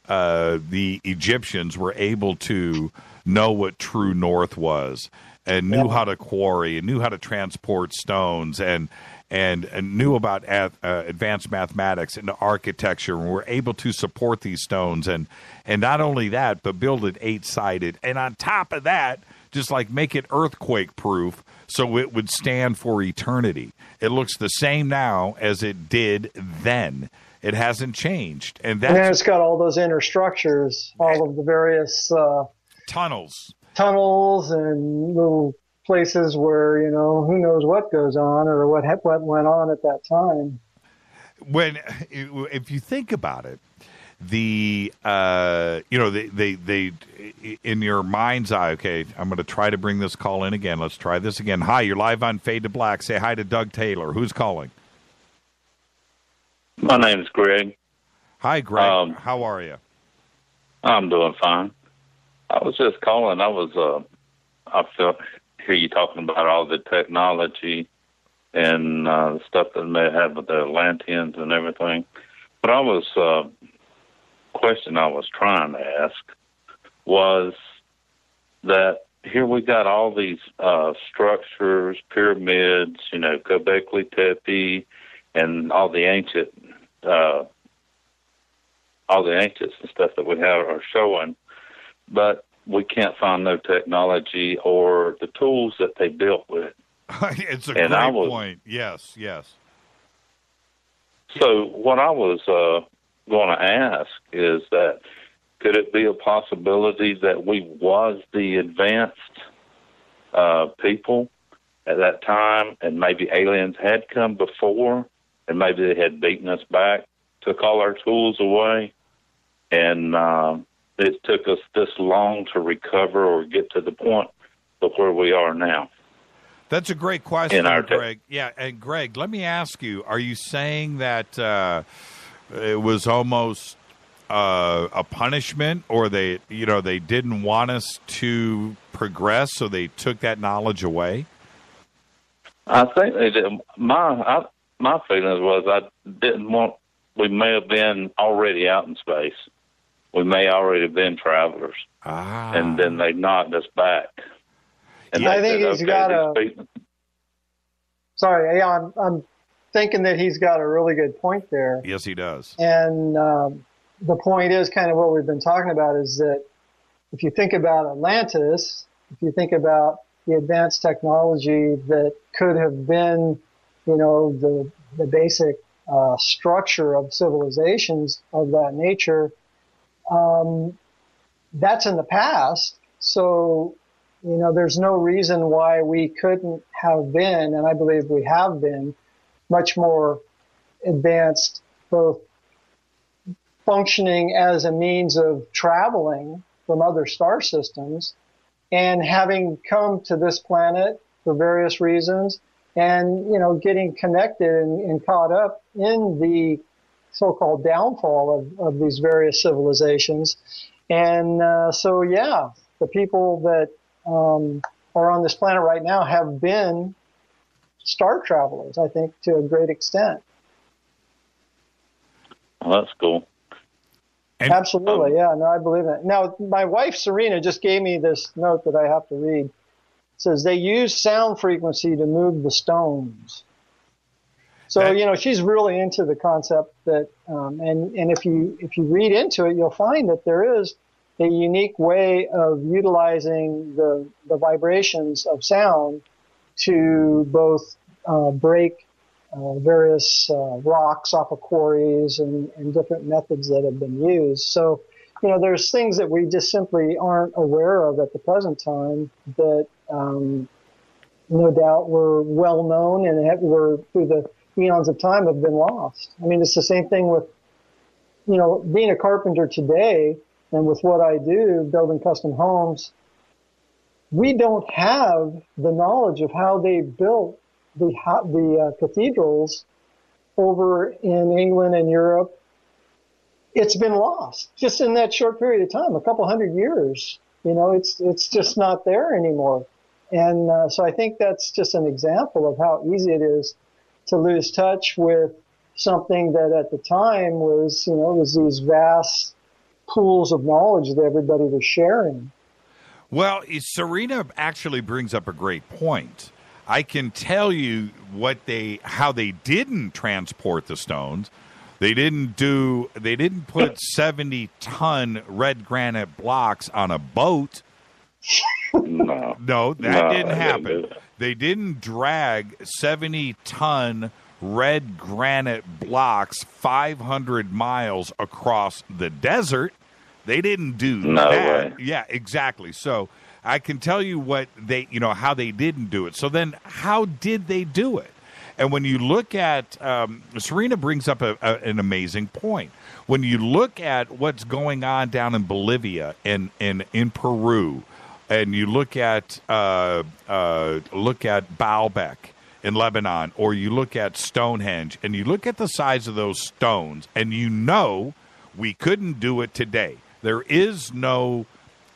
the Egyptians were able to know what true north was and knew how to quarry and knew how to transport stones and knew about advanced mathematics and architecture and were able to support these stones and not only that, but build it 8-sided. And on top of that, just like make it earthquake proof so it would stand for eternity. It looks the same now as it did then. It hasn't changed. And then it's got all those inner structures, all of the various tunnels and little places where, who knows what goes on or what went on at that time. If you think about it, they in your mind's eye, okay, I'm going to try to bring this call in again. Let's try this again. Hi, you're live on Fade to Black. Say hi to Doug Taylor. Who's calling? My name is Greg. Hi, Greg. How are you? I'm doing fine. I was just calling. I hear you talking about all the technology and stuff that may have with the Atlanteans and everything. But question I was trying to ask was that here we got all these structures, pyramids, Göbekli Tepe, and all the ancients and stuff that we have are showing, but we can't find no technology or the tools that they built with. It's a great point. Yes. So what I was going to ask is that could it be a possibility that we was the advanced people at that time, and maybe aliens had come before, and maybe they had beaten us back, took all our tools away, and it took us this long to recover or get to the point of where we are now? That's a great question, Greg. Yeah, and Greg, let me ask you, are you saying that it was almost a punishment, or they didn't want us to progress, so they took that knowledge away? I think they did. My feelings was I didn't want. We may have been already out in space. We may already have been travelers, and then they knocked us back. And I think he's got a. Sorry, I'm thinking that he's got a really good point there. Yes, he does. And the point is kind of what we've been talking about is that if you think about Atlantis, if you think about the advanced technology that could have been, the basic structure of civilizations of that nature, that's in the past. So, there's no reason why we couldn't have been, and I believe we have been, much more advanced, both functioning as a means of traveling from other star systems and having come to this planet for various reasons and, getting connected and caught up in the so-called downfall of these various civilizations. And the people that are on this planet right now have been star travelers, I think, to a great extent. Well, that's cool. Absolutely, yeah. No, I believe that. Now, my wife, Serena, just gave me this note that I have to read. It says they use sound frequency to move the stones. So, she's really into the concept that, and if you read into it, you'll find that there is a unique way of utilizing the vibrations of sound to both break various rocks off of quarries and different methods that have been used. So, there's things that we just simply aren't aware of at the present time that no doubt were well known and were through the eons of time have been lost. I mean, it's the same thing with, being a carpenter today and with what I do, building custom homes. We don't have the knowledge of how they built the cathedrals over in England and Europe. It's been lost just in that short period of time, a couple hundred years. It's just not there anymore. And so I think that's just an example of how easy it is to lose touch with something that at the time was these vast pools of knowledge that everybody was sharing. Well, Serena actually brings up a great point. I can tell you how they didn't transport the stones. They didn't put 70-ton red granite blocks on a boat. No, that didn't happen. They didn't drag 70-ton red granite blocks 500 miles across the desert. They didn't do that. Way. Yeah, exactly. So I can tell you how they didn't do it. So then how did they do it? And when you look at, Serena brings up an amazing point. When you look at what's going on down in Bolivia and in Peru, and you look at Baalbek in Lebanon, or you look at Stonehenge, and you look at the size of those stones, and we couldn't do it today. There is no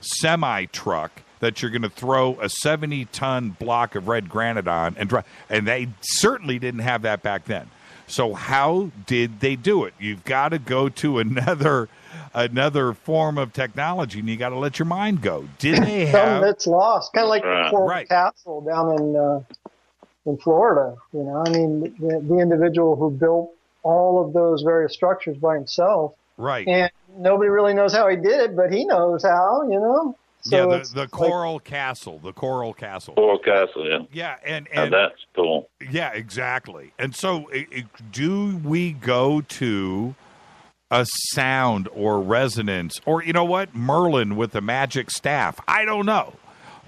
semi-truck that you're going to throw a 70-ton block of red granite on and drive. And they certainly didn't have that back then. So how did they do it? You've got to go to another form of technology, and you got to let your mind go. Did they have something that's lost? Kind of like the Coral Castle down in Florida. I mean, the individual who built all of those various structures by himself. Right. And nobody really knows how he did it, but he knows how. So yeah, the Coral Castle. The Coral Castle. Coral Castle, yeah. Yeah, and that's cool. Yeah, exactly. And so do we go to a sound or resonance or, Merlin with the magic staff? I don't know.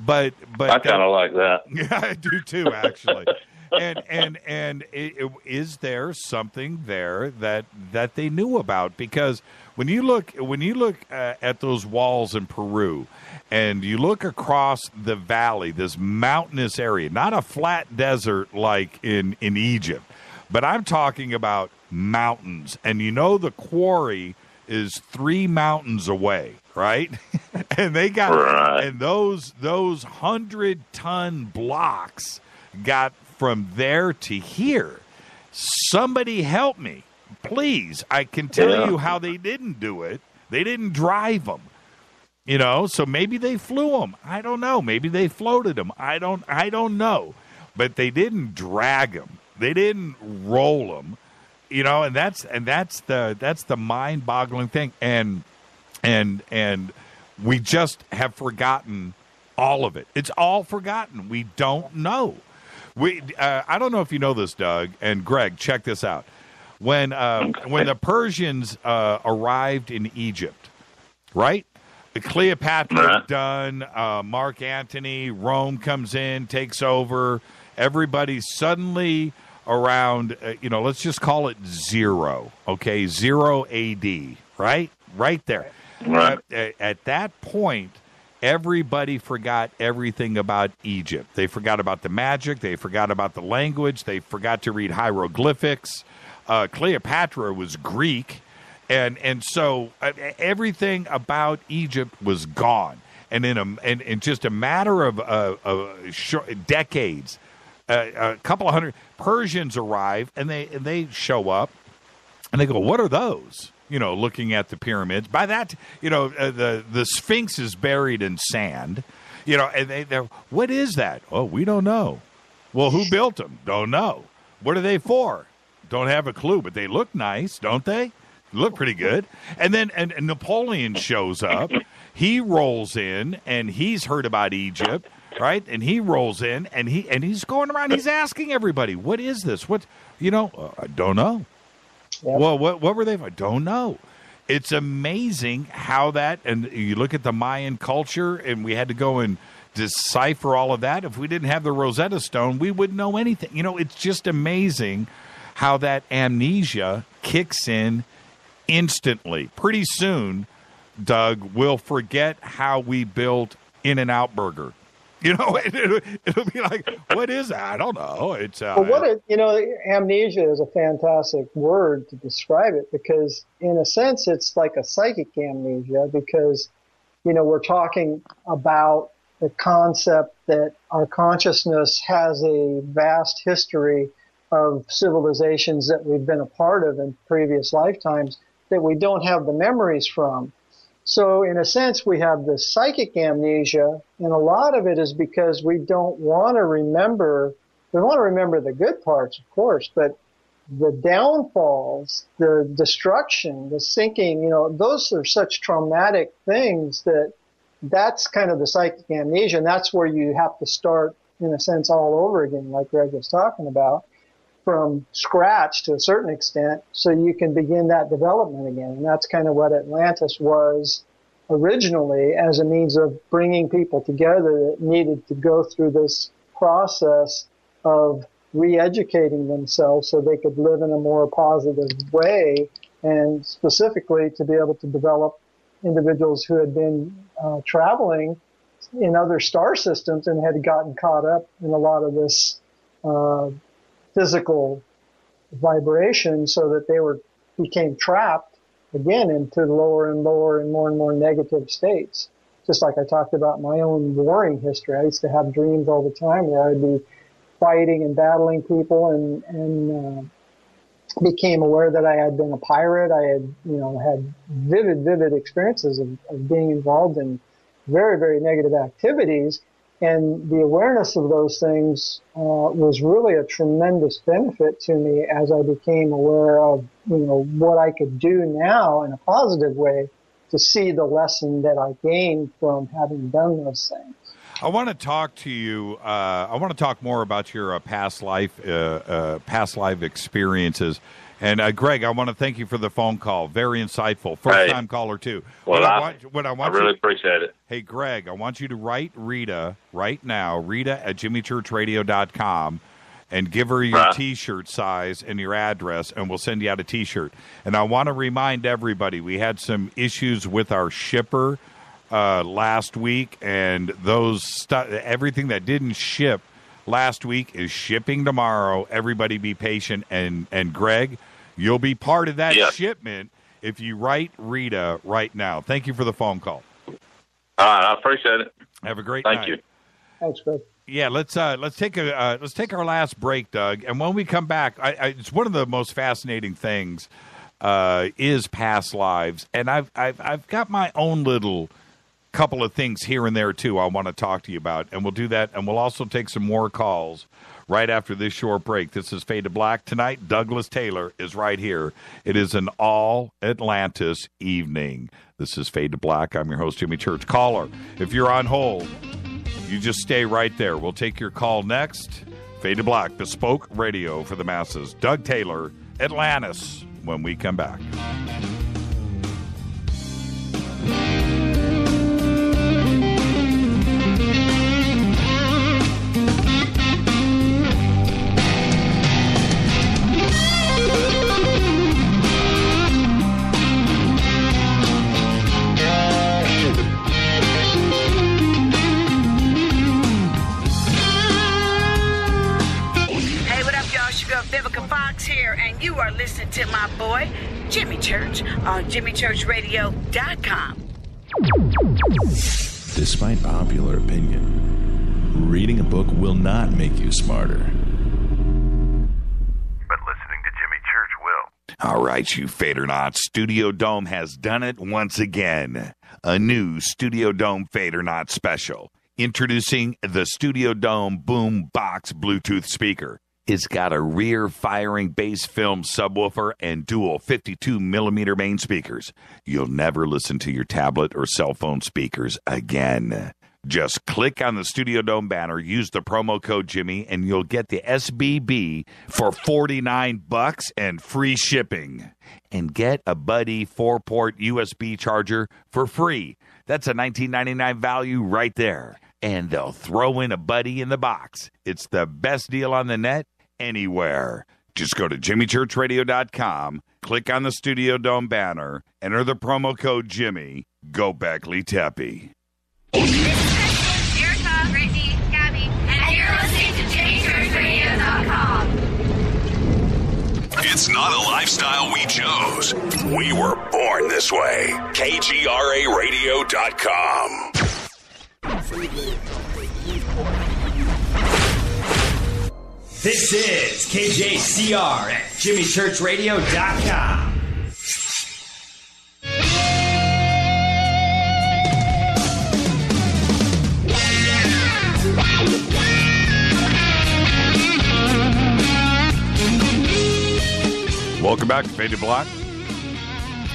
But I kind of like that. Yeah, I do too, actually. and is there something there that they knew about? Because when you look at those walls in Peru, and you look across the valley, this mountainous area, not a flat desert like in Egypt, but I'm talking about mountains. And the quarry is 3 mountains away, right? And they got and those 100-ton blocks got from there to here. Somebody help me, please. I can tell you how they didn't do it. They didn't drive them. So maybe they flew them. I don't know. Maybe they floated them. I don't know. But they didn't drag them. They didn't roll them. And that's the mind-boggling thing. And we just have forgotten all of it. It's all forgotten. We don't know. I don't know if you know this, Doug and Greg. Check this out. When the Persians arrived in Egypt, right? Cleopatra done, Mark Antony, Rome comes in, takes over. Everybody's suddenly around, let's just call it 0, okay? 0 AD, right? Right there. Right. At that point, everybody forgot everything about Egypt. They forgot about the magic. They forgot about the language. They forgot to read hieroglyphics. Cleopatra was Greek. And so everything about Egypt was gone. And in just a matter of decades, a couple of hundred Persians arrive, and they show up, And they go, what are those? Looking at the pyramids. By that, the Sphinx is buried in sand. And they're, what is that? Oh, we don't know. Well, who built them? Don't know. What are they for? Don't have a clue, but they look nice, don't they? Look pretty good. And then and Napoleon shows up. He rolls in, and he's heard about Egypt, right? And he rolls in, and he's going around. He's asking everybody, what is this? What, I don't know. Yep. Well, what were they? I don't know. It's amazing how that, and you look at the Mayan culture, and we had to go and decipher all of that. If we didn't have the Rosetta Stone, we wouldn't know anything. It's just amazing how that amnesia kicks in instantly. Pretty soon, Doug, we'll forget how we built In-N-Out Burger. It'll be like, what is that? I don't know. It's amnesia is a fantastic word to describe it, because in a sense it's like a psychic amnesia, because we're talking about the concept that our consciousness has a vast history of civilizations that we've been a part of in previous lifetimes that we don't have the memories from. So in a sense, we have this psychic amnesia, and a lot of it is because we don't want to remember. We want to remember the good parts, of course, but the downfalls, the destruction, the sinking, those are such traumatic things that's kind of the psychic amnesia, and that's where you have to start, in a sense, all over again, like Greg was talking about, from scratch to a certain extent, so you can begin that development again. And that's kind of what Atlantis was originally, as a means of bringing people together that needed to go through this process of re-educating themselves so they could live in a more positive way, and specifically to be able to develop individuals who had been traveling in other star systems and had gotten caught up in a lot of this physical vibration, so that they became trapped again into lower and lower and more negative states. Just like I talked about my own warring history. I used to have dreams all the time where I'd be fighting and battling people, and became aware that I had been a pirate. I had, had vivid experiences of being involved in very, very negative activities. And the awareness of those things was really a tremendous benefit to me as I became aware of, what I could do now in a positive way to see the lesson that I gained from having done those things. I want to talk to you. I want to talk more about your past life experiences. And Greg, I want to thank you for the phone call. Very insightful. First-time caller, too. Well, I really appreciate it. Hey, Greg, I want you to write Rita right now, Rita@jimmychurchradio.com, and give her your T-shirt size and your address, and we'll send you out a T-shirt. And I want to remind everybody, we had some issues with our shipper last week, and everything that didn't ship last week is shipping tomorrow. Everybody be patient. And Greg, you'll be part of that shipment if you write Rita right now. Thank you for the phone call. All right, I appreciate it. Have a great night. Thank you. Thanks, Greg. Yeah, let's take our last break, Doug. And when we come back, it's one of the most fascinating things is past lives, and I've got my own little couple of things here and there too I want to talk to you about, and we'll do that, and we'll also take some more calls right after this short break. This is Fade to Black tonight. Douglas Taylor is right here. It is an all Atlantis evening. This is Fade to Black. I'm your host, Jimmy Church. Caller, if you're on hold, you just stay right there. We'll take your call next. Fade to Black, bespoke radio for the masses. Doug Taylor, Atlantis, when we come back. And you are listening to my boy, Jimmy Church, on JimmyChurchRadio.com. Despite popular opinion, reading a book will not make you smarter. But listening to Jimmy Church will. All right, you Fadernauts. Studio Dome has done it once again. A new Studio Dome Fadernaut special. Introducing the Studio Dome Boom Box Bluetooth speaker. It's got a rear-firing bass film subwoofer and dual 52mm main speakers. You'll never listen to your tablet or cell phone speakers again. Just click on the Studio Dome banner, use the promo code Jimmy, and you'll get the SBB for $49 and free shipping. And get a Buddy 4-port USB charger for free. That's a $19.99 value right there. And they'll throw in a Buddy in the box. It's the best deal on the net anywhere. Just go to jimmychurchradio.com, click on the Studio Dome banner, enter the promo code Jimmy. Go Beckley Teppy. Erica, Brittany, Gabby, and you're listening to JimmyChurchRadio.com. It's not a lifestyle we chose. We were born this way. KGRARadio.com. This is KJCR at JimmyChurchRadio.com. Welcome back to Fade to Black.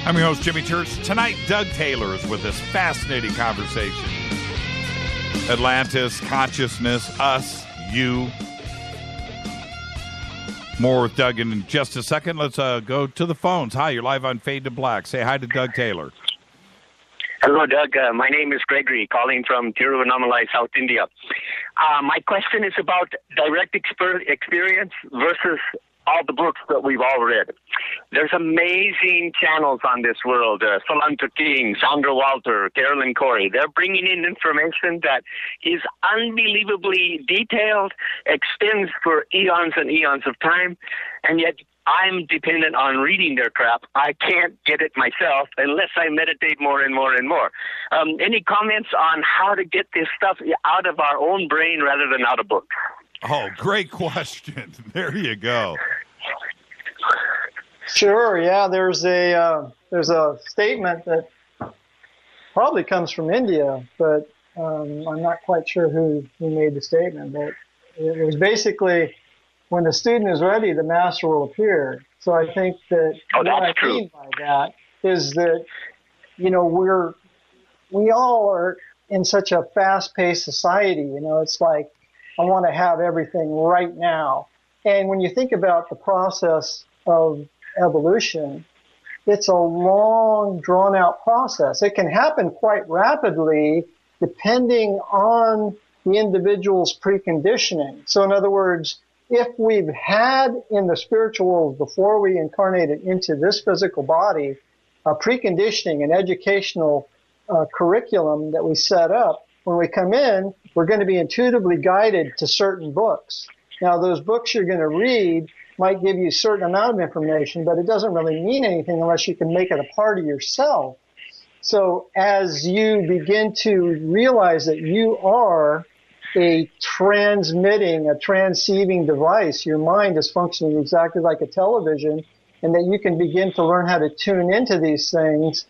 I'm your host, Jimmy Church. Tonight, Doug Taylor is with this fascinating conversation. Atlantis, consciousness, us, you. More with Doug in just a second. Let's go to the phones. Hi, you're live on Fade to Black. Say hi to Doug Taylor. Hello, Doug. My name is Gregory, calling from Tiruvannamalai, South India. My question is about direct experience versus all the books that we've all read. There's amazing channels on this world. Solanta King, Sandra Walter, Carolyn Corey. They're bringing in information that is unbelievably detailed, extends for eons and eons of time, and yet I'm dependent on reading their crap. I can't get it myself unless I meditate more and more and more. Any comments on how to get this stuff out of our own brain rather than out of books? Oh, great question. There you go. Sure. Yeah. There's a statement that probably comes from India, but I'm not quite sure who made the statement. But it was basically, when the student is ready, the master will appear. So I think that what I mean by that is that, you know, we all are in such a fast-paced society. You know, it's like, I want to have everything right now. And when you think about the process of evolution, it's a long, drawn-out process. It can happen quite rapidly depending on the individual's preconditioning. So in other words, if we've had in the spiritual world before we incarnated into this physical body, a preconditioning, an educational curriculum that we set up, when we come in, we're going to be intuitively guided to certain books. Now, those books you're going to read might give you a certain amount of information, but it doesn't really mean anything unless you can make it a part of yourself. So as you begin to realize that you are a transceiving device, your mind is functioning exactly like a television, and that you can begin to learn how to tune into these things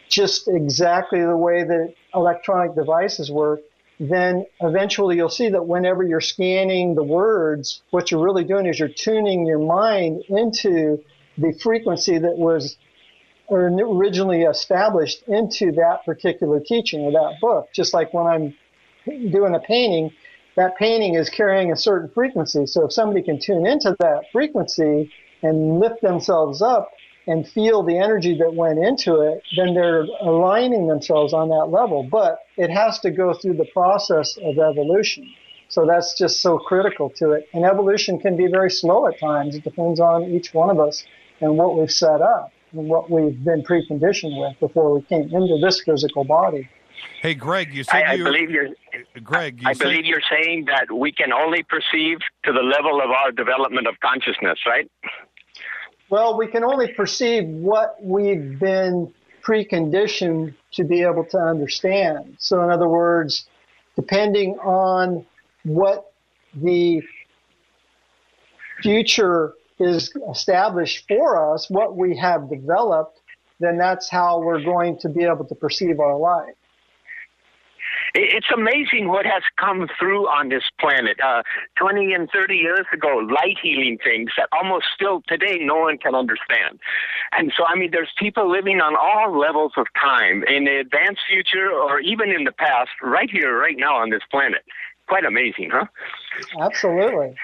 just exactly the way that electronic devices work, then eventually you'll see that whenever you're scanning the words, what you're really doing is you're tuning your mind into the frequency that was originally established into that particular teaching or that book. Just like when I'm doing a painting, that painting is carrying a certain frequency. So if somebody can tune into that frequency and lift themselves up and feel the energy that went into it, then they're aligning themselves on that level. But it has to go through the process of evolution. So that's just so critical to it. And evolution can be very slow at times. It depends on each one of us and what we've set up and what we've been preconditioned with before we came into this physical body. Hey, Greg, you said I believe you're saying that we can only perceive to the level of our development of consciousness, right? Well, we can only perceive what we've been preconditioned to be able to understand. So in other words, depending on what the future is established for us, what we have developed, then that's how we're going to be able to perceive our life. It's amazing what has come through on this planet. 20 and 30 years ago, light healing things that almost still today no one can understand. And so, I mean, there's people living on all levels of time in the advanced future or even in the past, right here, right now on this planet. Quite amazing, huh? Absolutely.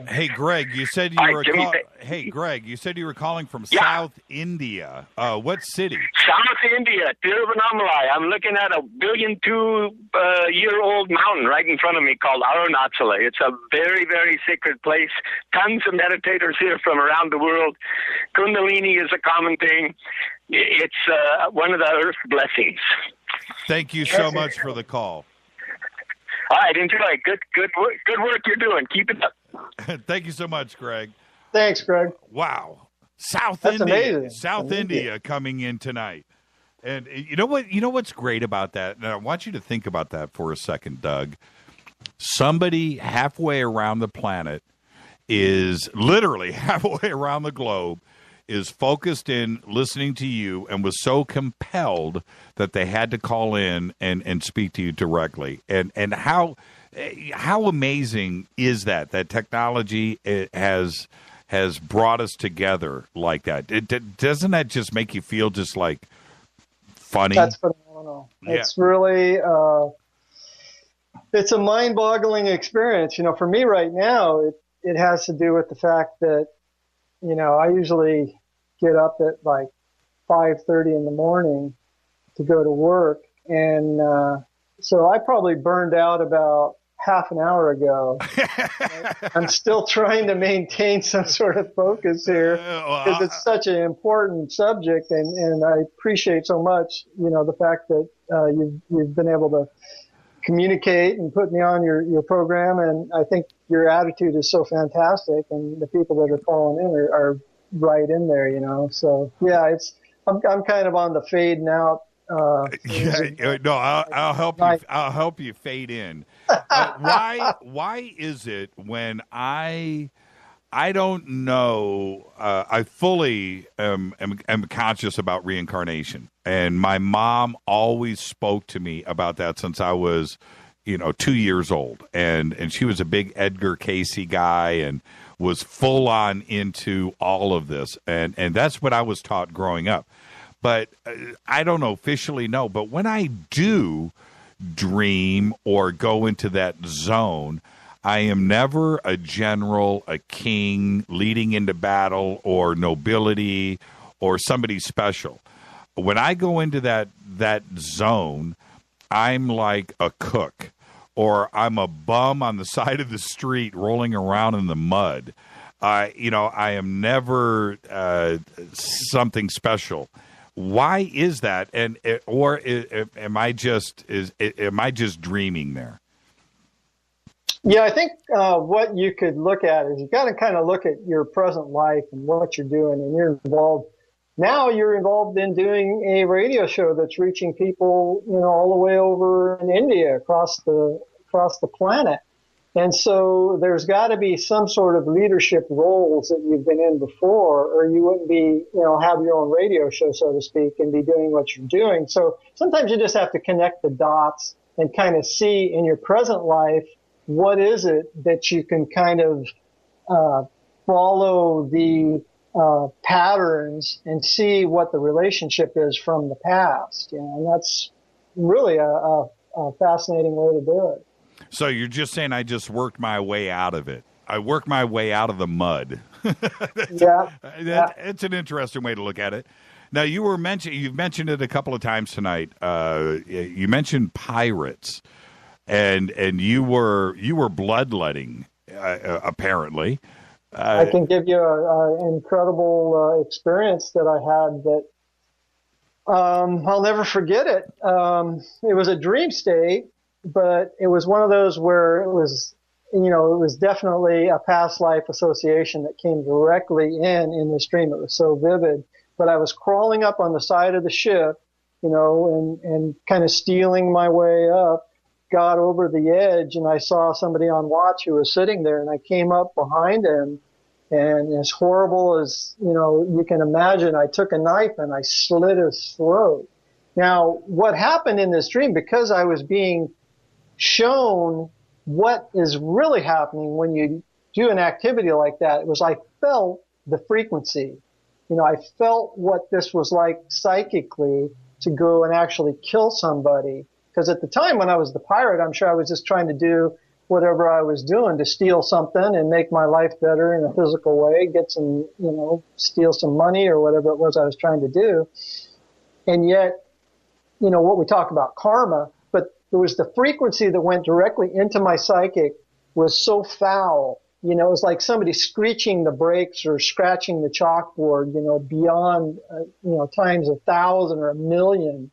Hey, Greg, you said you were Greg, you said you were calling from South India. What city? South India, Tiruvannamalai. I'm looking at a 1,200,000-year-old mountain right in front of me called Arunachala. It's a very, very sacred place. Tons of meditators here from around the world. Kundalini is a common thing. It's one of the earth blessings. Thank you so much for the call. All right, enjoy. Good work you're doing. Keep it up. Thank you so much, Greg. Thanks, Greg. Wow. South That's India. amazing. South India coming in tonight. And you know what? You know what's great about that? And I want you to think about that for a second, Doug. Somebody halfway around the planet is literally halfway around the globe is focused in listening to you and was so compelled that they had to call in and speak to you directly. And how amazing is that technology has brought us together like that? Doesn't that just make you feel just like funny? That's phenomenal. Yeah. It's really it's a mind-boggling experience. You know, for me right now, it has to do with the fact that, you know, I usually get up at like 5:30 in the morning to go to work. And so I probably burned out about half an hour ago. I'm still trying to maintain some sort of focus here because it's such an important subject. And I appreciate so much, you know, the fact that you've been able to communicate and put me on your program. And I think your attitude is so fantastic. And the people that are calling in are right in there, you know. So yeah, I'm kind of on the fading out. No, I'll help you. I'll help you fade in. Why is it when I don't know? I fully am conscious about reincarnation, and my mom always spoke to me about that since I was, 2 years old, and she was a big Edgar Cayce guy and was full on into all of this, and that's what I was taught growing up. But I don't officially know. But when I do dream or go into that zone, I am never a general, a king leading into battle or nobility or somebody special. When I go into that zone, I'm like a cook, or I'm a bum on the side of the street rolling around in the mud. I am never something special. Why is that? Am I just dreaming there? Yeah, I think what you could look at is you got to kind of look at your present life and what you're doing, and you're involved. Now you're involved in doing a radio show that's reaching people, all the way over in India, across the planet. And so there's got to be some sort of leadership roles that you've been in before, or you wouldn't be, have your own radio show, so to speak, and be doing what you're doing. So sometimes you just have to connect the dots and kind of see in your present life, what is it that you can kind of follow the patterns and see what the relationship is from the past. And that's really a fascinating way to do it. So you're just saying I just worked my way out of it. I worked my way out of the mud. It's an interesting way to look at it. Now, you've mentioned it a couple of times tonight. You mentioned pirates, and you were bloodletting, apparently. I can give you an incredible experience that I had that I'll never forget it. It was a dream state. But it was one of those where it was definitely a past life association that came directly in this dream. It was so vivid. But I was crawling up on the side of the ship, and kind of stealing my way up, got over the edge, and I saw somebody on watch who was sitting there, and I came up behind him, And as horrible as, you can imagine, I took a knife and I slit his throat. Now, what happened in this dream, because I was being shown what is really happening when you do an activity like that, it was I felt the frequency. I felt what this was like psychically to go and actually kill somebody. Because at the time when I was the pirate, I'm sure I was just trying to do whatever I was doing to steal something and make my life better in a physical way, get some, steal some money or whatever it was I was trying to do. And yet, what we talk about karma, but it was the frequency that went directly into my psychic was so foul. It was like somebody screeching the brakes or scratching the chalkboard, beyond, times 1,000 or 1,000,000.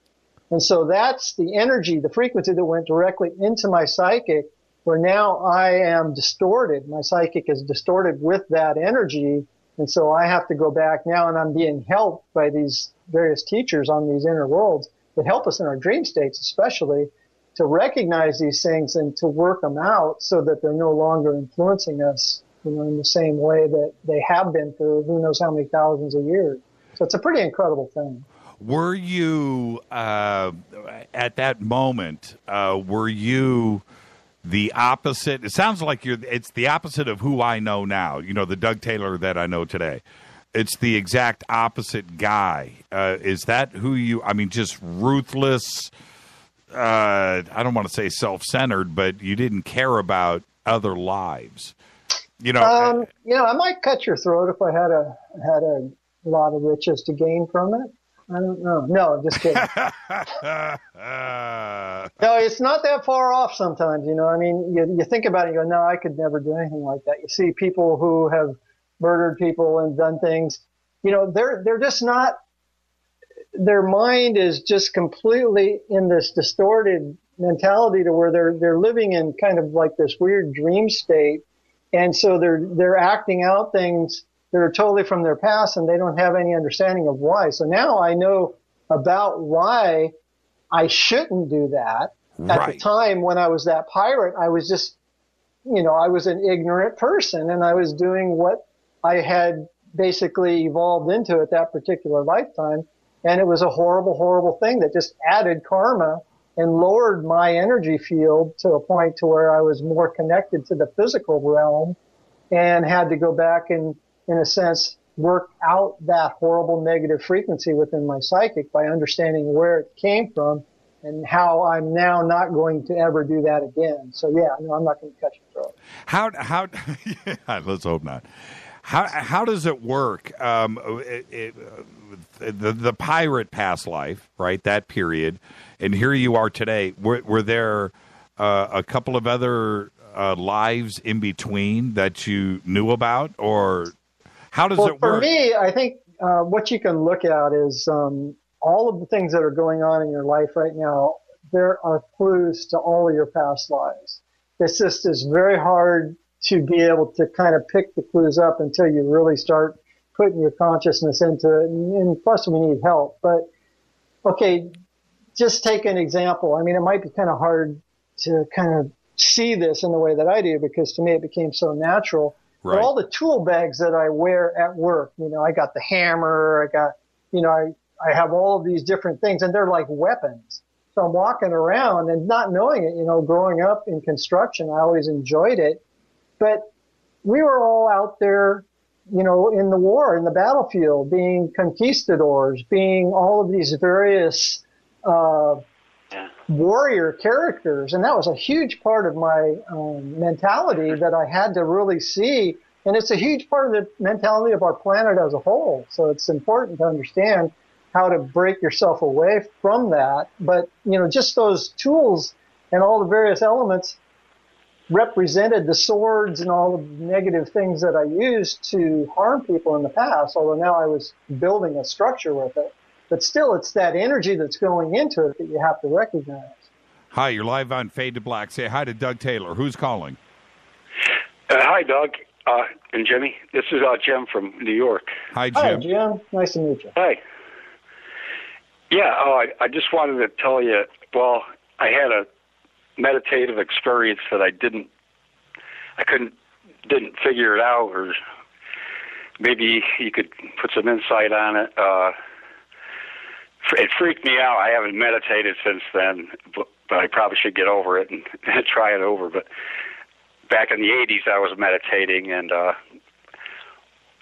And so that's the energy, the frequency that went directly into my psychic, where now I am distorted. My psychic is distorted with that energy. And so I have to go back now, and I'm being helped by these various teachers on these inner worlds that help us in our dream states, especially, to recognize these things and to work them out so that they're no longer influencing us, in the same way that they have been for who knows how many thousands of years. So it's a pretty incredible thing. Were you, at that moment, were you the opposite? It sounds like it's the opposite of who I know now, the Doug Taylor that I know today. It's the exact opposite guy. Is that who you, just ruthless, I don't want to say self-centered, but you didn't care about other lives. I might cut your throat if I had a lot of riches to gain from it. I don't know. No, just kidding. No, it's not that far off sometimes, you think about it, you go, no, I could never do anything like that. You see people who have murdered people and done things, they're just not, their mind is just completely in this distorted mentality to where they're living in kind of like this weird dream state. And so they're acting out things that are totally from their past, and they don't have any understanding of why. So now I know about why I shouldn't do that. Right. At the time when I was that pirate, I was just, I was an ignorant person, and I was doing what I had basically evolved into at that particular lifetime. And it was a horrible, horrible thing that just added karma and lowered my energy field to a point to where I was more connected to the physical realm and had to go back and, in a sense, work out that horrible negative frequency within my psychic by understanding where it came from and how I'm now not going to ever do that again. So, yeah, no, I'm not going to cut your throat. How yeah, let's hope not. How does it work? The pirate past life, right? That period, and here you are today. Were there a couple of other lives in between that you knew about, or how does it work? For me, I think what you can look at is all of the things that are going on in your life right now. There are clues to all of your past lives. It's just is very hard to be able to kind of pick the clues up until you really start putting your consciousness into it. And plus we need help. But, okay, just take an example. It might be kind of hard to kind of see this in the way that I do because to me it became so natural. Right. But all the tool bags that I wear at work, I got the hammer, I got, I have all of these different things and they're like weapons. So I'm walking around and not knowing it, growing up in construction, I always enjoyed it. But we were all out there, in the war, in the battlefield, being conquistadors, being all of these various warrior characters. And that was a huge part of my mentality that I had to really see. And it's a huge part of the mentality of our planet as a whole. So it's important to understand how to break yourself away from that. But, just those tools and all the various elements represented the swords and all the negative things that I used to harm people in the past, although now I was building a structure with it. But still, it's that energy that's going into it that you have to recognize. Hi, you're live on Fade to Black. Say hi to Doug Taylor. Who's calling? Hi, Doug and Jimmy. This is Jim from New York. Hi, Jim. Hi, Jim. Nice to meet you. Hi. Yeah, I just wanted to tell you, I had a meditative experience that didn't figure it out, maybe you could put some insight on it. It freaked me out. I haven't meditated since then, but I probably should get over it and try it over. But back in the 80s, I was meditating, and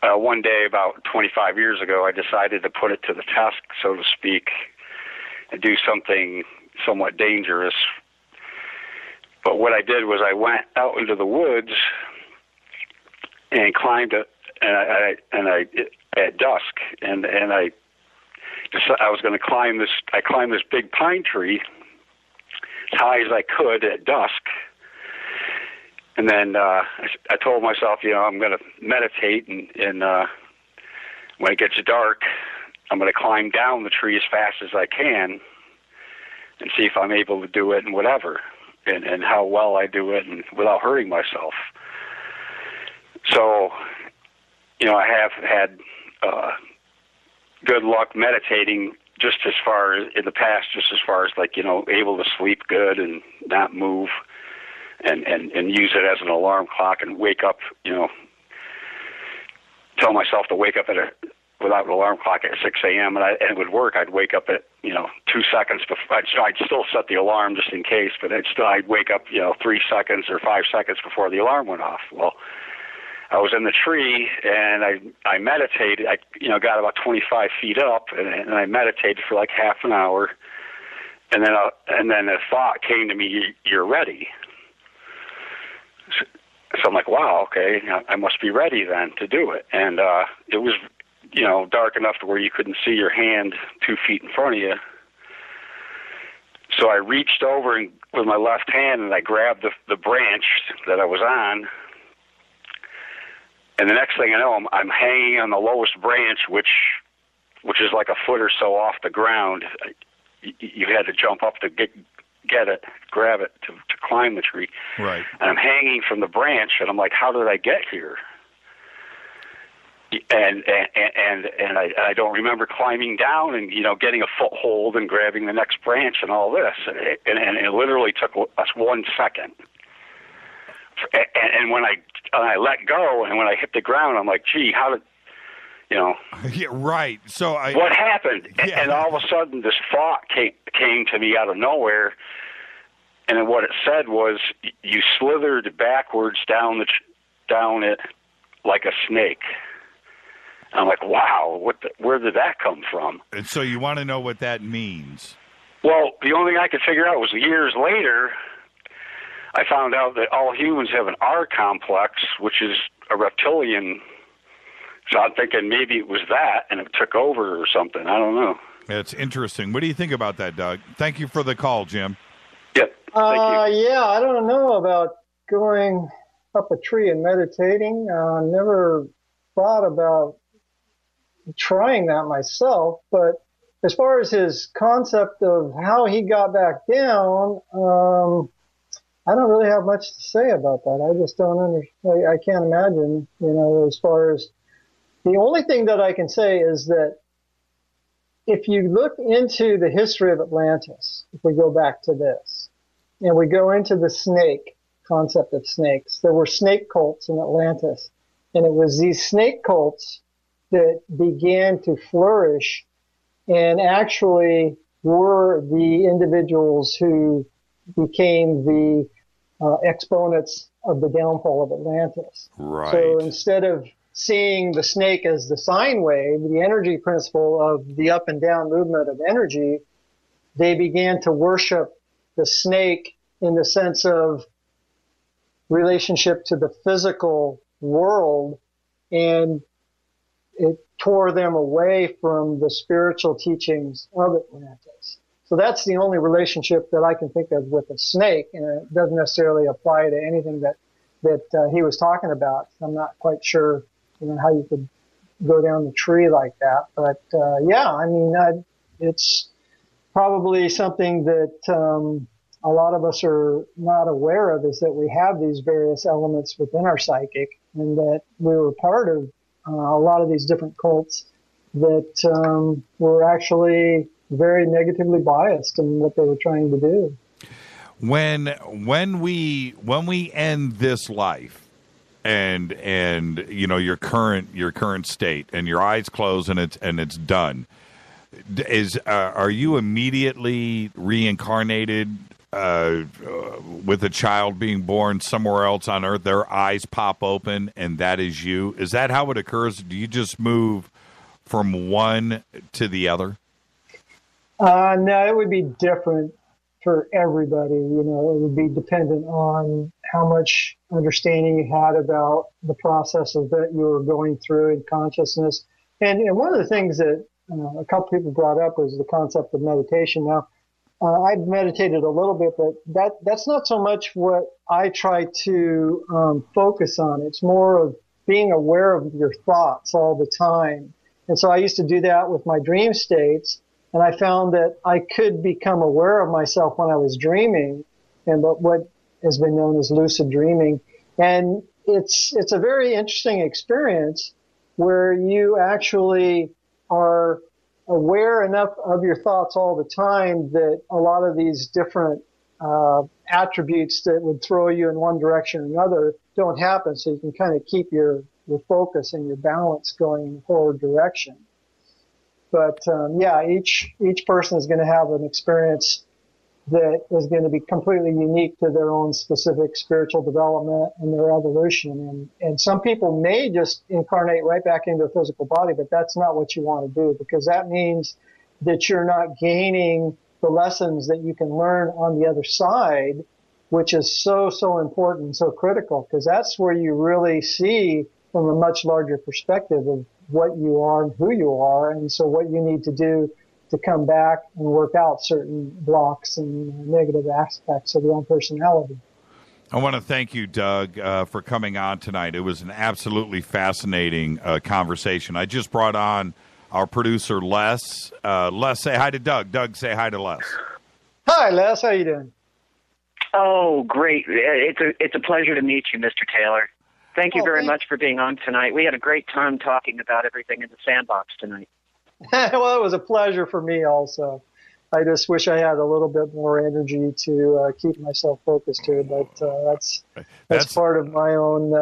one day about 25 years ago, I decided to put it to the test, so to speak, and do something somewhat dangerous. But what I did was I went out into the woods and climbed it, and I at dusk, and I was going to climb this. I climbed this big pine tree as high as I could at dusk, and then I told myself, I'm going to meditate, and when it gets dark, I'm going to climb down the tree as fast as I can, and see if I'm able to do it and whatever, and how well I do it, and without hurting myself. So, I have had good luck meditating just as far as in the past, just as far as able to sleep good and not move, and use it as an alarm clock and wake up, tell myself to wake up without an alarm clock at 6 a.m. and it would work. I'd wake up at 2 seconds before. I'd still set the alarm just in case, but I'd wake up 3 seconds or 5 seconds before the alarm went off. Well, I was in the tree and I meditated. I got about 25 feet up and I meditated for like half an hour, and then a thought came to me: "You're ready." So I'm like, "Wow, okay, I must be ready then to do it." And it was dark enough to where you couldn't see your hand 2 feet in front of you. So I reached over with my left hand and I grabbed the branch that I was on. And the next thing I know, I'm hanging on the lowest branch, which is like a foot or so off the ground. You had to jump up to get it, grab it to climb the tree. Right. And I'm hanging from the branch, and I'm like, how did I get here? And I don't remember climbing down and getting a foothold and grabbing the next branch and all this. And it literally took us 1 second. And when I let go and when I hit the ground, I'm like, gee, how did, Yeah, right. So what happened? Yeah. And all of a sudden this thought came to me out of nowhere. And then what it said was, you slithered backwards down it like a snake. And I'm like, wow, where did that come from? And so you want to know what that means? Well, the only thing I could figure out was years later, I found out that all humans have an R complex, which is a reptilian. So I'm thinking maybe it was that, and it took over or something. I don't know. It's interesting. What do you think about that, Doug? Thank you for the call, Jim. Yep. Thank you. Yeah, I don't know about going up a tree and meditating. Never thought about trying that myself, but as far as his concept of how he got back down, I don't really have much to say about that. I just don't understand. I can't imagine, as far as the only thing that I can say is that if you look into the history of Atlantis, if we go back to this, and we go into the snake concept of snakes, there were snake cults in Atlantis, and it was these snake cults that began to flourish and actually were the individuals who became the exponents of the downfall of Atlantis. Right. So instead of seeing the snake as the sine wave, the energy principle of the up and down movement of energy, they began to worship the snake in the sense of relationship to the physical world, and it tore them away from the spiritual teachings of Atlantis. So that's the only relationship that I can think of with a snake, and it doesn't necessarily apply to anything that he was talking about. I'm not quite sure how you could go down the tree like that. But it's probably something that a lot of us are not aware of, is that we have these various elements within our psychic, and that we were part of a lot of these different cults that were actually very negatively biased in what they were trying to do. When we end this life, and your current state, and your eyes close and it's done. Are you immediately reincarnated with a child being born somewhere else on Earth? Their eyes pop open, and that is you. Is that how it occurs? Do you just move from one to the other? No, it would be different for everybody. It would be dependent on how much understanding you had about the processes that you were going through in consciousness. And one of the things that a couple people brought up was the concept of meditation. Now, I've meditated a little bit, but that's not so much what I try to focus on. It's more of being aware of your thoughts all the time. And so I used to do that with my dream states, and I found that I could become aware of myself when I was dreaming, and what has been known as lucid dreaming. And it's a very interesting experience where you actually are aware enough of your thoughts all the time that a lot of these different attributes that would throw you in one direction or another don't happen, so you can kind of keep your focus and your balance going in the forward direction. But each person is going to have an experience that is going to be completely unique to their own specific spiritual development and their evolution. And some people may just incarnate right back into a physical body, but that's not what you want to do, because that means that you're not gaining the lessons that you can learn on the other side, which is so important, so critical, because that's where you really see from a much larger perspective of what you are and who you are, and so what you need to do to come back and work out certain blocks and negative aspects of your own personality. I want to thank you, Doug, for coming on tonight. It was an absolutely fascinating conversation. I just brought on our producer, Les. Les, say hi to Doug. Doug, say hi to Les. Hi, Les. How you doing? Oh, great. It's a pleasure to meet you, Mr. Taylor. Thank you very much for being on tonight. We had a great time talking about everything in the sandbox tonight. Well, it was a pleasure for me also. I just wish I had a little bit more energy to keep myself focused here, but that's part of my own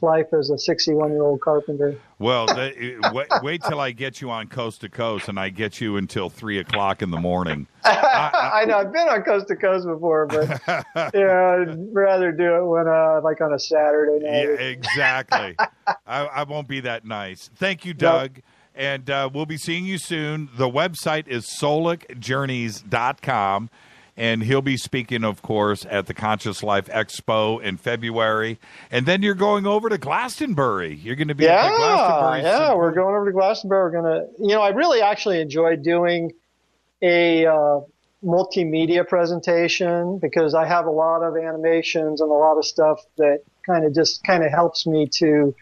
life as a 61-year-old carpenter. Well, wait till I get you on Coast to Coast, and I get you until 3 o'clock in the morning. I know, I've been on Coast to Coast before, but I'd rather do it when like on a Saturday night. Yeah, exactly. I won't be that nice. Thank you, Doug. Nope. And we'll be seeing you soon. The website is solicjourneys.com, and he'll be speaking, of course, at the Conscious Life Expo in February. And then you're going over to Glastonbury. You're going to be at the Glastonbury. Yeah, we're going over to Glastonbury. We're going to, I really actually enjoy doing a multimedia presentation, because I have a lot of animations and a lot of stuff that kind of helps me to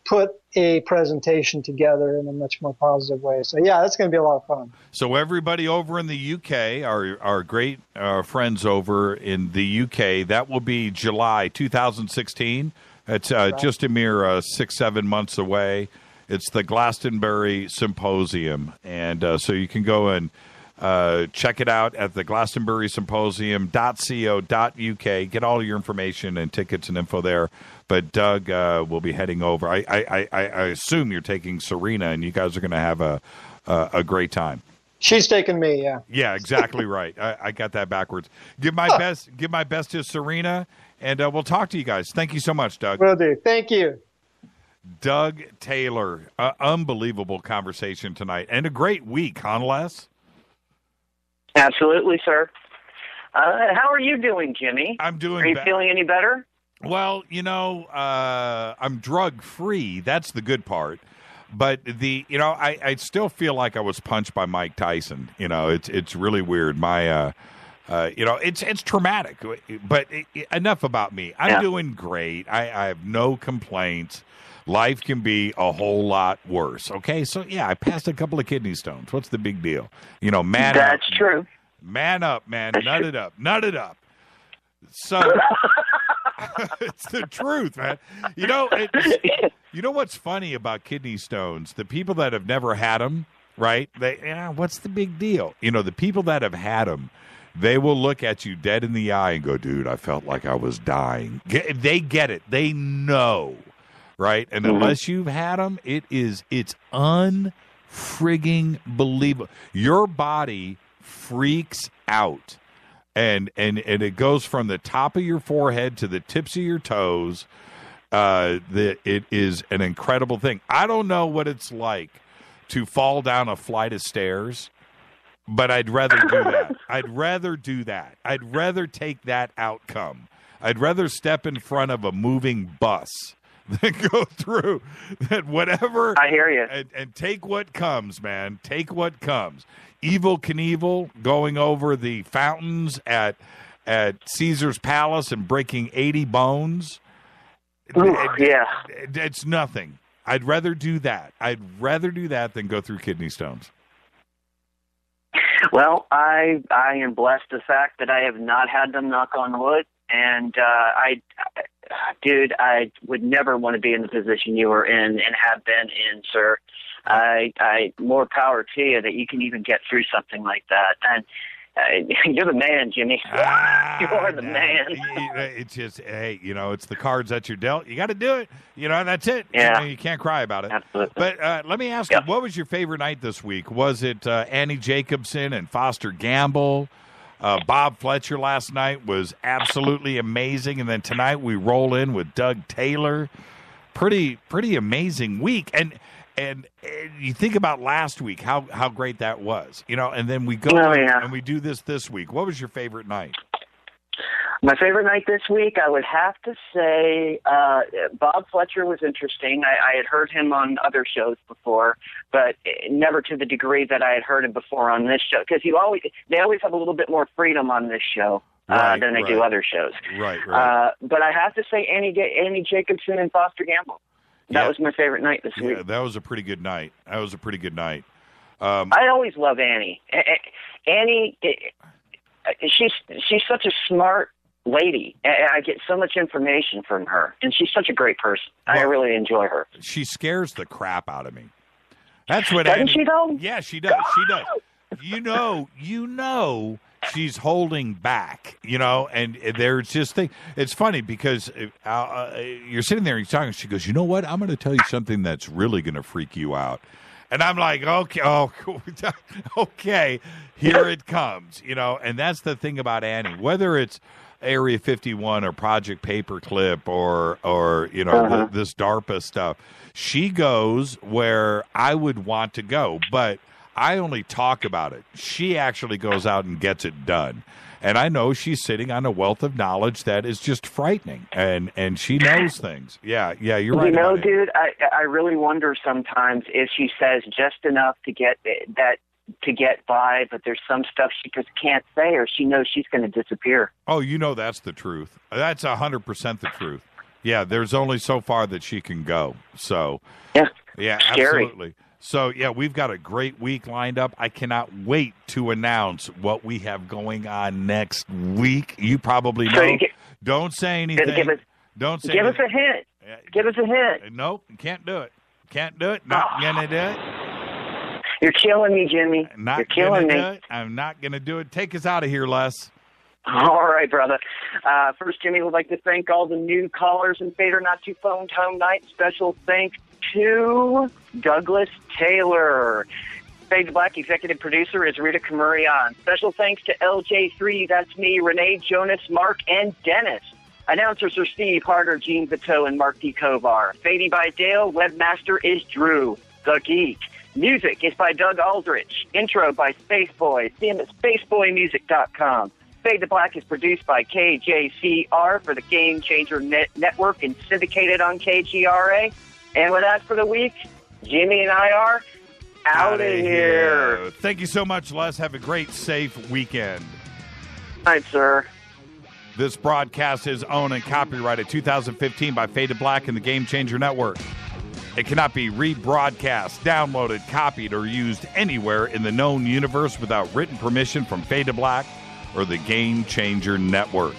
put a presentation together in a much more positive way. So, yeah, that's going to be a lot of fun. So everybody over in the UK, our great friends over in the UK, that will be July 2016. It's right. Just a mere 6-7 months away. It's the Glastonbury Symposium. And so you can go and check it out at the Glastonbury Symposium.co.uk. Get all your information and tickets and info there. But Doug will be heading over. I assume you're taking Serena, and you guys are going to have a great time. She's taking me, yeah. Yeah, exactly right. I got that backwards. Give my best to Serena, and we'll talk to you guys. Thank you so much, Doug. Will do. Thank you. Doug Taylor. Unbelievable conversation tonight, and a great week, huh, Les? Absolutely, sir. How are you doing, Jimmy? I'm doing. Are you feeling any better? Well, I'm drug-free. That's the good part. But I still feel like I was punched by Mike Tyson. It's really weird. My, it's traumatic. But enough about me. I'm doing great. I have no complaints. Life can be a whole lot worse. Okay, so yeah, I passed a couple of kidney stones. What's the big deal? Man up. That's true. Man up, man. Nut it up. Nut it up. So it's the truth, man. You know what's funny about kidney stones? The people that have never had them, right? What's the big deal? The people that have had them They will look at you dead in the eye and go, dude, I felt like I was dying. They get it. They know, right? And unless you've had them, it's unfrigging believable. Your body freaks out. And it goes from the top of your forehead to the tips of your toes. It is an incredible thing. I don't know what it's like to fall down a flight of stairs, but I'd rather do that. I'd rather do that. I'd rather take that outcome. I'd rather step in front of a moving bus than go through that whatever. I hear you. And take what comes, man. Take what comes. Evel Knievel going over the fountains at Caesar's Palace and breaking 80 bones. It's nothing. I'd rather do that. I'd rather do that than go through kidney stones. Well, I am blessed the fact that I have not had them, knock on wood, and I would never want to be in the position you were in and have been in, sir. I more power to you that you can even get through something like that. And you're the man, Jimmy. You are the man. It's just, hey, it's the cards that you're dealt. You got to do it. That's it. Yeah. You can't cry about it. Absolutely. But let me ask you, what was your favorite night this week? Was it Annie Jacobson and Foster Gamble? Bob Fletcher last night was absolutely amazing. And then tonight we roll in with Doug Taylor. Pretty amazing week. And you think about last week, how great that was, and then we go and we do this week. What was your favorite night? My favorite night this week, I would have to say Bob Fletcher was interesting. I had heard him on other shows before, but never to the degree that I had heard him before on this show, because they always have a little bit more freedom on this show than they do other shows. Right. But I have to say Annie Jacobson and Foster Gamble. That was my favorite night this week. Yeah, that was a pretty good night. I always love Annie. Annie, she's such a smart lady. I get so much information from her, and she's such a great person. I really enjoy her. She scares the crap out of me. That's what Doesn't she, though? Yeah, she does. She does. She's holding back, and there's just thing. It's funny because you're sitting there and you're talking. She goes, "You know what? I'm going to tell you something that's really going to freak you out." And I'm like, okay, here it comes, And that's the thing about Annie. Whether it's Area 51 or Project Paperclip or this DARPA stuff, she goes where I would want to go, but I only talk about it. She actually goes out and gets it done. And I know she's sitting on a wealth of knowledge that is just frightening, and she knows things. Yeah, you're right. Dude, I really wonder sometimes if she says just enough to get by, but there's some stuff she just can't say, or she knows she's going to disappear. Oh, that's the truth. That's 100% the truth. Yeah, there's only so far that she can go. So, yeah, scary. Absolutely. So, we've got a great week lined up. I cannot wait to announce what we have going on next week. You probably know. Don't say anything. Give us a hint. Give us a hint. Nope, can't do it. Not going to do it. You're killing me, Jimmy. You're killing me. I'm not going to do it. Take us out of here, Les. All right, brother. First, Jimmy would like to thank all the new callers in Fader Not Too Phone Tone Night. Special thanks to Douglas Taylor. Fade to Black executive producer is Rita Camurian. Special thanks to LJ3, that's me, Renee, Jonas, Mark, and Dennis. Announcers are Steve Harder, Gene Vito, and Mark D. Kovar. Fading by Dale, webmaster is Drew, the Geek. Music is by Doug Aldrich. Intro by Spaceboy. See him at spaceboymusic.com. Fade to Black is produced by KJCR for the Game Changer Network and syndicated on KGRA. And with that for the week, Jimmy and I are out of here. Thank you so much, Les. Have a great, safe weekend. All right, sir. This broadcast is owned and copyrighted 2015 by Fade to Black and the Game Changer Network. It cannot be rebroadcast, downloaded, copied, or used anywhere in the known universe without written permission from Fade to Black or the Game Changer Network.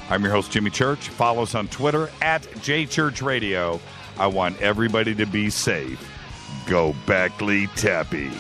I'm your host, Jimmy Church. Follow us on Twitter at JChurchRadio. I want everybody to be safe. Go Beckley Tappy.